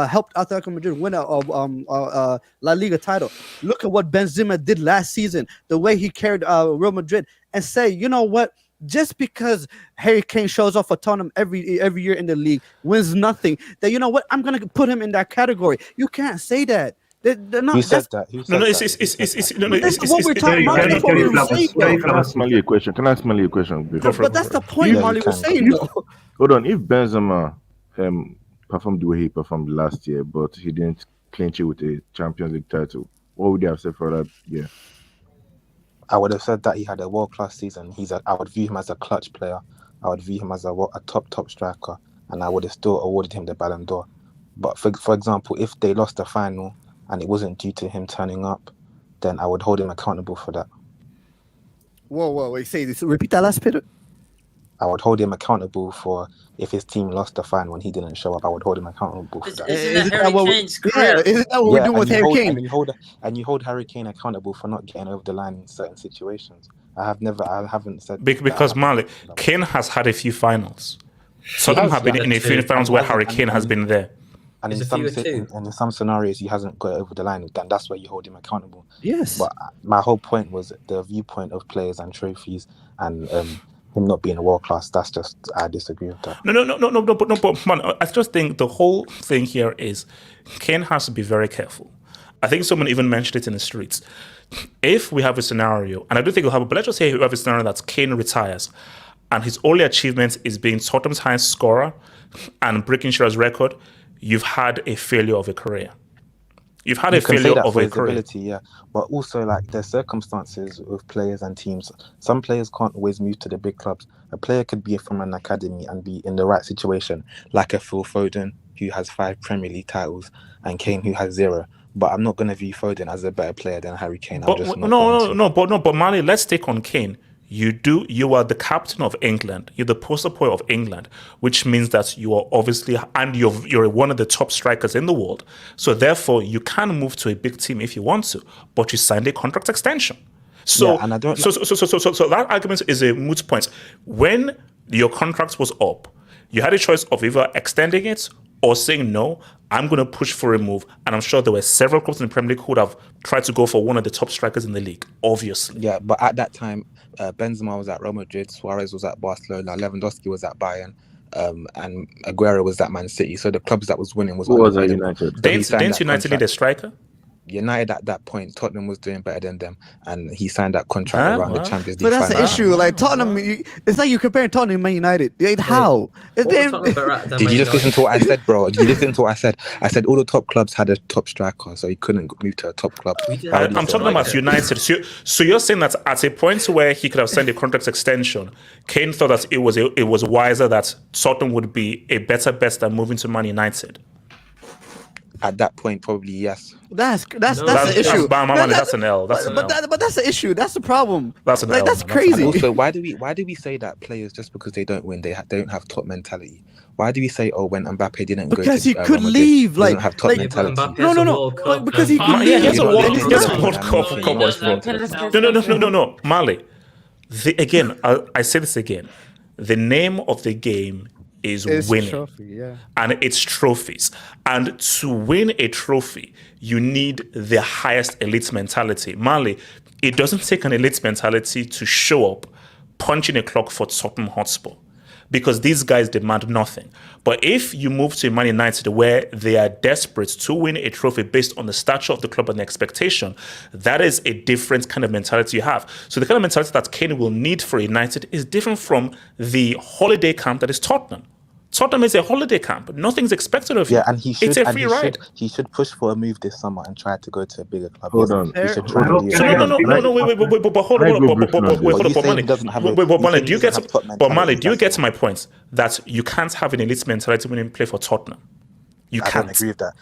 helped Atletico Madrid win a La Liga title. Look at what Benzema did last season, the way he carried Real Madrid, and say, you know what? Just because Harry Kane shows up for Tottenham every year in the league, wins nothing, that, you know what, I'm going to put him in that category. You can't say that. Who said that? That's what we're talking about. Can I ask Mali a question? But that's the point Mali was saying, though. Hold on. If Benzema performed the way he performed last year, but he didn't clinch it with a Champions League title, what would you have said for that year? I would have said that he had a world-class season. I would view him as a clutch player. I would view him as a top striker, and I would have still awarded him the Ballon d'Or. But for example, if they lost the final and it wasn't due to him turning up, then I would hold him accountable for that. Whoa, wait, say this. Repeat that last bit. I would hold him accountable for if his team lost the final when he didn't show up. I would hold him accountable for that. Isn't that Harry Kane's career? Isn't that what we're doing with Harry Kane? And you hold Harry Kane accountable for not getting over the line in certain situations. I haven't said because Marley, Kane has had a few finals. Tottenham have been in a few finals where Harry Kane has been there. And in some scenarios, he hasn't got over the line. Then that's where you hold him accountable. Yes. But my whole point was the viewpoint of players and trophies and him not being a world class. That's just I disagree with that. But man, I just think the whole thing here is Kane has to be very careful. I think someone even mentioned it in the streets. If we have a scenario, and I don't think it'll happen, but let's just say we have a scenario that Kane retires, and his only achievement is being Tottenham's highest scorer and breaking Shearer's record. You've had a failure of a career. You've had a failure of a career. Ability, yeah. But also, like, there's circumstances with players and teams. Some players can't always move to the big clubs. A player could be from an academy and be in the right situation, like a Phil Foden, who has 5 Premier League titles, and Kane, who has 0. But I'm not going to view Foden as a better player than Harry Kane. But Mali, let's take on Kane. You are the captain of England. You're the poster boy of England, which means that you are obviously, and you're one of the top strikers in the world. So therefore, you can move to a big team if you want to, but you signed a contract extension. So, and I don't. So that argument is a moot point. When your contract was up, you had a choice of either extending it or saying no. I'm going to push for a move, and I'm sure there were several clubs in the Premier League who would have tried to go for one of the top strikers in the league. Obviously, yeah. But at that time, Benzema was at Real Madrid, Suarez was at Barcelona, Lewandowski was at Bayern, and Aguero was at Man City. So the clubs that was winning was at United. Didn't United need a striker? United at that point, Tottenham was doing better than them, and he signed that contract around the Champions League. But that's the issue. Like Tottenham, it's like you comparing Tottenham and Man United. How? Did you just listen to what I said, bro? Did you listen to what I said? I said all the top clubs had a top striker, so he couldn't move to a top club. I'm talking about United. So you're saying that at a point where he could have signed a contract extension, Kane thought that it was wiser that Tottenham would be a better bet than moving to Man United. At that point, probably yes. That's the issue. That's an L. But that's the issue. That's the problem. That's an L. That's crazy. And also, why do we say that players just because they don't win, they don't have top mentality? Why do we say, oh, when Mbappe didn't go because to he could leave, like have top mentality? No. Because he could leave. He has a World Cup. No, Mali. Again, I say this again. The name of the game is winning. Trophy, yeah. And it's trophies. And to win a trophy, you need the highest elite mentality. Mali, it doesn't take an elite mentality to show up punching a clock for Tottenham Hotspur, because these guys demand nothing. But if you move to Man United where they are desperate to win a trophy based on the stature of the club and the expectation, that is a different kind of mentality you have. So the kind of mentality that Kane will need for United is different from the holiday camp that is Tottenham. Tottenham is a holiday camp. Nothing's expected of you. Yeah, and it's a free ride. He should push for a move this summer and try to go to a bigger club. Hold on. He should try to do it. Mali, do you get my point that you can't have an elite mentality when you play for Tottenham? You can't. I don't agree with that.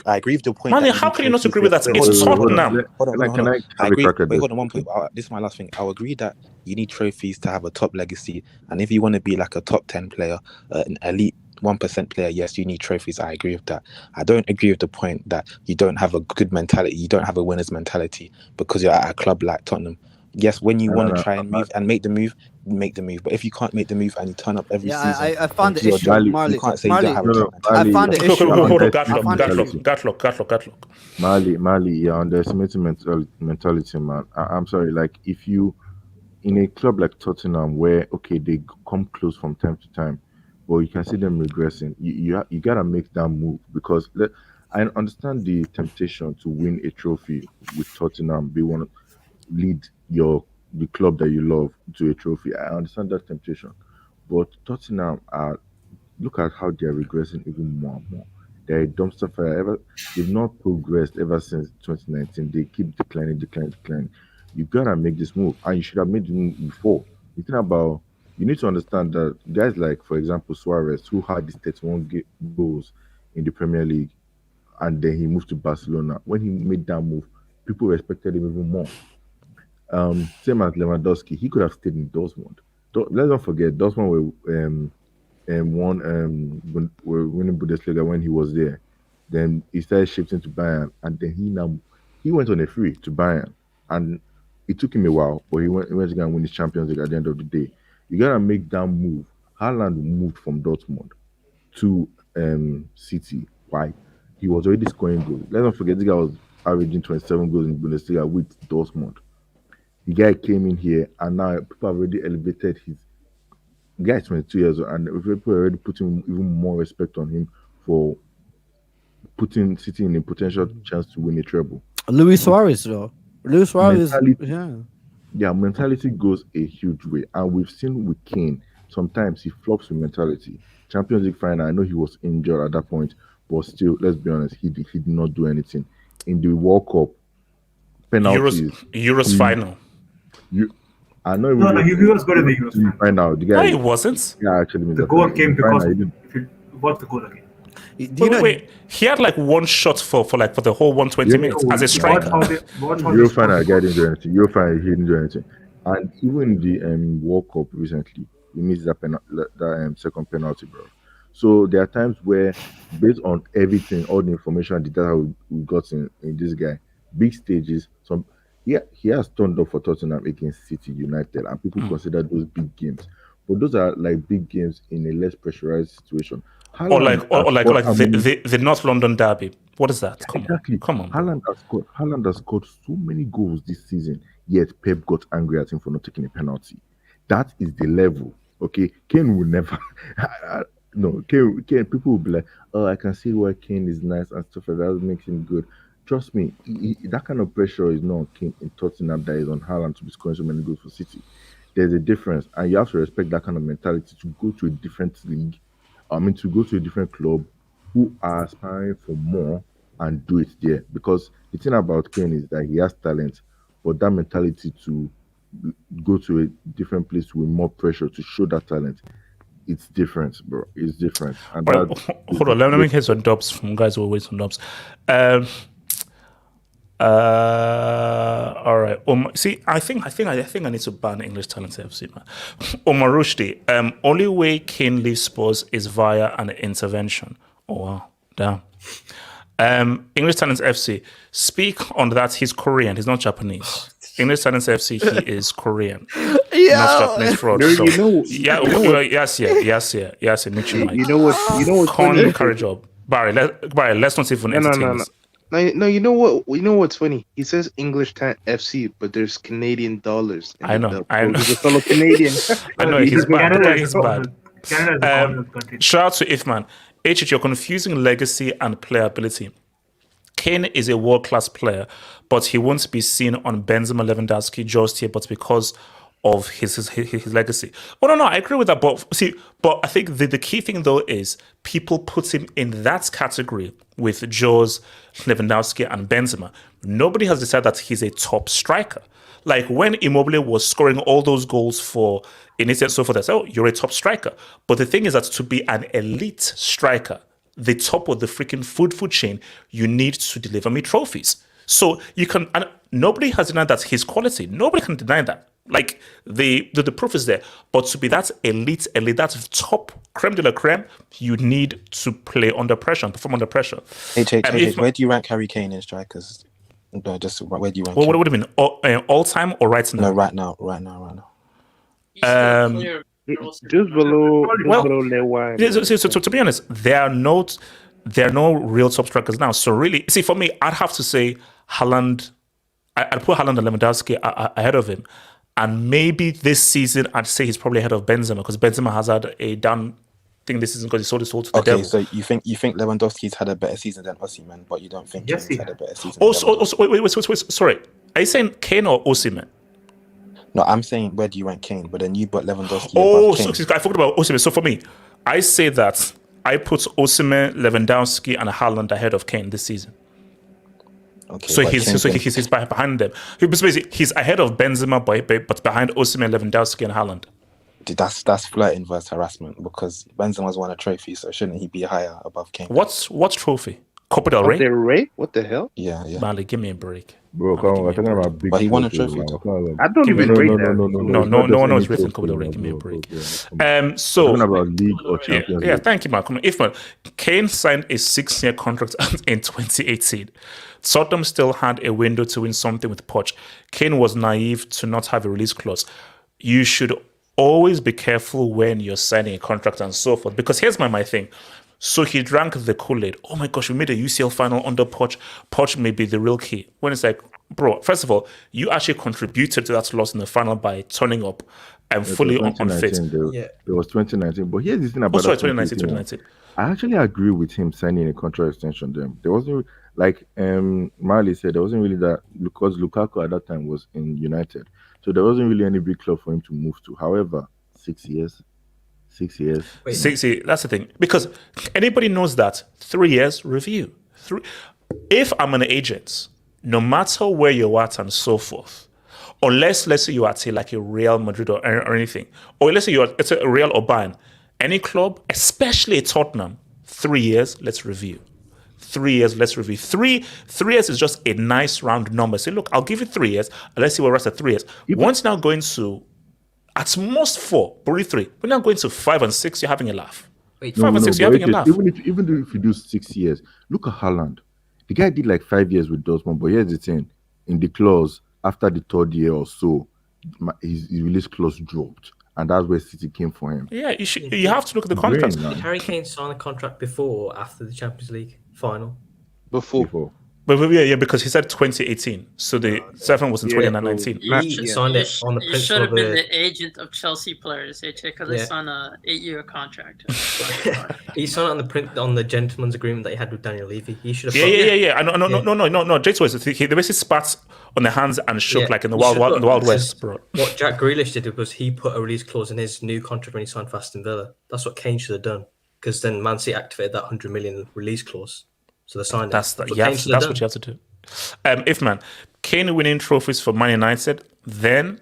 I agree with the point. Mali, how can you not agree with that? It's Tottenham. Hold on. I agree. Wait, hold on one point. This is my last thing. I'll agree that you need trophies to have a top legacy, and if you want to be like a top 10 player, an elite 1% player, yes, you need trophies. I agree with that. I don't agree with the point that you don't have a good mentality, you don't have a winner's mentality because you're at a club like Tottenham. Yes, when you want to try and move and make the move. But if you can't make the move and you turn up every season, I found the issue, Marley. You can't say you don't have a top mentality. I found the issue. Gatlock. Marley, you're underestimating mentality, man. I'm sorry. Like, if you in a club like Tottenham, where they come close from time to time, but you can see them regressing. You gotta make that move because I understand the temptation to win a trophy with Tottenham. They want to lead the club that you love to a trophy. I understand that temptation, but Tottenham look at how they are regressing even more and more. They're a dumpster fire. They've not progressed ever since 2019. They keep declining. You gotta make this move, and you should have made the move before. You need to understand that guys like, for example, Suarez, who had these 31 goals in the Premier League, and then he moved to Barcelona. When he made that move, people respected him even more. Same as Lewandowski, he could have stayed in Dortmund. Let's not forget, Dortmund were winning Bundesliga when he was there. Then he started shifting to Bayern, and then he went on a free to Bayern, and it took him a while, but he went to go and win his Champions League at the end of the day. You gotta make that move. Haaland moved from Dortmund to City. Why? He was already scoring goals. Let's not forget, the guy was averaging 27 goals in Bundesliga with Dortmund. The guy came in here, and now people have already elevated his. The guy is 22 years old, and people are already putting even more respect on him for putting City in a potential chance to win a treble. Luis Suarez, though. Luis Suarez, yeah, mentality goes a huge way, and we've seen with Kane. Sometimes he flops with mentality. Champions League final, I know he was injured at that point, but still, let's be honest, he did not do anything. In the World Cup, penalties. Euros final. I know he was going to the Euros final. The guy, no, he wasn't. Yeah, actually, the goal came because what the goal again? Wait, he had like one shot for the whole 120 minutes as a striker. Euro final, guy didn't do anything. Euro final, he didn't do anything. And even the World Cup recently, he missed that second penalty, bro. So there are times where, based on everything, all the information and the data we got in this guy, big stages, he has turned up for Tottenham against City United, and people consider those big games. But those are like big games in a less pressurized situation. Or like the North London derby. What is that? Come on. Haaland has scored so many goals this season, yet Pep got angry at him for not taking a penalty. That is the level. Okay, Kane will never. No, Kane. People will be like, "Oh, I can see why Kane is nice and stuff like that makes him good." Trust me, that kind of pressure is not on Kane in Tottenham that is on Haaland to be scoring so many goals for City. There's a difference, and you have to respect that kind of mentality to go to a different league. To go to a different club who are aspiring for more and do it there. Because the thing about Kane is that he has talent, but that mentality to go to a different place with more pressure to show that talent, it's different, bro. It's different. And hold on, let me hear some dubs from guys who are waiting some dubs. All right. See, I think I need to ban English Talent FC, man. Omar Rushdie. Only way Kane leaves Spurs is via an intervention. Oh wow, damn. English Talent FC. Speak on that. He's Korean. He's not Japanese. English Talent FC. He is Korean. Not Japanese fraud. Yes. You know what? Con courage job. Barry, let's not even entertain this. No, you know what? You know what's funny? He says English FC, but there's Canadian dollars. I know. He's a fellow Canadian. I know he's bad. He's bad. Shout out to Ifman. You're confusing legacy and playability. Kane is a world-class player, but he won't be seen on Benzema, Lewandowski, just here, but because of his legacy. Oh no, I agree with that. But I think the key thing though is people put him in that category with Jose, Lewandowski, and Benzema. Nobody has decided that he's a top striker. Like when Immobile was scoring all those goals for Inter, so forth, they said, "Oh, you're a top striker." But the thing is that to be an elite striker, the top of the freaking food chain, you need to deliver me trophies. So you can, and nobody has denied that his quality. Nobody can deny that. Like the proof is there. But to be that elite, that top creme de la creme, you need to play under pressure and perform under pressure. Where do you rank Harry Kane in strikers? No, just where do you rank? What do you mean? All time or right now? No, right now. Just below Lewa. So to be honest, there are no real top strikers now. So really, see, for me, I'd have to say Haaland. I'd put Haaland and Lewandowski ahead of him. And maybe this season, I'd say he's probably ahead of Benzema because Benzema has had a down thing this season because he sold his soul to the devil. So you think Lewandowski's had a better season than Osimhen, but you don't think Kane's had a better season? Wait, sorry. Are you saying Kane or Osimhen? No, I'm saying where do you rank Kane? But then you put Lewandowski above Kane. So I forgot about Osimhen. So for me, I say that I put Osimhen, Lewandowski, and Haaland ahead of Kane this season. Okay, so he's behind them. He's ahead of Benzema, but behind Osimhen, Lewandowski, and Haaland. That's flirting versus harassment because Benzema's won a trophy, so shouldn't he be higher above Kane? What trophy? Copa del Rey? What the hell? Yeah. Mali, give me a break. Bro, come on, we're talking about big. But he won a trophies trophy, now. though. I don't even rate that. No one knows written Copa del Rey. Give me a break. So we're talking about league or Champions yeah, League. thank you, Malcolm. If Kane signed a 6-year contract in 2018, Tottenham still had a window to win something with Poch. Kane was naive to not have a release clause. You should always be careful when you're signing a contract and so forth. Because here's my thing. So he drank the Kool-Aid. Oh my gosh, we made a UCL final under Poch. Poch may be the real key. When it's like, bro, first of all, you actually contributed to that loss in the final by turning up and fully unfit. It was 2019. But here's the thing about 2019. I actually agree with him signing a contract extension. There wasn't, like Marley said, there wasn't really that, because Lukaku at that time was in United. So there wasn't really any big club for him to move to. However, 6 years. 6 years. See, that's the thing. Because anybody knows that 3 years review. If I'm an agent, no matter where you're at and so forth, or let's say you're at like a Real Madrid or anything, or let's say it's a Real or Bayern, any club, especially a Tottenham, 3 years, let's review. 3 years, let's review. 3 years is just a nice round number. Say, look, I'll give you 3 years, and let's see what rest at 3 years. Once now going to at most 4, probably 3. We're now going to 5 and 6. You're having a laugh. Wait, 5 and 6. You're having a laugh. Even if you do 6 years, look at Haaland. The guy did like 5 years with Dortmund, but here's the thing: in the clause after the 3rd year or so, his release clause dropped, and that's where City came for him. Yeah, you have to look at the contract. Did Harry Kane sign a contract before or after the Champions League final? Before. But yeah, because he said 2018, so the 7 was in 2019. He signed it on the You principle should have of been a, the agent of Chelsea players, because they signed a 8-year contract. he signed it on the gentleman's agreement that he had with Daniel Levy. He should have. Yeah. No. Jason was they basically spat on the hands and shook like in the Wild West, bro. What Jack Grealish did was he put a release clause in his new contract when he signed for Aston Villa. That's what Kane should have done, because then Man City activated that 100 million release clause. So they signed that's it. That's what you have to do. If Kane winning trophies for Man United, then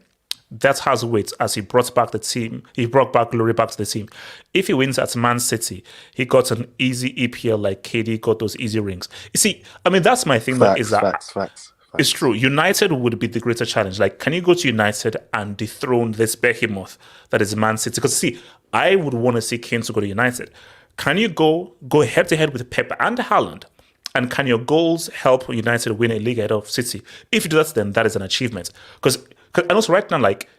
that has weight as he brought back the team. He brought back glory back to the team. If he wins at Man City, he got an easy EPL like KD got those easy rings. You see, that's my thing. Facts. It's true. United would be the greater challenge. Like, can you go to United and dethrone this behemoth that is Man City? Because see, I would want to see Kane to go to United. Can you go head to head with Pep and Haaland? And can your goals help United win a league ahead of City? If you do that, then that is an achievement. And also right now, like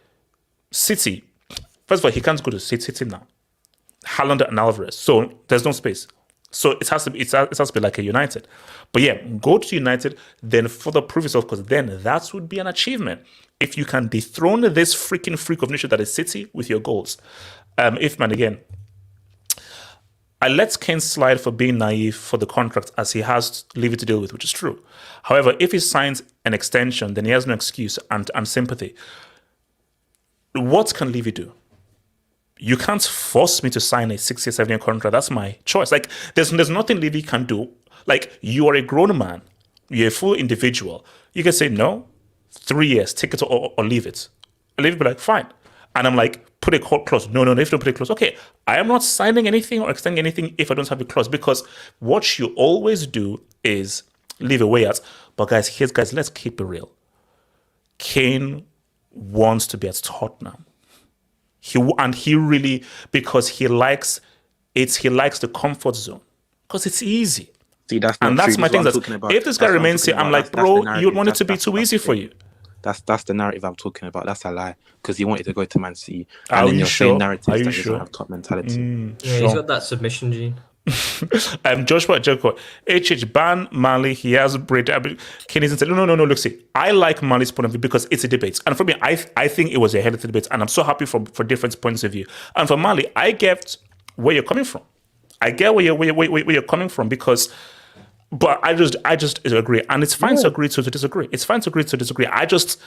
City, first of all, he can't go to City now. Haaland and Alvarez, so there's no space. So it has to be like a United. But yeah, go to United, then further prove yourself, because then that would be an achievement. If you can dethrone this freaking freak of nature that is City with your goals. Again, I let Kane slide for being naive for the contract as he has Levy to deal with, which is true. However, if he signs an extension, then he has no excuse and sympathy. What can Levy do? You can't force me to sign a 6-year, 7-year contract. That's my choice. Like, there's nothing Levy can do. Like, you are a grown man. You're a full individual. You can say, no, 3 years, take it or leave it. And Levy will be like, fine. And I'm like, put a clause. No, if you don't put a clause, okay, I am not signing anything or extending anything if I don't have a clause, because what you always do is leave away at. But guys, let's keep it real. Kane wants to be at Tottenham. He really, because he likes the comfort zone, because it's easy. See, that's my thing. If this guy remains here, I'm like, bro, you'd want it to be too easy for you. That's the narrative I'm talking about. That's a lie, because he wanted to go to Man City, and then you're saying narratives that he doesn't have top mentality. He's got that submission gene. Joshua Jericho, ban Mali. He has bread. Kane isn't. No. Look, see, I like Mali's point of view because it's a debate, and for me, I think it was a healthy debate, and I'm so happy for different points of view. And for Mali, I get where you're coming from. I get where you're coming from, because. But I just agree, and it's fine to agree to disagree. It's fine to agree to disagree. I just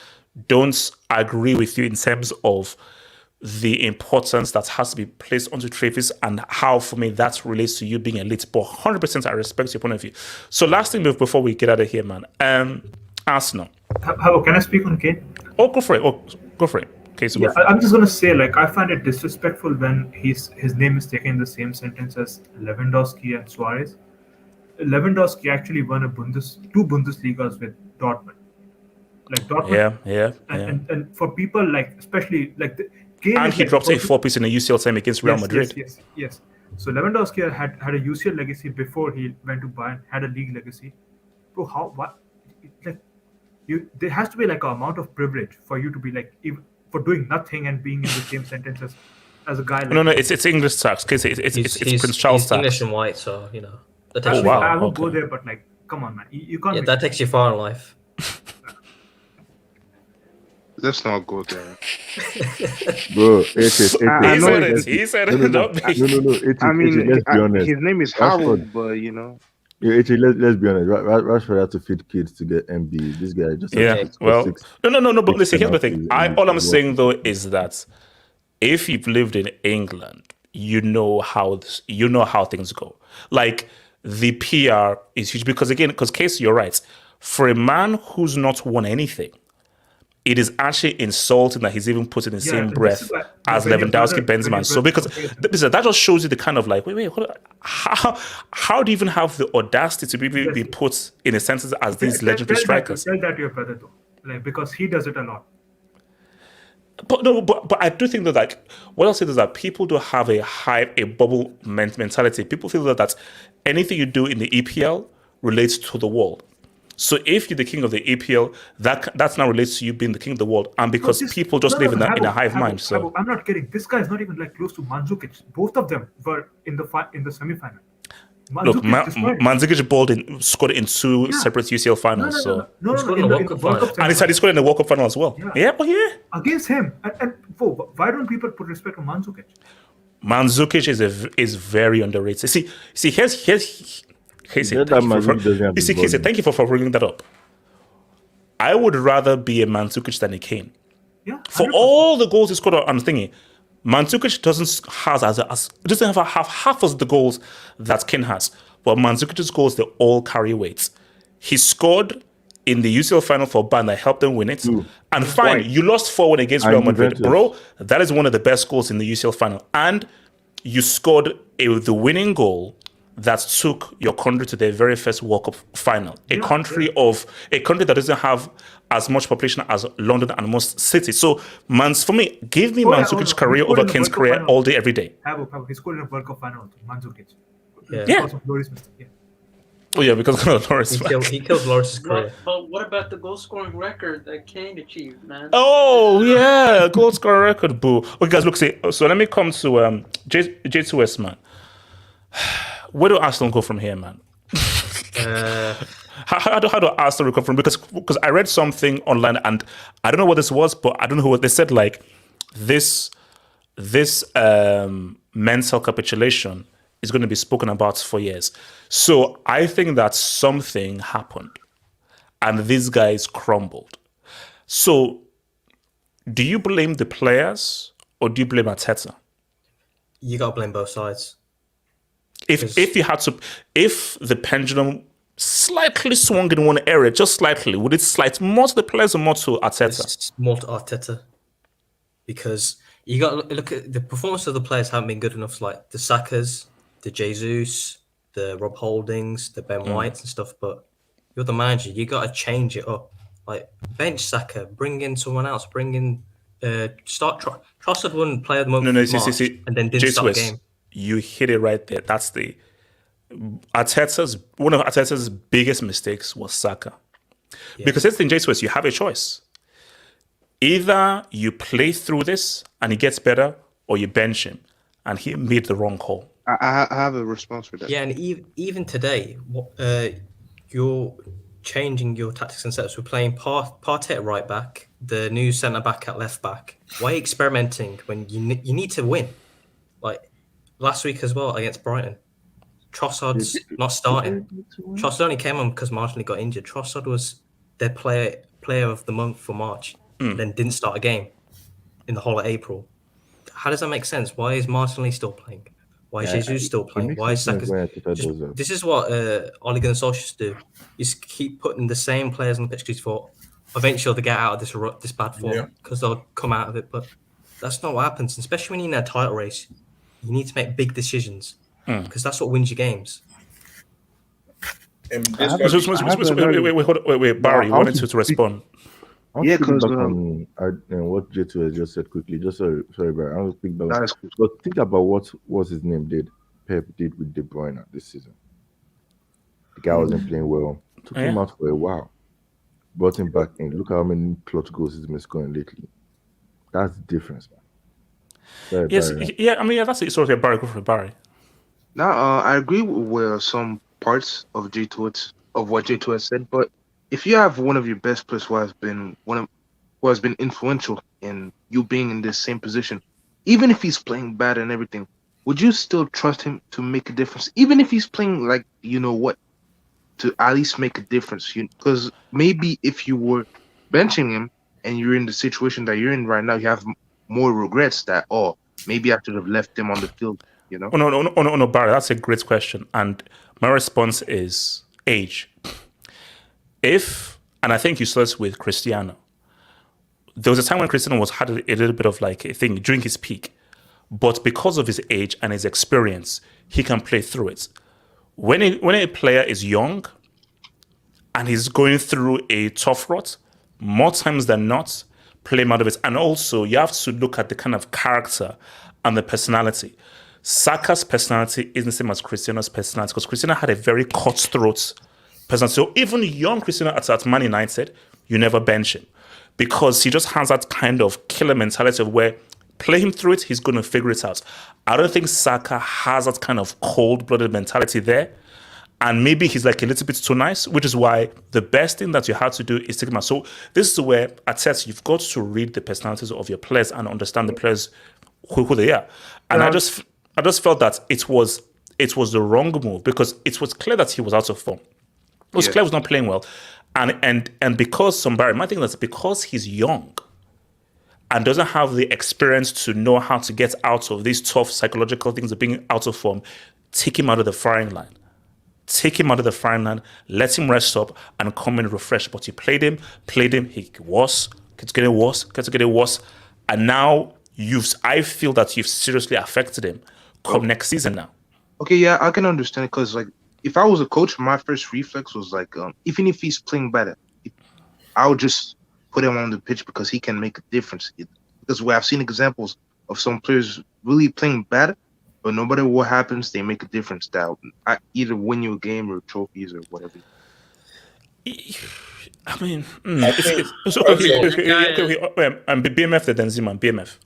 don't agree with you in terms of the importance that has to be placed onto trophies and how, for me, that relates to you being elite. But 100%, I respect your point of view. So, last thing before we get out of here, man. Arsenal. Hello, can I speak on Kane? Oh, go for it. Okay, so I'm just gonna say, like, I find it disrespectful when his name is taken in the same sentence as Lewandowski and Suarez. Lewandowski actually won two Bundesligas with Dortmund. Like Dortmund, and for people like, especially like Kane, and is he like dropped a 4-piece in the UCL time against Real Madrid. Yes. So Lewandowski had a UCL legacy before he went to Bayern, had a league legacy. Bro, there has to be like an amount of privilege for you to be like, even for doing nothing and being in the same sentence as a guy like No, it's English tax. It's Prince Charles tax. English and white, so you know. That Actually, I won't go there, but like, come on, man, you can't. Yeah, that takes you far in life. Let's not go there. Bro, he said it. No. I mean, let's be honest. His name is Harold, but you know. Yeah, let's be honest. Rashford had to feed kids to get MB. This guy just no. But listen, here's the thing. All I'm saying though is that if you've lived in England, you know how things go. Like the PR is huge because Case, you're right. For a man who's not won anything, it is actually insulting that he's even put in the same breath as Lewandowski, Benzema. So because that just shows you the kind of like, how do you even have the audacity to be put in a sentence as these legendary strikers? Tell that to your brother though, like, because he does it a lot. But I do think that, like, what I'll say is that people do have a bubble mentality. People feel that anything you do in the EPL relates to the world. So if you're the king of the EPL, that's now relates to you being the king of the world, and because people just live in a hive mind. So I'm not kidding. This guy is not even like close to Mandzukic. Both of them were in the semi-final. Look, Mandzukic scored in two separate UCL finals. No, in the World Cup final. And he scored in the World Cup final as well. Yeah. Against him. And why don't people put respect on Mandzukic? Mandzukic is very underrated. See, here's Casey, thank you for bringing that up. I would rather be a Mandzukic than a Kane. Yeah, for all the goals he scored on thingy, Mandzukic doesn't have half of the goals that Kane has. But Mandzukic's goals, they all carry weight. He scored in the UCL final for Bayern that helped them win it. And fine, you lost 4-1 against Real Madrid. Bro, that is one of the best goals in the UCL final. And you scored the winning goal that took your country to their very first World Cup final. A country that doesn't have as much population as London and most cities. So, for me, give me Mandzukic's career over Kane's career all day, every day. He scored in a World Cup final, Mandzukic. Yeah. Because of Loris mistake. Yeah. Oh yeah, because of Loris. He killed Loris' career. But what about the goal scoring record that Kane achieved, man? Oh yeah, goal scoring record, boo. Okay, guys, look, so let me come to J2S, man. Where do Arsenal go from here, man? How do Arsenal recover from? Because I read something online and I don't know what this was, but I don't know what they said. Like this mental capitulation is going to be spoken about for years. So I think that something happened, and these guys crumbled. So, do you blame the players or do you blame Arteta? You got to blame both sides. If the pendulum slightly swung in one area, just slightly, would it slide more to the players or more to Arteta? It's more to Arteta, because you got to look at the performance of the players haven't been good enough, like the Sakas, the Jesus, the Rob Holdings, the Ben Whites and stuff. But you're the manager, you got to change it up. Like bench Saka, bring in someone else, bring in Trossard wouldn't play at the moment. And then didn't start the game. You hit it right there. That's one of Arteta's biggest mistakes was Saka. Yeah. Because it's in J2S, you have a choice. Either you play through this and he gets better, or you bench him, and he made the wrong call. I have a response for that. Yeah, and even today, you're changing your tactics and setups. We're playing Partey at right back, the new centre back at left back. Why are you experimenting when you need to win? Like last week as well against Brighton, Trossard's not starting. Trossard only came on because Martinelli got injured. Trossard was their player of the month for March, then didn't start a game in the whole of April. How does that make sense? Why is Martinelli still playing? Why is Jesus still playing? Why is Saka? This is what Ole Gunnar Solskjaer do. You just keep putting the same players on the pitch because you thought eventually they'll get out of this bad form because they'll come out of it. But that's not what happens, especially when you're in a title race. You need to make big decisions because that's what wins you games. And I this have might be. Wait, Barry, you wanted to respond. I'll Yeah, speak because back on what J2 has just said quickly. Just sorry, Barry. I'll speak back. that's cool. But think about what his name did. Pep did with De Bruyne this season. The guy wasn't playing well. Took him out for a while. Brought him back in. Look how many clutch goals he's been scoring lately. That's the difference, man. Sorry, Yes, Barry. yeah. I mean, that's it. Sorry, Barry. Go for it, Barry. Now, I agree with some parts of what J2 has said, but if you have one of your best players who has been influential in you being in this same position, even if he's playing bad and everything, would you still trust him to make a difference? Even if he's playing like you know what, to at least make a difference. Because maybe if you were benching him and you're in the situation that you're in right now, you have more regrets that maybe I should have left him on the field. You know? No, Barry. That's a great question, and my response is age. And I think you saw this with Cristiano. There was a time when Cristiano had a little bit of like a thing during his peak, but because of his age and his experience, he can play through it. When a player is young and he's going through a tough rut, more times than not, play him out of it. And also, you have to look at the kind of character and the personality. Saka's personality isn't the same as Cristiano's personality because Cristiano had a very cutthroat personality. So even young Cristiano at Man United, you never bench him because he just has that kind of killer mentality of where play him through it, he's going to figure it out. I don't think Saka has that kind of cold-blooded mentality there. And maybe he's like a little bit too nice, which is why the best thing that you have to do is take him out. So this is where, at Tets, you've got to read the personalities of your players and understand the players who they are. And I just felt that it was the wrong move because it was clear that he was out of form. It was clear he was not playing well. And because somebody might think that's because he's young and doesn't have the experience to know how to get out of these tough psychological things of being out of form, take him out of the firing line. Take him out of the firing line, let him rest up and come in refreshed. But he played him, he was, kept getting worse. And now I feel that you've seriously affected him come next season now. Okay, yeah, I can understand it because like if I was a coach, my first reflex was like even if he's playing better, I would just put him on the pitch because he can make a difference. Because I've seen examples of some players really playing bad, but no matter what happens, they make a difference. That either win you a game or trophies or whatever. I mean, BMF the Denziman, BMF.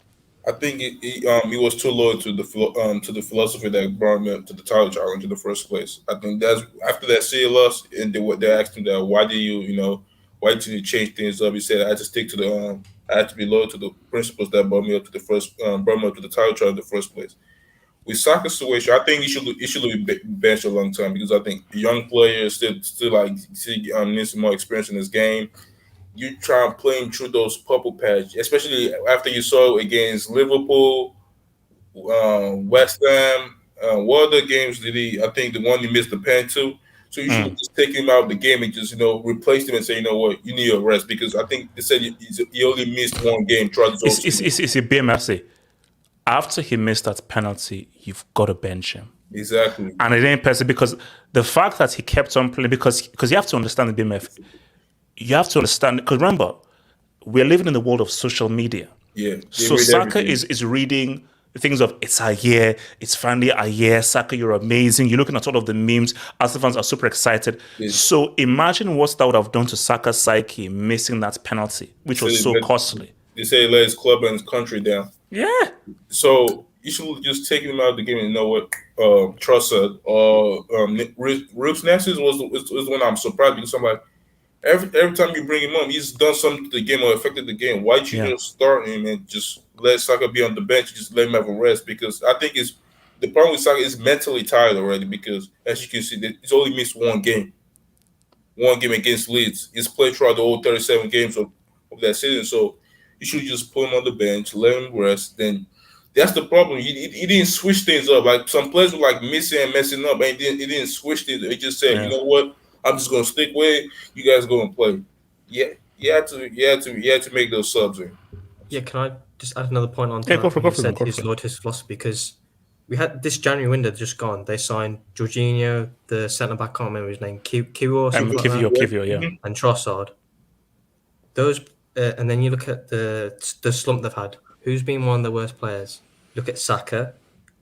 I think he was too loyal to the philosophy that brought him to the title challenge in the first place. I think that's after that Serie loss, and they asked him that why did you change things up? He said I had to stick to I had to be loyal to the principles that brought me up to the title challenge in the first place. With Saka's situation, I think he should be benched a long time because I think young players still need some more experience in this game. You try and play him through those purple patch, especially after you saw against Liverpool, West Ham. What other games did he? I think the one he missed the pen to. So you should just take him out of the game and just replace him and say, you know what, you need a rest because I think they said he only missed one game throughout this whole season. It's a BMFC. After he missed that penalty, you've got to bench him. Exactly. And it ain't personal because the fact that he kept on playing, because you have to understand the BMF. You have to understand, because remember, we're living in the world of social media. Yeah. So Saka is reading things of, it's a year, it's finally a year, Saka, you're amazing. You're looking at all of the memes. Arsenal fans are super excited. Yes. So imagine what that would have done to Saka's psyche, missing that penalty, which was so costly. They say he let his club and his country down. Yeah. So you should just take him out of the game and know what Trussard or Rips Nancy was the one I'm surprised because I'm like, every time you bring him on, he's done something to the game or affected the game. Why don't you just start him and just let Saka be on the bench, just let him have a rest? Because I think the problem with Saka is mentally tired already because as you can see, he's only missed one game against Leeds. He's played throughout the whole 37 games of that season. So you should just put him on the bench, let him rest. Then that's the problem. He didn't switch things up. Like some players were like missing and messing up, and he didn't switch things. He just said, you know what? I'm just gonna stick with it. You guys go and play. Yeah, you had to make those subs in. Yeah, can I just add another point on to go for said his loyalty philosophy? Because we had this January window just gone. They signed Jorginho, the centre back, can't remember his name, Kiwior, something like that. Kiwior, yeah. And Trossard. Those, and then you look at the slump they've had. Who's been one of the worst players? Look at Saka.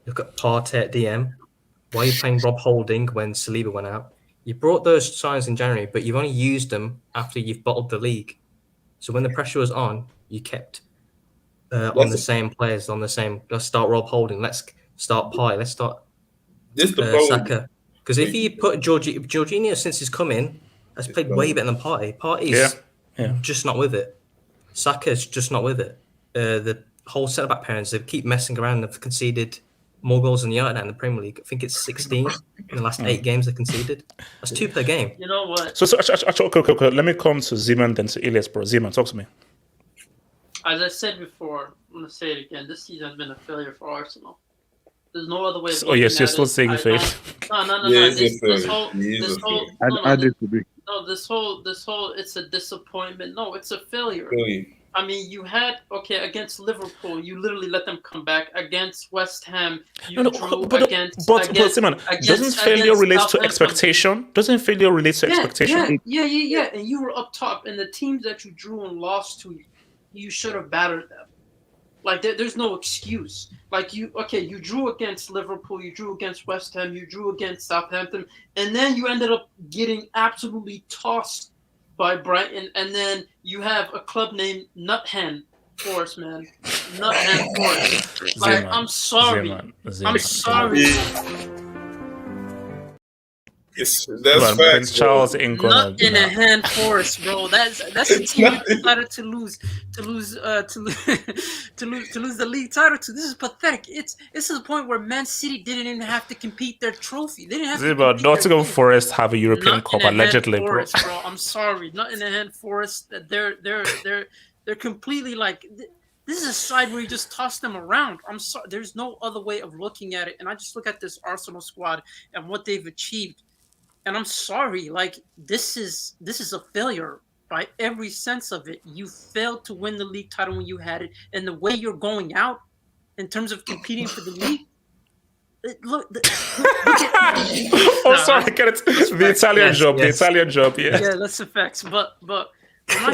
Look at Partey at DM. Why are you playing Rob Holding when Saliba went out? You brought those signs in January, but you've only used them after you've bottled the league. So when the pressure was on, you kept on the same players, on the same. Let's start Rob Holding. Let's start Partey. Let's start Saka. Because if you put Jorginho since he's come in, has played way better than Partey. Partey's just not with it. Saka's just not with it. The whole centre back pairings, they keep messing around. They've conceded more goals than United in the Premier League. I think it's 16 in the last 8 games they conceded. That's 2 per game. You know what? So okay. Let me come to Zeman, then to Elias, bro. Zeman, talk to me. As I said before, I'm going to say it again. This season has been a failure for Arsenal. There's no other way of looking you're still at it. saying failure. No. I disagree. No, this whole, it's a disappointment. No, it's a failure. I mean, you had, against Liverpool, you literally let them come back. Against West Ham, you drew against... But Simon, doesn't failure relate to expectation? Doesn't failure relate to expectation? Yeah. And you were up top, and the teams that you drew and lost to, you should have battered them. Like, there's no excuse. Like, you drew against Liverpool, you drew against West Ham, you drew against Southampton, and then you ended up getting absolutely tossed by Brighton, and then you have a club named Nottingham Forest, man. Nottingham Forest. Like, I'm sorry. I'm sorry. Yes, that's facts. Charles ain't gonna. Nottingham Forest, bro. That's a team you decided to lose the league title to. This is pathetic. It's to the point where Man City didn't even have to compete their trophy. They didn't have to. But Nottingham Forest have a European Cup allegedly, Forest, bro. I'm sorry, Nottingham Forest. They're completely like. This is a side where you just toss them around. I'm sorry. There's no other way of looking at it. And I just look at this Arsenal squad and what they've achieved. And I'm sorry, like this is a failure by every sense of it. You failed to win the league title when you had it, and the way you're going out in terms of competing for the league. Sorry, I get it. The Italian job, the Italian job, yeah. Yeah, that's the facts. But my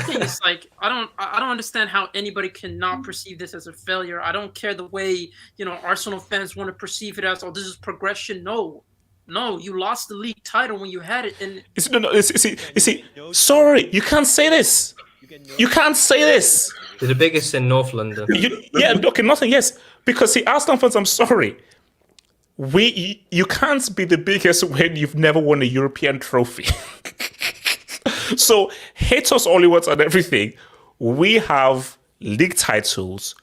thing is like I don't understand how anybody cannot perceive this as a failure. I don't care the way Arsenal fans want to perceive it as. Oh, this is progression. No, you lost the league title when you had it. And sorry, you can't say this. You can't say this. They're the biggest in North London. Nothing. Yes, because Arsenal fans, I'm sorry. You can't be the biggest when you've never won a European trophy. So hate us all you want and everything. We have league titles,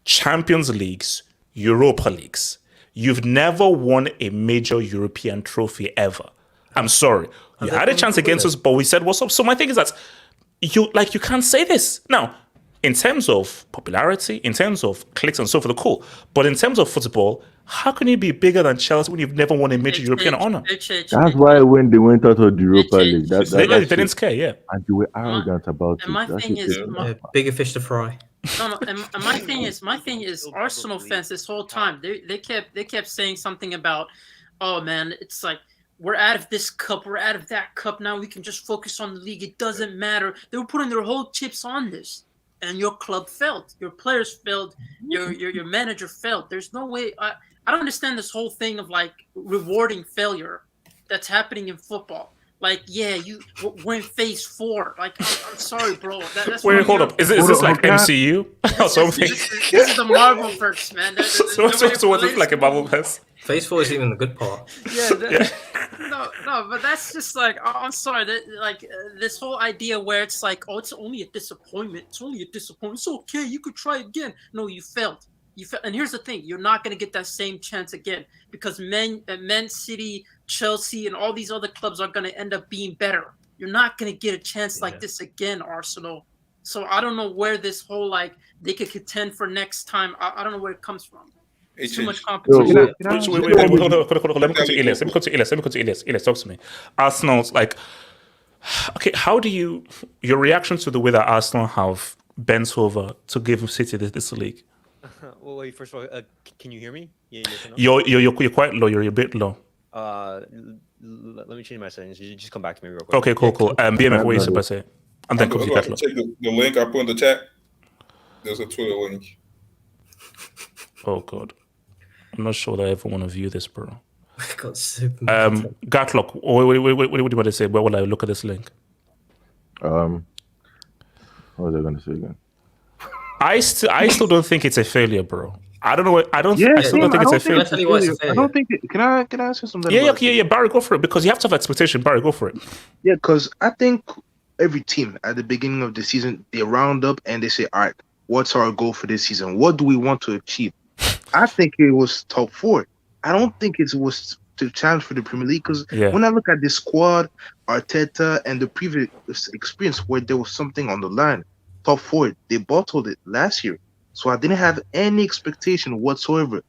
Champions Leagues, Europa Leagues. You've never won a major European trophy ever. I'm sorry. You had a chance against us, but we said, what's up? So my thing is that you can't say this. Now, in terms of popularity, in terms of clicks and so forth, cool. But in terms of football, how can you be bigger than Chelsea when you've never won a major European honor? That's why when they went out of the Europa League, they didn't care, yeah. And they were arrogant about it. My thing is, bigger fish to fry. No, and my thing is, Arsenal fans this whole time they kept saying something about, oh man, it's like we're out of this cup, we're out of that cup now. We can just focus on the league. It doesn't matter. They were putting their whole chips on this, and your club failed. Your players failed. Your manager failed. There's no way. I don't understand this whole thing of like rewarding failure that's happening in football. Like, we're in phase 4. Like, I'm sorry, bro. That's wait, hold up. Is this like MCU or something? This is the Marvel verse, man. So what is like a Marvel verse? Phase 4 is even the good part. No, but that's just like, I'm sorry. This whole idea where it's like, oh, it's only a disappointment. It's only a disappointment. It's okay. You could try again. No, you failed. And here's the thing: you're not going to get that same chance again because Man City, Chelsea, and all these other clubs are going to end up being better. You're not going to get a chance like this again, Arsenal. So I don't know where this whole like they could contend for next time. I don't know where it comes from. It's too much competition. Wait, hold on. Let me go to Elias. Elias, talk to me. Arsenal's like, okay, how do your reaction to the way that Arsenal have bent over to give City this league? Well, wait. First of all, can you hear me? Yeah, yes or no? You're quite low. You're a bit low. Let me change my settings. You just come back to me real quick. Okay, cool. BMF, what you supposed to say? And then I'm come to about to Catlock. check the link I put in the chat. There's a Twitter link. Oh god, I'm not sure that I ever want to view this, bro. Got super. Gatlock, what do you want to say? Where will I look at this link? What was I going to say again? I still don't think it's a failure, bro. I don't know. I still don't think it's a failure. I don't think. Can I answer something? Yeah. Barry, go for it because you have to have expectation. Barry, go for it. Yeah, because I think every team at the beginning of the season they round up and they say, "All right, what's our goal for this season? What do we want to achieve?" I think it was top 4. I don't think it was to challenge for the Premier League because when I look at the squad, Arteta, and the previous experience where there was something on the line, top 4, they bottled it last year. So I didn't have any expectation whatsoever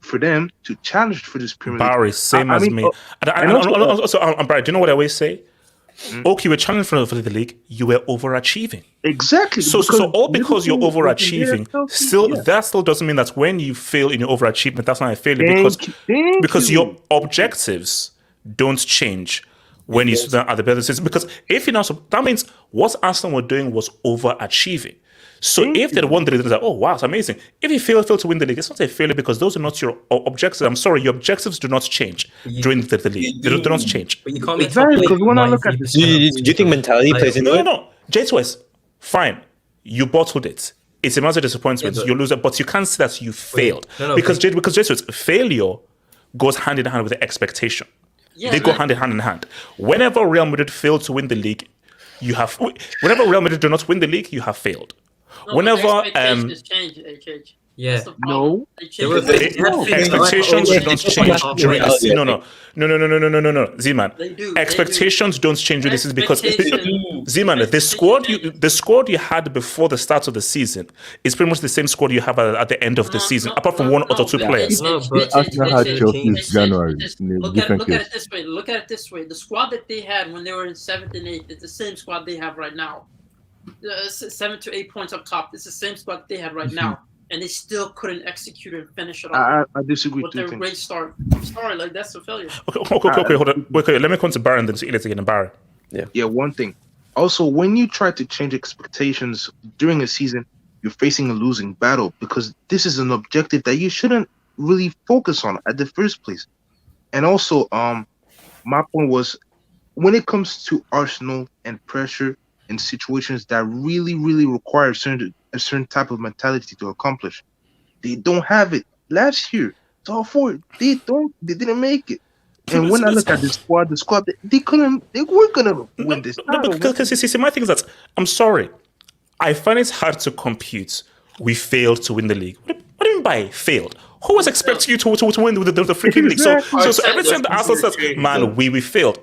for them to challenge for this Premier League. Barry, same as me. Also, Barry, do you know what I always say? Okay, you were challenging for the league, you were overachieving. Exactly. So all because you're overachieving, that still doesn't mean that when you fail in your overachievement, that's not a failure because your objectives don't change when you stand at the better season. Because if you know, that means what Arsenal were doing was overachieving. So if they won the league, they're like, oh wow, it's amazing. If you fail to win the league, it's not a failure because those are not your objectives. I'm sorry, your objectives do not change during the league. They do not change. But you can't exactly because when I look at do you think mentality plays into it? No. J2S, fine. You bottled it. It's a massive disappointment. You lose it, but you can't say that you failed because J2S, failure goes hand in hand with the expectation. They go hand in hand. Whenever Real Madrid failed to win the league, whenever Real Madrid do not win the league, you have failed. Whenever expectations change, HH. Yeah. No. Expectations don't change during the season. No. Z-Man. Expectations don't change during the season because Z-Man, the squad you had before the start of the season is pretty much the same squad you have at the end of the season, apart from one or two players. Arsenal had Chelsea in January. Look at it this way. Look at it this way. The squad that they had when they were in 7th and 8th is the same squad they have right now. 7 to 8 points up top. It's the same squad they had right now, and they still couldn't execute and finish it off. I disagree with their great start. Sorry, like that's a failure. Okay, hold on. Okay, let me come to Barry and then to Elias again. Barry. Yeah. One thing. Also, when you try to change expectations during a season, you're facing a losing battle because this is an objective that you shouldn't really focus on at the first place. And also, my point was when it comes to Arsenal and pressure in situations that really, really require a certain type of mentality to accomplish. They don't have it. Last year, top 4, they didn't make it. And when I look at the squad, they weren't gonna win this. Because my thing is that I'm sorry, I find it hard to compute. We failed to win the league. What do you mean by failed? Who was expecting you to win the freaking league? So every time the Arsenal says, "Man, we failed."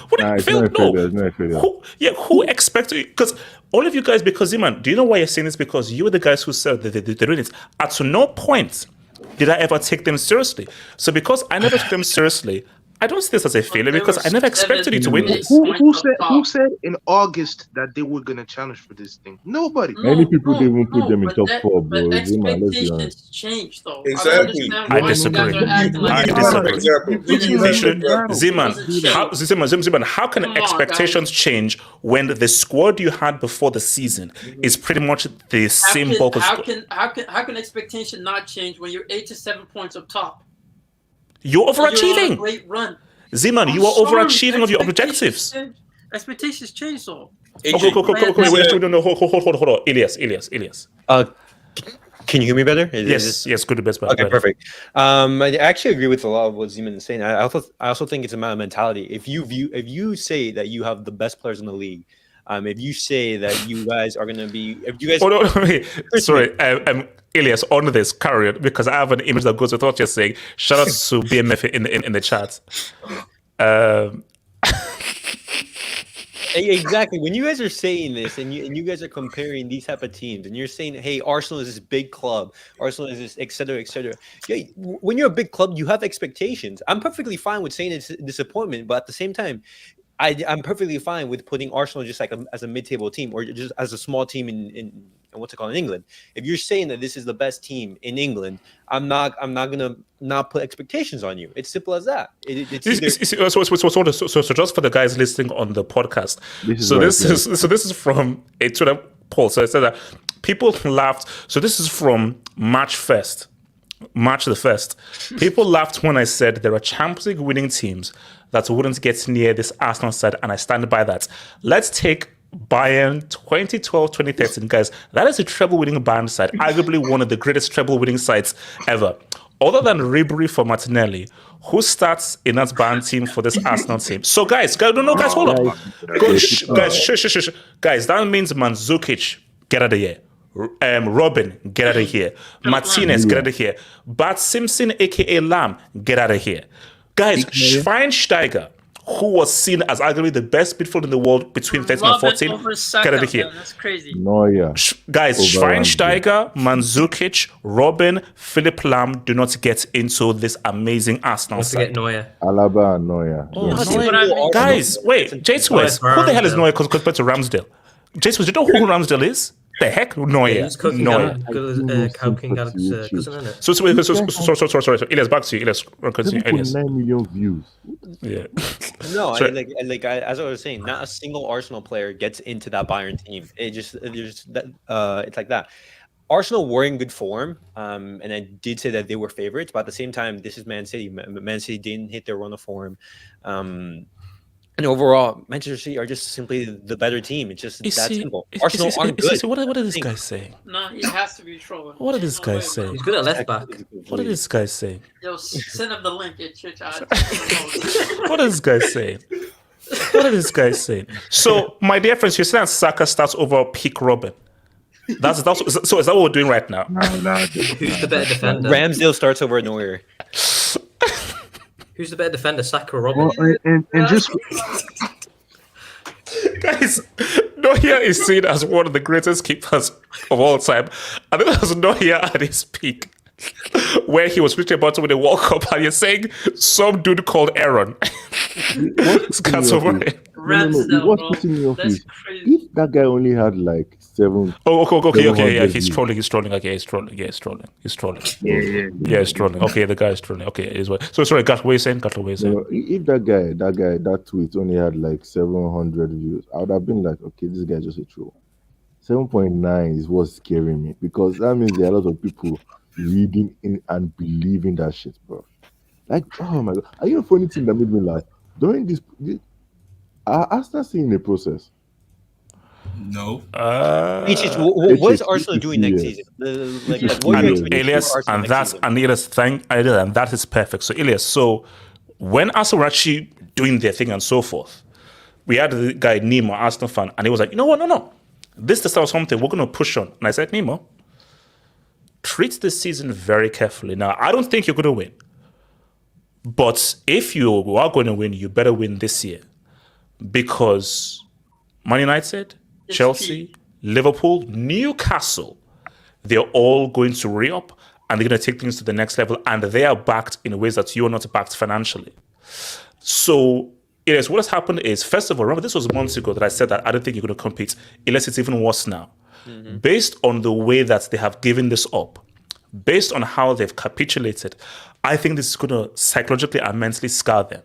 What do you failed? No. Who expected? Because all of you guys, because man, do you know why you're saying this? Because you were the guys who said that they're doing it. At no point did I ever take them seriously. So because I never took them seriously, I don't see this as a failure because I never expected you to win this. Who said in August that they were gonna challenge for this thing? Nobody. Many people didn't even put them in top 4, bro. Expectations change though. Exactly. I disagree. Ziman, how can expectations change when the squad you had before the season is pretty much the same bulk of squad? How can expectation not change when you're 8 to 7 points up top? You're overachieving. You're on a great run. Z-Man, you are overachieving of your objectives. Expectations change, though. Okay, hold on. Elias. Can you hear me better? Yes, good to best. Okay, perfect. I actually agree with a lot of what Zeman is saying. I also think it's a matter of mentality. If you say that you have the best players in the league, if you say that you guys are going to be, if you guys, sorry, Elias, on this, carry it because I have an image that goes with what you're saying. Shout out to BMF in the chat. Exactly. When you guys are saying this and you guys are comparing these type of teams and you're saying, hey, Arsenal is this big club, Arsenal is this, et cetera, et cetera. Yeah, when you're a big club, you have expectations. I'm perfectly fine with saying it's a disappointment, but at the same time, I'm perfectly fine with putting Arsenal just like as a mid-table team or just as a small team in what's it called in England. If you're saying that this is the best team in England, I'm not gonna not put expectations on you. It's simple as that. So just for the guys listening on the podcast, this is from a Twitter poll. So it said that people laughed. So this is from March the 1st. People laughed when I said there are Champions League winning teams that wouldn't get near this Arsenal side, and I stand by that. Let's take Bayern 2012-2013, guys. That is a treble-winning Bayern side, arguably one of the greatest treble-winning sides ever. Other than Ribery for Martinelli, who starts in that Bayern team for this Arsenal team? So, guys, hold on. Guys, that means Mandzukic, get out of here. Robin, get out of here. Martinez, get out of here. Bart Simpson, aka Lam, get out of here. Guys, Schweinsteiger, who was seen as arguably the best midfielder in the world between 13 and 14, get out of here. That's crazy. Neuer. Guys, Schweinsteiger, Mandzukic, Robin, Philipp Lahm do not get into this amazing Arsenal side. Neuer. Alaba and Neuer. Guys, wait, J2S, who the hell is Neuer compared to Ramsdale? J2S, you know who Ramsdale is? The heck, Neuer. Neuer. Sorry. Elias, back to you. Elias, continue. 7.9 million views. Yeah. No, as I was saying, not a single Arsenal player gets into that Bayern team. It's like that. Arsenal were in good form, and I did say that they were favorites, but at the same time, this is Man City. Man City didn't hit their run of form. And overall, Manchester City are just simply the better team. It's just that simple. Arsenal aren't good. What are these guys saying? No, he has to be trolling. What are these guys saying? He's good at left back. What are these guys saying? Yo, send him the link. What are these guys saying? What are these guys saying? So, my dear friends, you're saying Saka starts over peak Robin. So is that what we're doing right now? Who's the better defender? Ramsdale starts over Neuer. Who's the better defender, Saka or Robin? And just guys, Neuer is seen as one of the greatest keepers of all time. And it was Neuer at his peak, where he was reaching about to win the World Cup, and you're saying some dude called Aaron. What's over it? What's pissing me off is if that guy only had like 7. Okay. Yeah, he's trolling. Okay, he's trolling. Yeah, he's trolling. Yeah, he's trolling. Okay, the guy is trolling. Okay, it is what. So sorry, Gat, what are you saying? If that tweet only had like 700 views, I would have been like, okay, this guy's just a troll. 7.9 is what's scaring me, because that means there are a lot of people reading in and believing that shit, bro. Like, oh my god, are you a funny thing that made me laugh? During this Arsenal seeing the process. No. What is Arsenal doing next season? Elias, and that is perfect. So Elias, so when Arsenal were actually doing their thing and so forth, we had the guy Nemo, Arsenal fan, and he was like, you know what? No. This is the start of something we're going to push on. And I said, Nemo, treat this season very carefully. Now, I don't think you're going to win. But if you are going to win, you better win this year. Because Man United, Chelsea, Liverpool, Newcastle, they're all going to re-up and they're going to take things to the next level, and they are backed in ways that you're not backed financially. So, what has happened is, first of all, remember this was months ago that I said that I don't think you're going to compete, unless it's even worse now. Mm-hmm. Based on the way that they have given this up, based on how they've capitulated, I think this is going to psychologically and mentally scar them.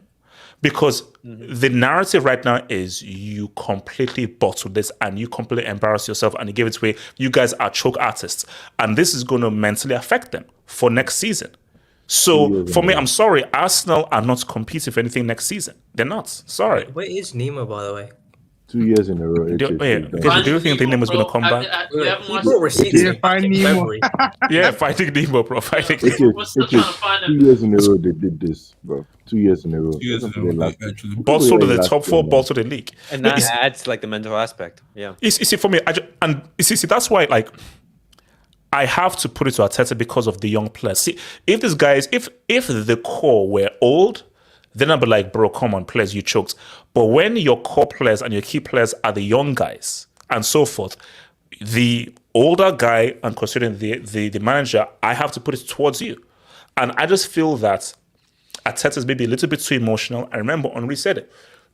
Because the narrative right now is you completely bottle this and you completely embarrass yourself and you give it away. You guys are choke artists. And this is going to mentally affect them for next season. So for me, I'm sorry, Arsenal are not competing for anything next season. They're not. Sorry. Where is Nemo, by the way? 2 years in a row. Do you think the name was going to come back? Finding Nemo. Yeah, Finding Nemo, bro. Finding Nemo. 2 years in a row they did this, bro. 2 years in a row. Bottled to the top 4, bottled the league. And that adds like the mental aspect. Yeah. You see, for me, that's why, like, I have to put it to Arteta because of the young players. See, if these guys, if the core were old, then I'd be like, bro, come on, players, you choked. But when your core players and your key players are the young guys and so forth, the older guy, and considering the manager, I have to put it towards you. And I just feel that Arteta is maybe a little bit too emotional. I remember Henry said it.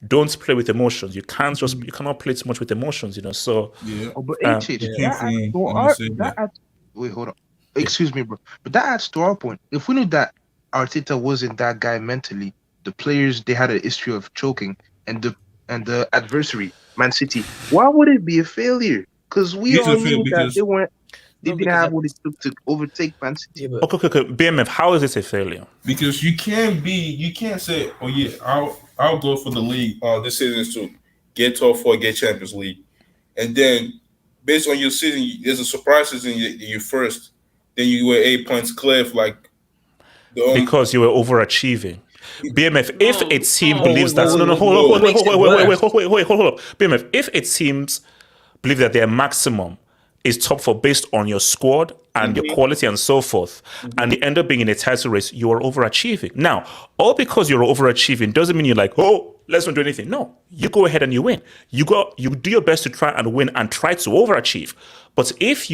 don't play with emotions. You cannot play too much with emotions, So Oh, but um, HH, wait, hold on. Excuse me, bro. But that adds to our point. If we knew that Arteta wasn't that guy mentally, the players they had a history of choking, and the adversary, Man City, why would it be a failure? Because we It's all a fail knew that because they didn't have what it took to overtake Man City. okay. BMF, how is this a failure? Because you can't say, oh yeah, I'll go for the league this season to get top 4, get Champions League, and then based on your season, there's a surprise season you first, then you were 8 points clear for like because you were overachieving. BMF, if a team believes that hold up. BMF, if a teams believe that their maximum is top 4 based on your squad and your quality and so forth, and they end up being in a title race, you are overachieving. Now, all because you're overachieving doesn't mean you're like, oh, let's not do anything. No, you go ahead and you win. You do your best to try and win and try to overachieve. But if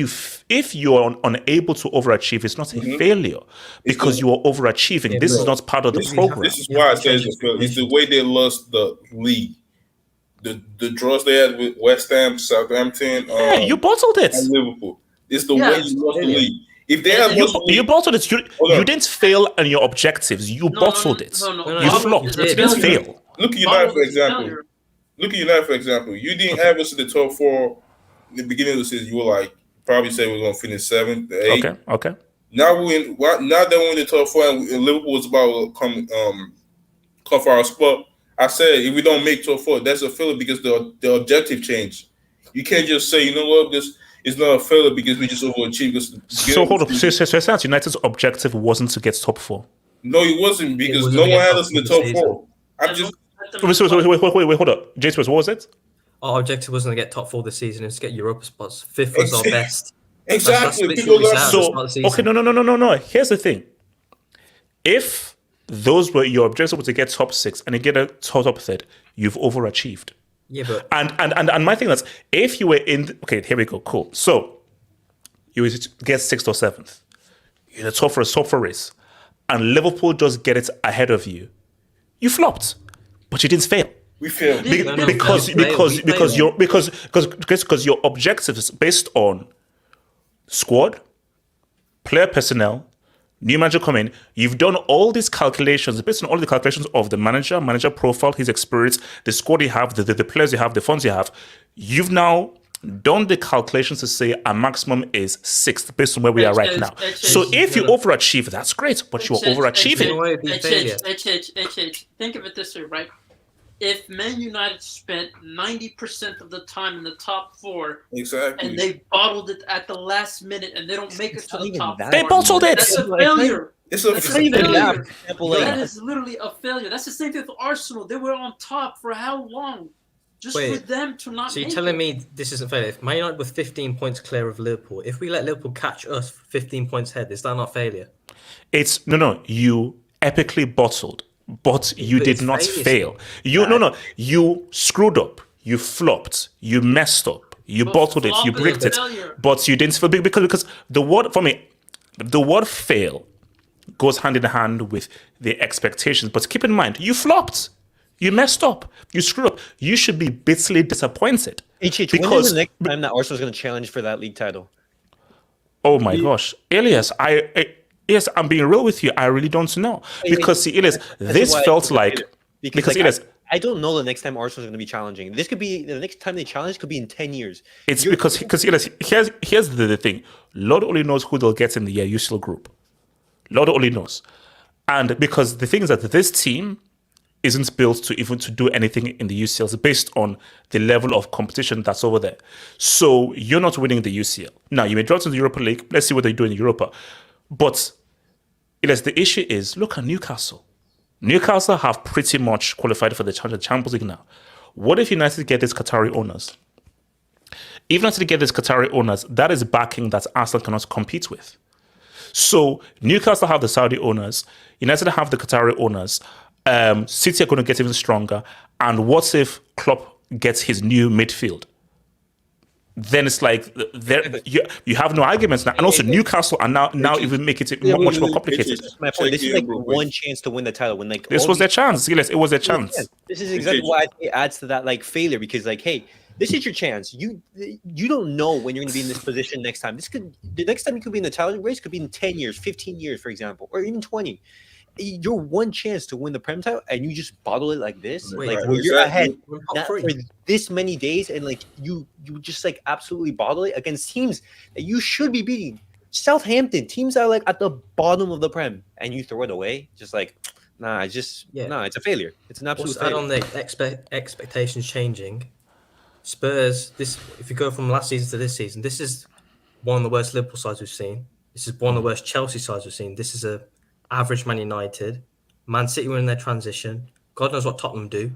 you're unable to overachieve, it's not a failure because you are overachieving. Yeah, this bro. is not part of the program. This is why I say it's a failure. It's the way they lost the league. The draws they had with West Ham, Southampton, you bottled it. And Liverpool. It's the way you lost the league. If they had you bottled it, you didn't fail on your objectives. You bottled it. You flopped. You didn't fail. Look at United for example. You didn't have us in the top 4 in the beginning of the season. You were like probably say we're gonna finish 7th, 8th. Okay. Now that we're in the top 4 and Liverpool was about to come for our spot. I said if we don't make top 4, that's a failure because the objective changed. You can't just say, you know what, this is not a failure because we just overachieved. So hold up. So it sounds United's objective wasn't to get top 4. No, it wasn't because no one had us in the top 4. I'm just wait, hold up. James, what was it? Our objective wasn't to get top 4 this season, it's to get Europa spots. 5th was our best. Exactly. Okay, no. Here's the thing. If those were your objectives, were to get top 6 and you get a top 3rd, you've overachieved. Yeah, but and my thing is, if you were in, okay, here we go, cool. So you get 6th or 7th, you're in the top 4 race, and Liverpool just get it ahead of you. You flopped, but you didn't fail. We failed because your objective is based on squad, player personnel, new manager come in. You've done all these calculations based on all the calculations of the manager profile, his experience, the squad you have, the players you have, the funds you have. You've now done the calculations to say a maximum is 6th based on where we are right now. So if you overachieve, that's great, but you're overachieving. Think of it this way, right? If Man United spent 90% of the time in the top 4, exactly, and they bottled it at the last minute, and they don't make it to the top 4, they bottled it. That's a failure. It's a failure. That is literally a failure. That's the same thing with Arsenal. They were on top for how long? Just for them to not. So you're telling me this isn't failure? If Man United were 15 points clear of Liverpool, if we let Liverpool catch us 15 points ahead, is that not failure? It's no. You epically bottled. But you did not fail. You screwed up. You flopped. You messed up. You bottled it. You bricked it. But you didn't fail because the word fail goes hand in hand with the expectations. But keep in mind, you flopped. You messed up. You screwed up. You should be bitterly disappointed. When is the next time that Arsenal's going to challenge for that league title? Oh my gosh, Elias, Yes, I'm being real with you. I really don't know. Because, see, Elias, this felt like... Because Elias... I don't know the next time Arsenal is going to be challenging. This could be... The next time they challenge could be in 10 years. It's because Elias, here's the thing. Lord only knows who they'll get in the UCL group. Lord only knows. And because the thing is that this team isn't built to even to do anything in the UCL based on the level of competition that's over there. So you're not winning the UCL. Now, you may drop to the Europa League. Let's see what they do in Europa. But the issue is, look at Newcastle. Newcastle have pretty much qualified for the Champions League now. What if United get these Qatari owners? If United get these Qatari owners, that is backing that Arsenal cannot compete with. So Newcastle have the Saudi owners, United have the Qatari owners, City are going to get even stronger. And what if Klopp gets his new midfield? then it's like you have no arguments now. And also Newcastle are now even making it much more complicated. My point. This is like one chance to win the title. When like this was their chance. It was their chance. This is exactly why I think it adds to that like failure, because like, hey, this is your chance. You don't know when you're going to be in this position next time. The next time you could be in the title race could be in 10 years, 15 years, for example, or even 20. Your one chance to win the Prem title, and you just bottle it like this, you're ahead for this many days, and like you just like absolutely bottle it against teams that you should be beating. Southampton, teams that are like at the bottom of the Prem, and you throw it away, just like it's a failure. It's an absolute failure. Add on the expectations changing. Spurs, if you go from last season to this season, this is one of the worst Liverpool sides we've seen. This is one of the worst Chelsea sides we've seen. This is a average Man United. Man City were in their transition. God knows what Tottenham do.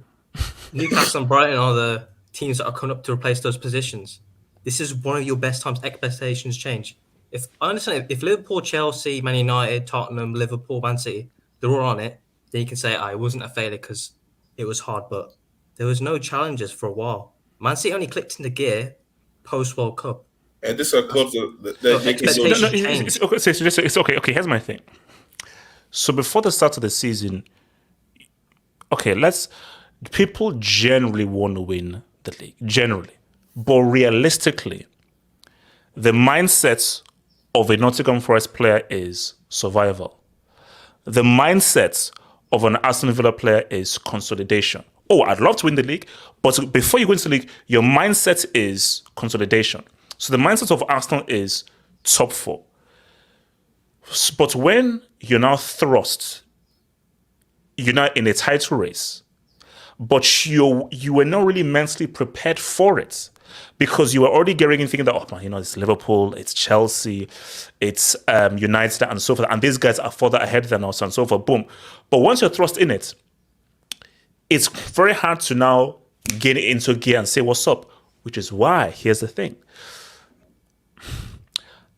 Newcastle and Brighton are the teams that are coming up to replace those positions. This is one of your best times. Expectations change. If Liverpool, Chelsea, Man United, Tottenham, Liverpool, Man City, they're all on it, then you can say, it wasn't a failure because it was hard, but there was no challenges for a while. Man City only clicked into gear post-World Cup. And this are clubs that it's okay. Okay, here's my thing. So before the start of the season, people generally want to win the league, generally. But realistically, the mindset of a Nottingham Forest player is survival. The mindset of an Aston Villa player is consolidation. Oh, I'd love to win the league, but before you go into the league, your mindset is consolidation. So the mindset of Arsenal is top 4. But when you're now you're now in a title race, but you were not really mentally prepared for it, because you were already getting in thinking that, it's Liverpool, it's Chelsea, it's United and so forth, and these guys are further ahead than us and so forth, boom. But once you're thrust in it, it's very hard to now get into gear and say, what's up? Which is why, here's the thing.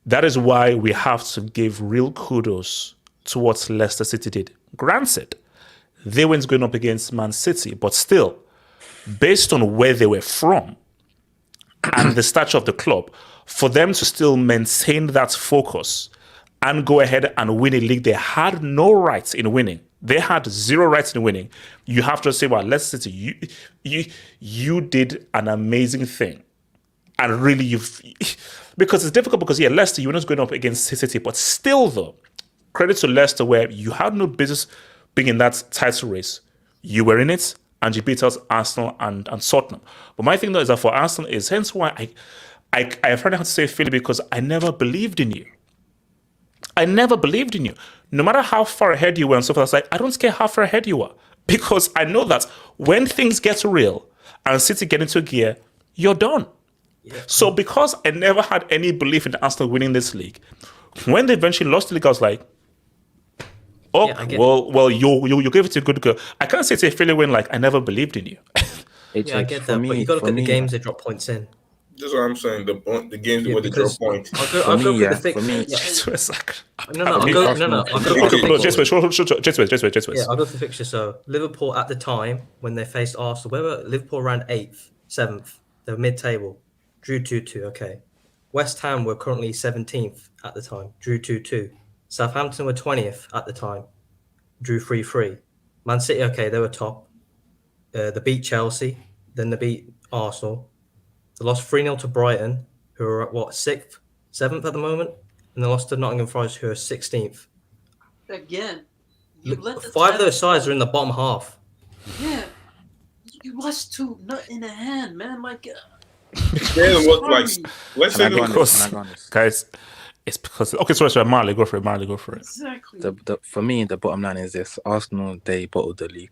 That is why we have to give real kudos to what Leicester City did. Granted, they weren't going up against Man City, but still, based on where they were from and the stature of the club, for them to still maintain that focus and go ahead and win a league they had no rights in winning. They had zero rights in winning. You have to say, well, Leicester City, you did an amazing thing. And really, because it's difficult because, Leicester, you were not going up against City, but still, though, credit to Leicester where you had no business being in that title race. You were in it, and you beat out Arsenal and Tottenham. But my thing, though, is that for Arsenal is hence why I've heard how to say Philly, because I never believed in you. I never believed in you. No matter how far ahead you were and so forth, I was like, I don't care how far ahead you are. Because I know that when things get real and City get into gear, you're done. Yeah. So because I never had any belief in Arsenal winning this league, when they eventually lost the league, I was like, you gave it a good go. I can't say it's a failure when I never believed in you. Yeah, I get that, but you got to look at the games they drop points in. That's what I'm saying. The games where they drop points. I'll go through the fixture. I'll go for the fixture. So Liverpool at the time when they faced Arsenal, Liverpool ran 8th, 7th. They were mid-table. Drew 2-2, okay. West Ham were currently 17th at the time, drew 2-2. Southampton were 20th at the time, drew 3-3. Man City, okay, they were top. They beat Chelsea, then they beat Arsenal. They lost 3-0 to Brighton, who are at 6th, 7th at the moment, and they lost to Nottingham Forest, who are 16th. Again, 5 of those sides are in the bottom half. Yeah, you lost to Nut in the hand, man. Let's say guys, it's because sorry, Marley, go for it. Exactly. For me, the bottom line is this: Arsenal, they bottled the league,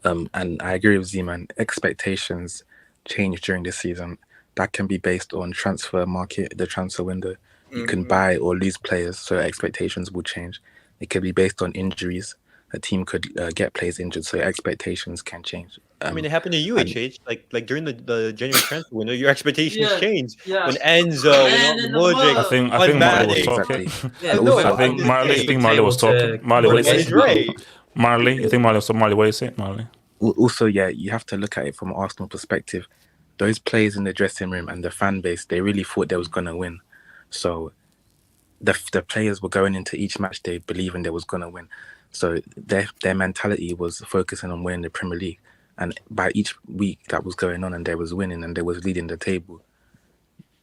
and I agree with Z-Man. Expectations change during the season. That can be based on transfer market, the transfer window. You can buy or lose players, so expectations will change. It could be based on injuries. A team could get players injured, so expectations can change. It happened to you, HH. Like during the January transfer window, your expectations changed. Yeah. When Enzo, Modric, I think Marley was talking. I think Marley was talking. Marley, what do you say? Marley, you think Marley was talking? Marley, what do you say, Marley? Also, you have to look at it from an Arsenal perspective. those players in the dressing room and the fan base, they really thought they was gonna win. So the players were going into each match day believing they was gonna win. So their mentality was focusing on winning the Premier League. And by each week that was going on and they was winning and they was leading the table,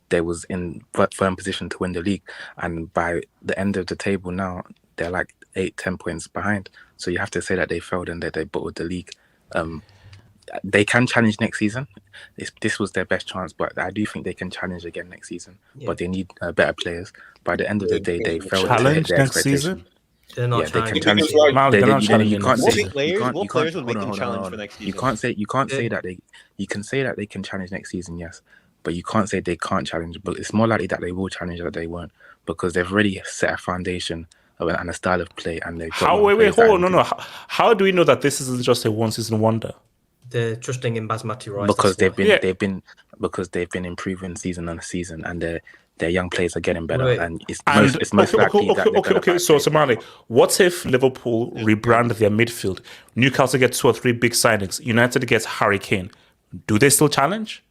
they was in firm position to win the league. And by the end of the table now, they're like 8-10 points behind. So you have to say that they failed and that they bottled the league. They can challenge next season. This was their best chance, but I do think they can challenge again next season. Yeah. But they need better players. By the end of the day, they failed to hit Challenge their next expectation. season? They're not They can challenging. challenge. Mali, they're not challenging You can't next say season. What players would make them challenge for next season? You can't say that they. You can say that they can challenge next season, yes, but you can't say they can't challenge. But it's more likely that they will challenge than they won't, because they've already set a foundation and a style of play, and they've. Wait, hold on, no. How do we know that this isn't just a one-season wonder? They're trusting in Basmati rice. Because that's why. they've been improving season on season, and their young players are getting better, Wait. and it's most likely that they're gonna Okay. So, Somali, what if Liverpool rebrand their midfield? Newcastle gets 2 or 3 big signings. United gets Harry Kane. Do they still challenge?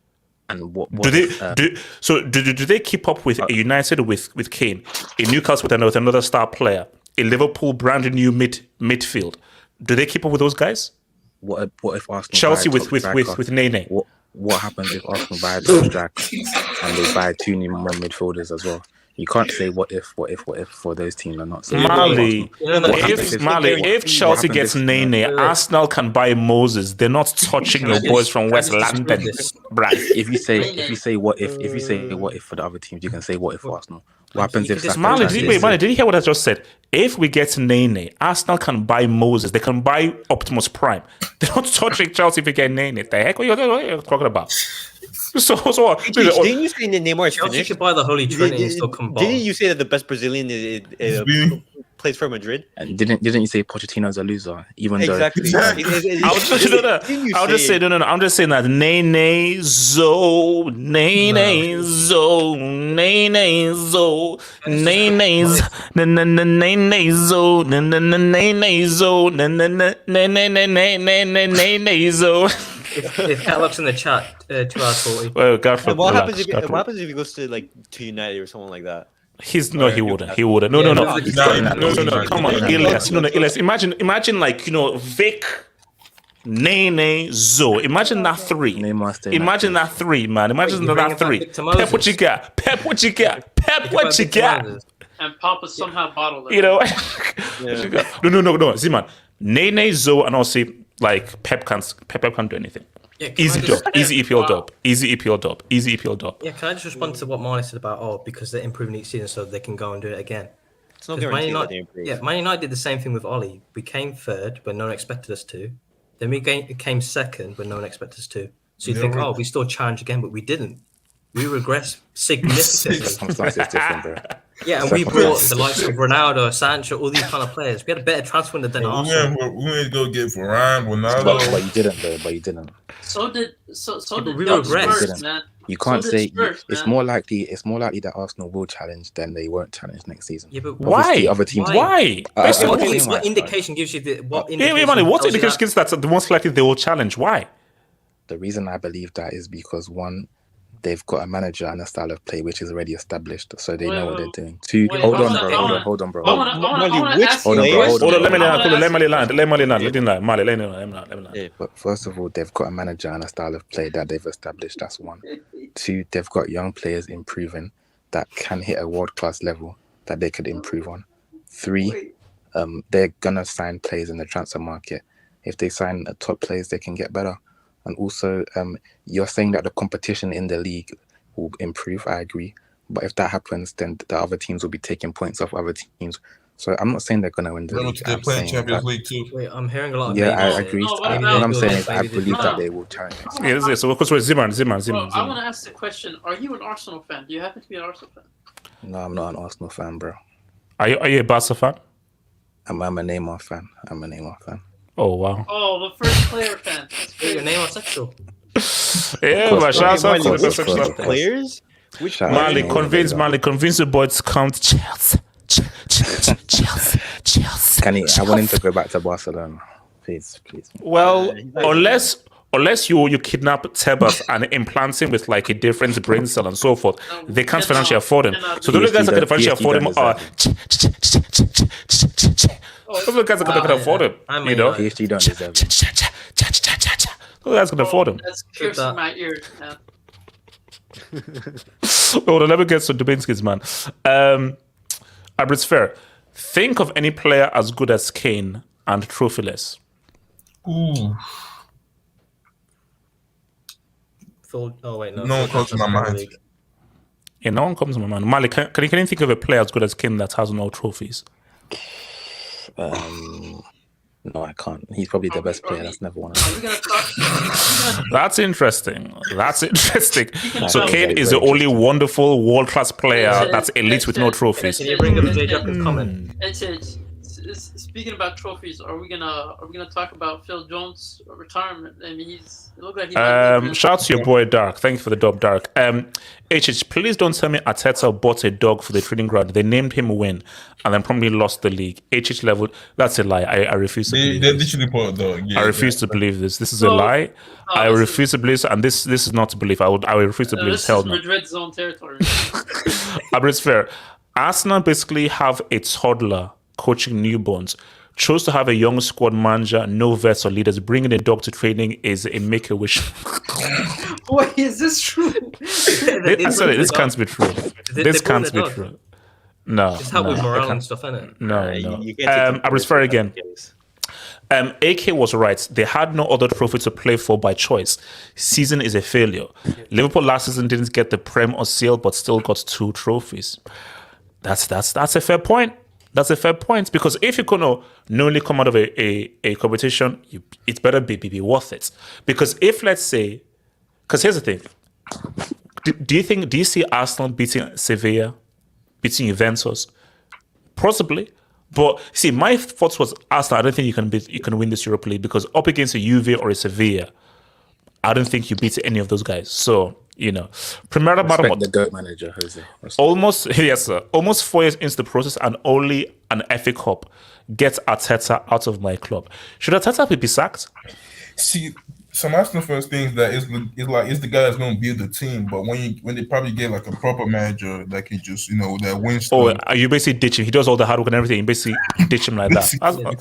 And what do they keep up with a United with Kane, a Newcastle with another star player, a Liverpool brand new midfield? Do they keep up with those guys? What if Arsenal Chelsea buy a top with Nene? What happens if Arsenal buy a top striker and they buy 2 new midfielders as well? You can't say what if for those teams are not. So Mali, if Chelsea gets Nene, Arsenal can buy Moses. They're not touching your boys from West London, right? If you say what if for the other teams, you can say what if for Arsenal. What happens if Mali, did you hear what I just said? If we get Nene, Arsenal can buy Moses. They can buy Optimus Prime. They're not touching Chelsea if we get Nene. The heck? What are you talking about? So didn't you say Neymar is Chelsea finished? could buy the Holy Trinity and still come Didn't you say that the best Brazilian plays for Madrid? And didn't you say Pochettino's a loser? Even exactly. though I'm just saying that Nene Zo, Nene Zo, Nene Zo, Nene Zo, Nene Zo, Nene Zo. If Cat looks in the chat, 2 hours 40. Well, Garfield, what happens if he goes to United or something like that? He wouldn't. No. Come on, Elias. Elias. Imagine like Vic, Nene, Zo. Imagine that 3. Imagine that 3, man. Imagine that 3. Pep, what you got? Pep, what you got? And Papa somehow bottled it. No, Ziman. Nene, Zo, and also like Pep can't do anything. Yeah, easy EPL dub. Yeah, can I just respond to what Marnie said about because they're improving each season so they can go and do it again? It's not guaranteed that they improve. Yeah, Man United did the same thing with Ollie. We came 3rd when no one expected us to. Then we came 2nd when no one expected us to. So you think, we still challenge again, but we didn't. We regressed significantly. Circumstances different, bro. Yeah, and we brought the likes of Ronaldo, Sancho, all these kind of players. We had a better transfer window than Arsenal. We went to go get Varane, Ronaldo. But you didn't, though. But you didn't. So did we Spurs, man. You can't So say Spurs, it's man. more likely that Arsenal will challenge than they won't challenge next season. Yeah, but why? Other teams. Why? What indication gives you the what indication? What indication gives that the most likely they will challenge? Why? The reason I believe that is because 1, they've got a manager and a style of play which is already established, so they know what they're doing. 2, hold on, bro. Hold on. Let me land. But first of all, they've got a manager and a style of play that they've established. That's 1. 2, they've got young players improving that can hit a world-class level that they could improve on. 3, they're gonna sign players in the transfer market. If they sign top players, they can get better. And also, you're saying that the competition in the league will improve. I agree. But if that happens, then the other teams will be taking points off other teams. So I'm not saying they're going to win the league. They're playing Champions League too. Wait, I'm hearing a lot of I agree. What I'm saying is I believe that they will challenge. So of course, Ziman. I want to ask the question: are you an Arsenal fan? Do you happen to be an Arsenal fan? No, I'm not an Arsenal fan, bro. Are you a Barca fan? I'm a Neymar fan. Oh wow! Oh, the first player fan. Your name on sexual. Yeah, but shout out to the sexual players. Which Mali convince the boys to come to Chelsea. Chelsea. I want him to go back to Barcelona, please. Well, unless unless you kidnap Tebas and implant him with like a different brain cell and so forth, they can't financially afford him. So the only guys that can financially afford him are those are the guys that can afford him. You know, PSG don't deserve it. those guys can afford him. That's piercing my ears, man. Hold on, let me get some Dubinsky's, man. It's fair. Think of any player as good as Kane and trophyless. Ooh. Oh wait, no. No one comes to my mind. Yeah, no one comes to my mind. Malik, can you think of a player as good as Kane that has no trophies? No, I can't. He's probably the best player that's never won. That's interesting. So Kane is the only wonderful world-class player that's elite with no trophies. Can you bring up J. Jacob's comment? Speaking about trophies, are we gonna talk about Phil Jones' retirement? I mean, it looks like he's shout out to your boy Dark. Thank you for the dub, Dark. HH, please don't tell me Arteta bought a dog for the training ground. They named him Win and then probably lost the league. HH level, that's a lie. I refuse to believe They this. literally put a dog. Yeah, I refuse to believe this. This is a lie. I refuse to believe this, and this is not to believe. I will refuse to believe this. Hell no. Madrid zone territory. But it's fair. Arsenal basically have a toddler coaching newborns. Chose to have a young squad manager, no vets or leaders. Bringing a dog to training is a make-a-wish. Wait, is this true? I said it. This can't be true. This can't be true. No. It's help with morale and stuff, isn't it? No. I was fair again. AK was right. They had no other trophy to play for by choice. Season is a failure. Liverpool last season didn't get the Prem or Seal, but still got 2 trophies. That's a fair point. That's a fair point, because if you're gonna only come out of a competition, it better be worth it. Because if, let's say, because here's the thing, do you see Arsenal beating Sevilla, beating Juventus? Possibly, but see, my thoughts was Arsenal. I don't think you can win this Europa League, because up against a Juve or a Sevilla, I don't think you beat any of those guys. So, you know, Primera Respect the GOAT manager, Jose. Almost 4 years into the process, and only an FA Cup gets Arteta out of my club. Should Arteta be sacked? See, some Arsenal fans think that it's the guy that's going to build the team, but when they probably get like a proper manager that can just that wins. Oh, you basically ditch him. He does all the hard work and everything. You basically ditch him like that.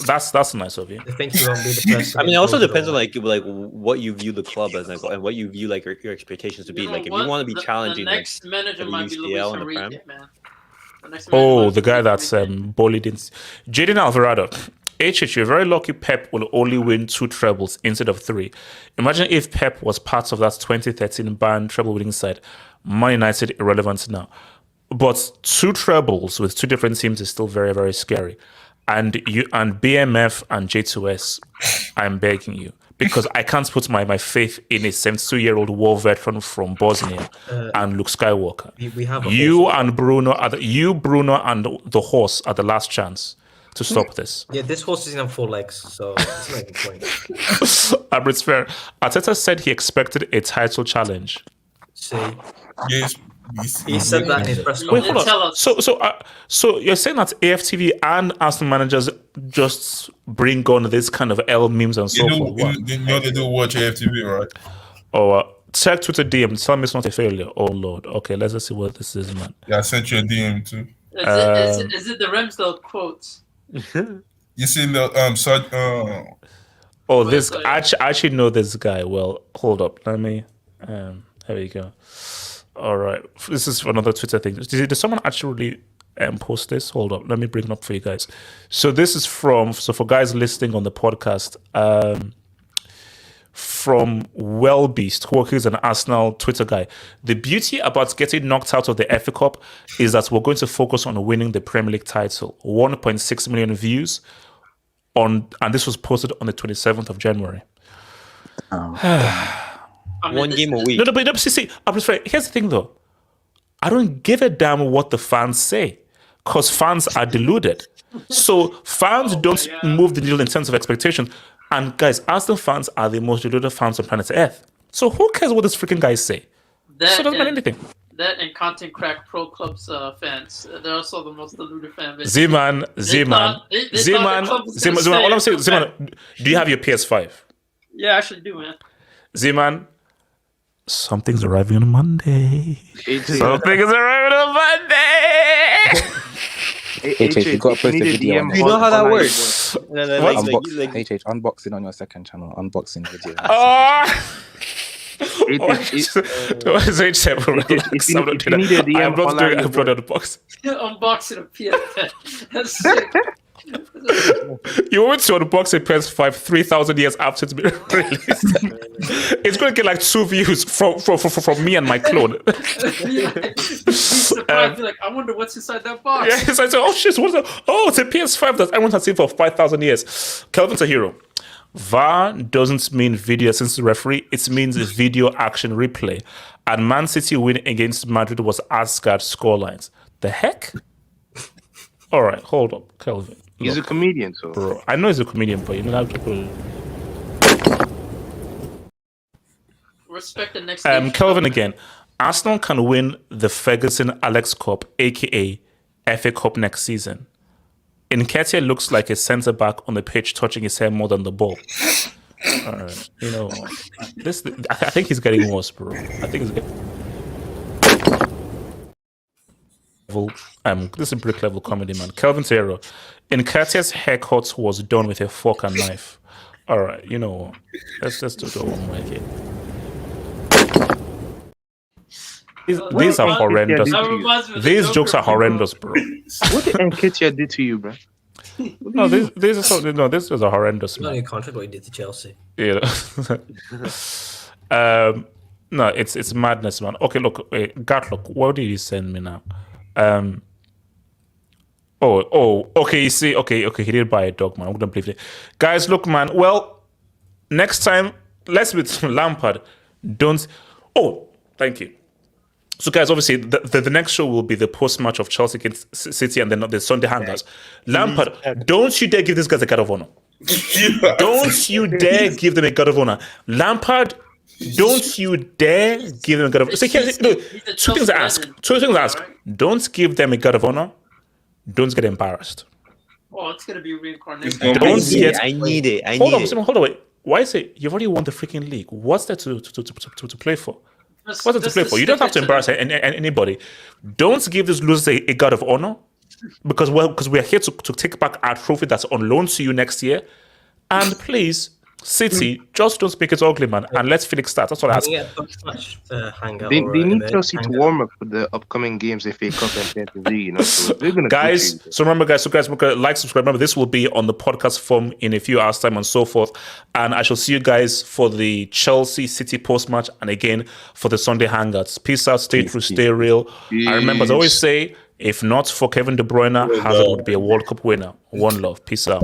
That's nice of you. I think you won't be the person. I mean, it also depends on like what you view the club as, like, and what you view like your expectations to be. Like, if you want to be challenging, the next manager might be Luis Enrique, man. Oh, the guy that's bullied in Jaden Alvarado. HH, you're very lucky Pep will only win 2 trebles instead of 3. Imagine if Pep was part of that 2013 Bayern treble winning side. Man United irrelevant now. But 2 trebles with 2 different teams is still very, very scary. And BMF and J2S, I'm begging you. Because I can't put my faith in a 72-year-old war veteran from Bosnia and Luke Skywalker. We have you and Bruno and the horse are the last chance to stop this. Yeah, this horse doesn't have 4 legs, so it's not even point. It's fair. Arteta said he expected a title challenge. See, yes, he said that in his press Wait, conference. hold on. So you're saying that AFTV and Arsenal managers just bring on this kind of L memes and so forth? They do watch AFTV, right? Oh, check Twitter DM. Tell me it's not a failure. Oh Lord. Okay, let's just see what this is, man. Yeah, I sent you a DM too. Is it the Ramsdale quotes? You see the this I actually know this guy well. Hold up, let me. There we go. All right, this is another Twitter thing. Did someone actually post this? Hold up, let me bring it up for you guys. So this is for guys listening on the podcast. From Wellbeast, who is an Arsenal Twitter guy. The beauty about getting knocked out of the FA Cup is that we're going to focus on winning the Premier League title. 1.6 million views and this was posted on the 27th of January. One game a week. No, see, here's the thing though. I don't give a damn what the fans say, because fans are deluded. So fans don't move the needle in terms of expectation. And guys, Arsenal fans are the most deluded fans on planet Earth. So who cares what these freaking guys say? So it doesn't mean anything. That and Content Crack Pro Club's fans, they're also the most deluded fan base. Z-Man. All I'm saying, Z-Man, do you have your PS5? Yeah, I actually do, man. Z-Man, something's arriving on Monday. Something is arriving on Monday. HH, you got to post a video on You know how that works. Unboxing on your second channel. Unboxing video. Unboxing a PS10. That's sick. You want to unbox a PS5 3,000 years after it's been released? It's going to get like 2 views from me and my clone. Surprised, like, I wonder what's inside that box. Yeah, it's like, oh shit, what's that? Oh, it's a PS5 that everyone has seen for 5,000 years. Kelvin's a hero. VAR doesn't mean video assistant referee, it means video action replay. And Man City win against Madrid was Asgard scorelines. The heck? All right, hold up, Kelvin. He's a comedian, so. Bro, I know he's a comedian, but you know how to put it. Respect the next Kelvin again. Arsenal can win the Ferguson Alex Cup, aka FA Cup next season. Nketiah looks like a centre back on the pitch, touching his hair more than the ball. You know, I think he's getting worse, bro. I think he's getting. This is brick level comedy, man. Kelvin Zero. Nketiah's haircut was done with a fork and knife. All right, you know, let's do it one more again. These are horrendous. These jokes are horrendous, bro. What did Nketiah do to you, bro? No, this is a horrendous. Not in contract what he did to Chelsea. Yeah. No, it's madness, man. Okay, look, Gatlock, what did he send me now? Okay, you see, okay, he did buy a dog, man. I'm gonna believe it. Guys, look, man, well, next time, let's with Lampard. Don't. Oh, thank you. So, guys, obviously, the next show will be the post-match of Chelsea against City and then the Sunday Hangouts. Lampard, don't you dare give these guys a guard of honor. Don't you dare give them a guard of honor. Lampard, don't you dare give them a guard of honor. Two things I ask. Don't give them a guard of honor. Don't get embarrassed. Oh, it's going to be reincarnated. I need it. Hold on, wait. Why is it you've already won the freaking league? What's there to play for? What's there to play for? You don't have to embarrass anybody. Don't give these losers a guard of honor because we're here to take back our trophy that's on loan to you next year. And please, City, just don't speak it ugly, man. And let Felix start. That's all I ask. They need Chelsea to warm up for the upcoming games, FA Cup and Champions League. You know, so they're gonna guys, remember, like, subscribe. Remember, this will be on the podcast form in a few hours' time and so forth. And I shall see you guys for the Chelsea City post match and again for the Sunday Hangouts. Peace out, stay true, stay real. I remember, as I always say, if not for Kevin De Bruyne, Hazard would be a World Cup winner. One love. Peace out.